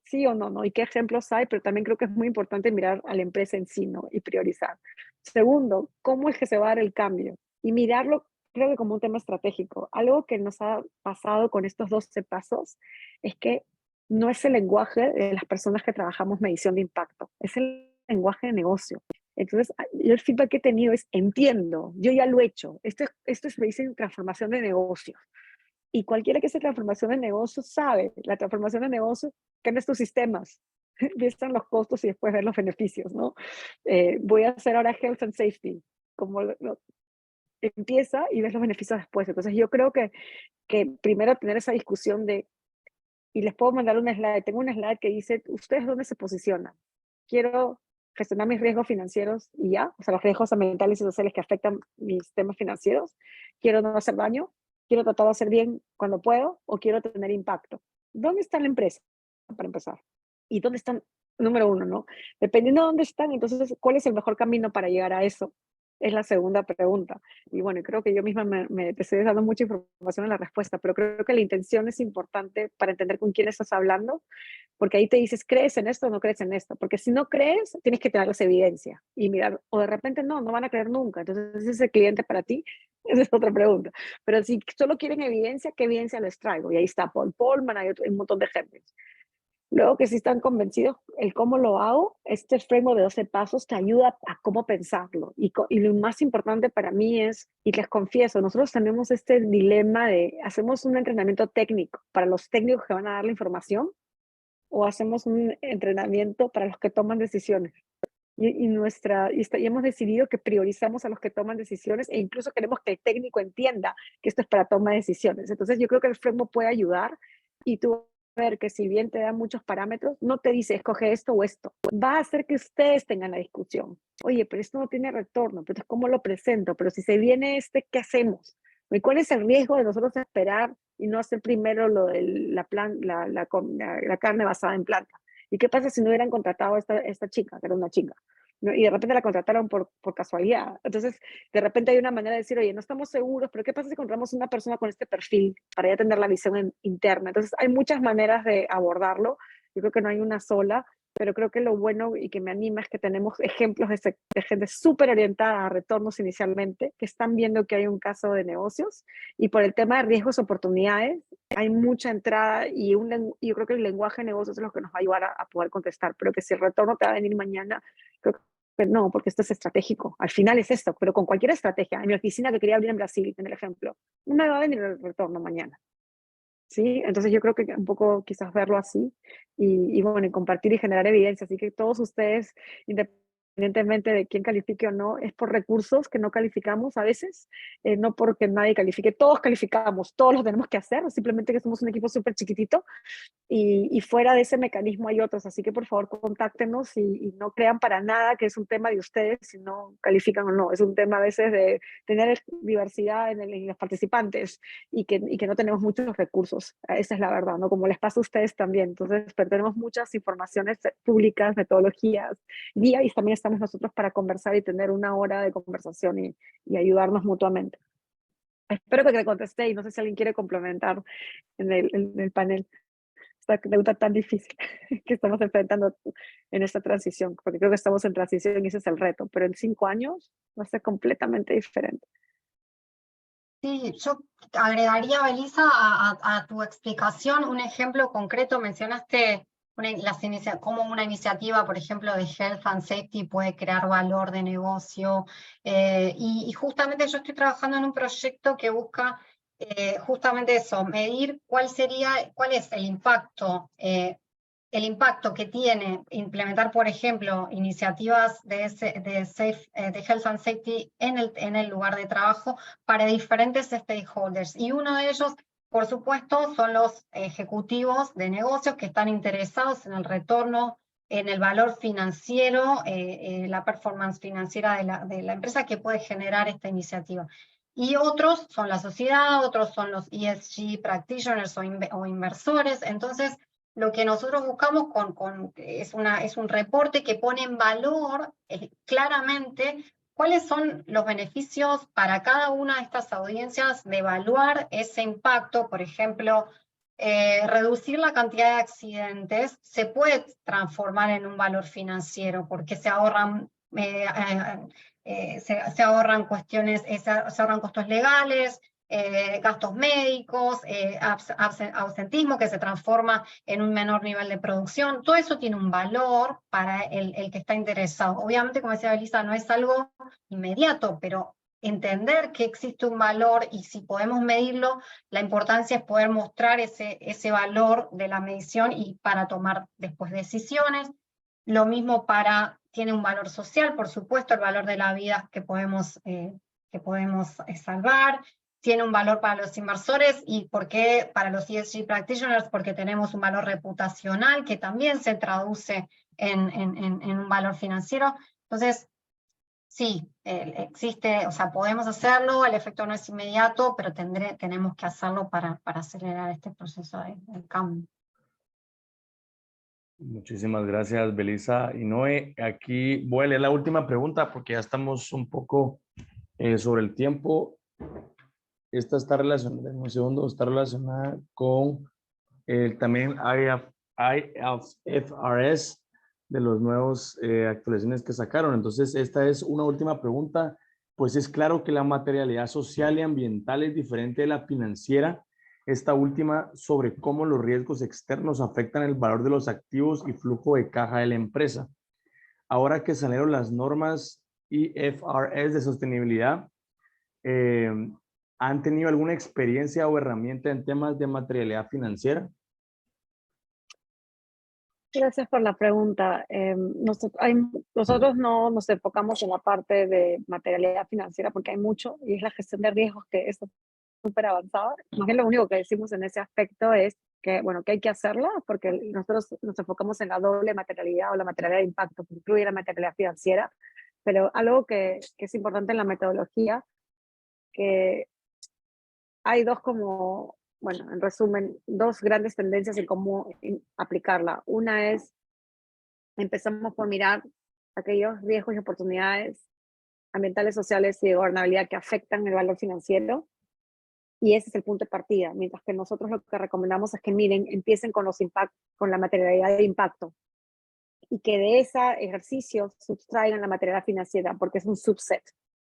Sí o no, ¿no? Y qué ejemplos hay, pero también creo que es muy importante mirar a la empresa en sí, ¿no? Y priorizar. Segundo, ¿cómo es que se va a dar el cambio? Y mirarlo, creo que como un tema estratégico. Algo que nos ha pasado con estos 12 pasos es que no es el lenguaje de las personas que trabajamos medición de impacto, es el lenguaje de negocio. Entonces, yo el feedback que he tenido es, entiendo, yo ya lo he hecho. Esto es, me dicen, transformación de negocio. Y cualquiera que hace transformación de negocio sabe, la transformación de negocio cambias tus sistemas, empiezan los costos y después ver los beneficios, ¿no? Voy a hacer ahora Health and Safety, como empieza y ves los beneficios después. Entonces yo creo que primero tener esa discusión de, y les puedo mandar un slide, tengo un slide que dice, ¿ustedes dónde se posicionan? Quiero gestionar mis riesgos financieros y ya, o sea, los riesgos ambientales y sociales que afectan mis temas financieros. Quiero no hacer daño, quiero tratar de hacer bien cuando puedo, o quiero tener impacto. ¿Dónde está la empresa? Para empezar. ¿Y dónde están? Número uno, ¿no? Dependiendo de dónde están, entonces, ¿cuál es el mejor camino para llegar a eso? Es la segunda pregunta. Y bueno, creo que yo misma te estoy dando mucha información en la respuesta, pero creo que la intención es importante para entender con quién estás hablando, porque ahí te dices, ¿crees en esto o no crees en esto? Porque si no crees, tienes que tenerles evidencia y mirar, o de repente no van a creer nunca. Entonces, ¿es el cliente para ti? Esa es otra pregunta. Pero si solo quieren evidencia, ¿qué evidencia les traigo? Y ahí está Paul Polman, hay un montón de ejemplos. Luego que si están convencidos, el cómo lo hago, este framework de 12 pasos te ayuda a cómo pensarlo. Y lo más importante para mí es, y les confieso, nosotros tenemos este dilema de, ¿hacemos un entrenamiento técnico para los técnicos que van a dar la información o hacemos un entrenamiento para los que toman decisiones? Y hemos decidido que priorizamos a los que toman decisiones e incluso queremos que el técnico entienda que esto es para toma de decisiones. Entonces yo creo que el framework puede ayudar y tú ver que si bien te da muchos parámetros, no te dice escoge esto o esto. Va a hacer que ustedes tengan la discusión. Oye, pero esto no tiene retorno, pero ¿cómo lo presento? Pero si se viene ¿qué hacemos? ¿Y cuál es el riesgo de nosotros esperar y no hacer primero lo de la carne basada en planta? ¿Y qué pasa si no hubieran contratado a esta chica, que era una chica, ¿no? Y de repente la contrataron por casualidad? Entonces, de repente hay una manera de decir, oye, no estamos seguros, pero ¿qué pasa si encontramos una persona con este perfil para ya tener la visión interna? Entonces, hay muchas maneras de abordarlo. Yo creo que no hay una sola, pero creo que lo bueno y que me anima es que tenemos ejemplos de gente súper orientada a retornos inicialmente, que están viendo que hay un caso de negocios, y por el tema de riesgos, oportunidades, hay mucha entrada y yo creo que el lenguaje de negocios es lo que nos va a ayudar a poder contestar, pero que si el retorno te va a venir mañana, creo que no, porque esto es estratégico. Al final es esto, pero con cualquier estrategia. En mi oficina que quería abrir en Brasil, en el ejemplo, no me va a venir el retorno mañana. ¿Sí? Entonces yo creo que un poco quizás verlo así y bueno, y compartir y generar evidencia. Así que todos ustedes, independientemente de quién califique o no, es por recursos que no calificamos a veces, no porque nadie califique. Todos calificamos, todos lo tenemos que hacer, simplemente que somos un equipo súper chiquitito y fuera de ese mecanismo hay otros. Así que por favor contáctenos y no crean para nada que es un tema de ustedes si no califican o no. Es un tema a veces de tener diversidad en los participantes y que no tenemos muchos recursos. Esa es la verdad, ¿no? Como les pasa a ustedes también. Entonces, pero tenemos muchas informaciones públicas, metodologías, guía, y también estamos nosotros para conversar y tener una hora de conversación y ayudarnos mutuamente. Espero que te contesté y no sé si alguien quiere complementar en el panel esta pregunta tan difícil que estamos enfrentando en esta transición, porque creo que estamos en transición y ese es el reto, pero en 5 años va a ser completamente diferente. Sí, yo agregaría, Belisa, a tu explicación un ejemplo concreto. Mencionaste cómo una iniciativa, por ejemplo, de Health and Safety puede crear valor de negocio. Y justamente yo estoy trabajando en un proyecto que busca justamente eso, medir cuál es el impacto que tiene implementar, por ejemplo, iniciativas de Health and Safety en el lugar de trabajo para diferentes stakeholders. Y uno de ellos, por supuesto, son los ejecutivos de negocios que están interesados en el retorno, en el valor financiero, la performance financiera de la empresa que puede generar esta iniciativa. Y otros son la sociedad, otros son los ESG practitioners o inversores. Entonces, lo que nosotros buscamos es un reporte que pone en valor claramente cuáles son los beneficios para cada una de estas audiencias de evaluar ese impacto. Por ejemplo, reducir la cantidad de accidentes se puede transformar en un valor financiero porque se ahorran cuestiones, se ahorran costos legales, gastos médicos, ausentismo que se transforma en un menor nivel de producción. Todo eso tiene un valor para el que está interesado. Obviamente, como decía Belisa, no es algo inmediato, pero entender que existe un valor y si podemos medirlo, la importancia es poder mostrar ese valor de la medición y para tomar después decisiones. Lo mismo tiene un valor social, por supuesto, el valor de la vida que podemos que podemos salvar. Tiene un valor para los inversores. ¿Y por qué para los ESG practitioners? Porque tenemos un valor reputacional que también se traduce en un valor financiero. Entonces, sí, existe, o sea, podemos hacerlo, el efecto no es inmediato, pero tenemos que hacerlo para acelerar este proceso de cambio. Muchísimas gracias, Belisa y Noé. Aquí voy a leer la última pregunta porque ya estamos un poco sobre el tiempo. Esta está relacionada, en un segundo, está relacionada con también IFRS de los nuevos actualizaciones que sacaron. Entonces, esta es una última pregunta. Pues es claro que la materialidad social y ambiental es diferente de la financiera. Esta última sobre cómo los riesgos externos afectan el valor de los activos y flujo de caja de la empresa. Ahora que salieron las normas IFRS de sostenibilidad, ¿han tenido alguna experiencia o herramienta en temas de materialidad financiera? Gracias por la pregunta. Nosotros no nos enfocamos en la parte de materialidad financiera porque hay mucho y es la gestión de riesgos que es súper avanzada. Más bien lo único que decimos en ese aspecto es que, bueno, que hay que hacerla porque nosotros nos enfocamos en la doble materialidad o la materialidad de impacto, que incluye la materialidad financiera, pero algo que es importante en la metodología, que hay dos como, bueno, en resumen, dos grandes tendencias en cómo aplicarla. Una es, empezamos por mirar aquellos riesgos y oportunidades ambientales, sociales y de gobernabilidad que afectan el valor financiero. Y ese es el punto de partida, mientras que nosotros lo que recomendamos es que miren, empiecen con con la materialidad de impacto y que de ese ejercicio sustraigan la materialidad financiera porque es un subset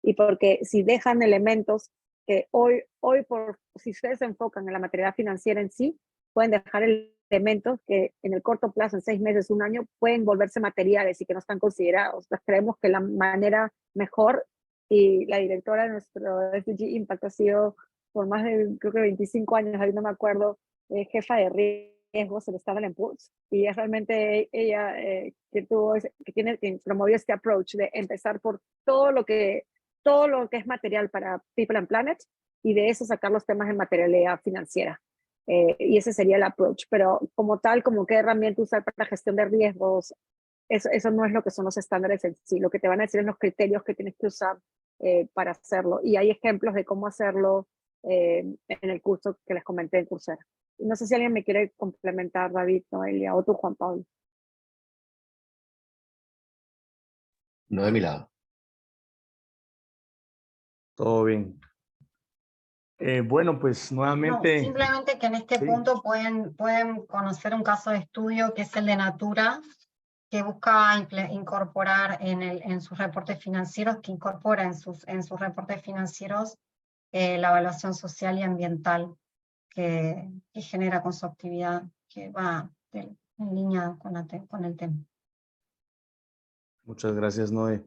y porque si dejan elementos que si ustedes se enfocan en la materialidad financiera en sí, pueden dejar elementos que en el corto plazo, en 6 meses, 1 año, pueden volverse materiales y que no están considerados. Entonces, creemos que la manera mejor, y la directora de nuestro SDG Impact ha sido por más de, creo que 25 años, ahí no me acuerdo, jefa de riesgos en Standard & Poor's, y es realmente ella que promovió este approach de empezar por todo lo que es material para People and Planet, y de eso sacar los temas de materialidad financiera. Y ese sería el approach, pero como tal, como qué herramienta usar para la gestión de riesgos, eso no es lo que son los estándares en sí. Lo que te van a decir es los criterios que tienes que usar para hacerlo, y hay ejemplos de cómo hacerlo en el curso que les comenté en Coursera. No sé si alguien me quiere complementar, David, Noelia, o tú, Juan Pablo. No de mi lado. Todo bien. Bueno, pues nuevamente... No, simplemente que en este sí. punto pueden conocer un caso de estudio que es el de Natura, que busca incorporar en sus reportes financieros, que incorpora en sus reportes financieros la evaluación social y ambiental que genera con su actividad, que va en línea con el tema. Muchas gracias, Noé.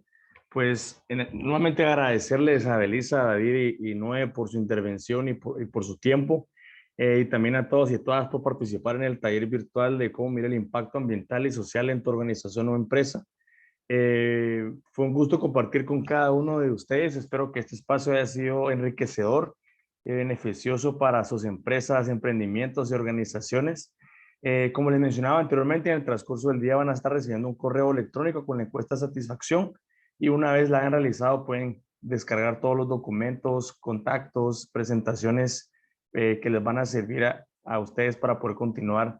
Pues nuevamente agradecerles a Belisa, a David y Noé por su intervención y por su tiempo. Y también a todos y a todas por participar en el taller virtual de cómo mira el impacto ambiental y social en tu organización o empresa. Fue un gusto compartir con cada uno de ustedes. Espero que este espacio haya sido enriquecedor y beneficioso para sus empresas, emprendimientos y organizaciones. Como les mencionaba anteriormente, en el transcurso del día van a estar recibiendo un correo electrónico con la encuesta de satisfacción, y una vez la hayan realizado pueden descargar todos los documentos, contactos, presentaciones que les van a servir a ustedes para poder continuar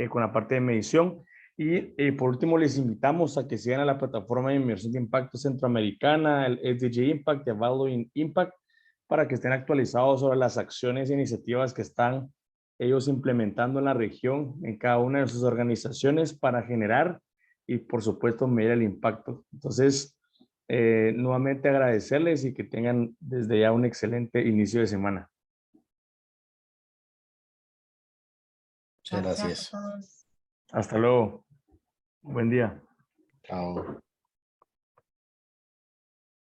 con la parte de medición. Y por último, les invitamos a que sigan a la plataforma de inversión de impacto centroamericana, el SDG Impact, de Valuing Impact, para que estén actualizados sobre las acciones e iniciativas que están ellos implementando en la región, en cada una de sus organizaciones, para generar y, por supuesto, medir el impacto. Entonces, nuevamente agradecerles y que tengan desde ya un excelente inicio de semana. Muchas gracias. A todos. Hasta luego. Buen día. Chao.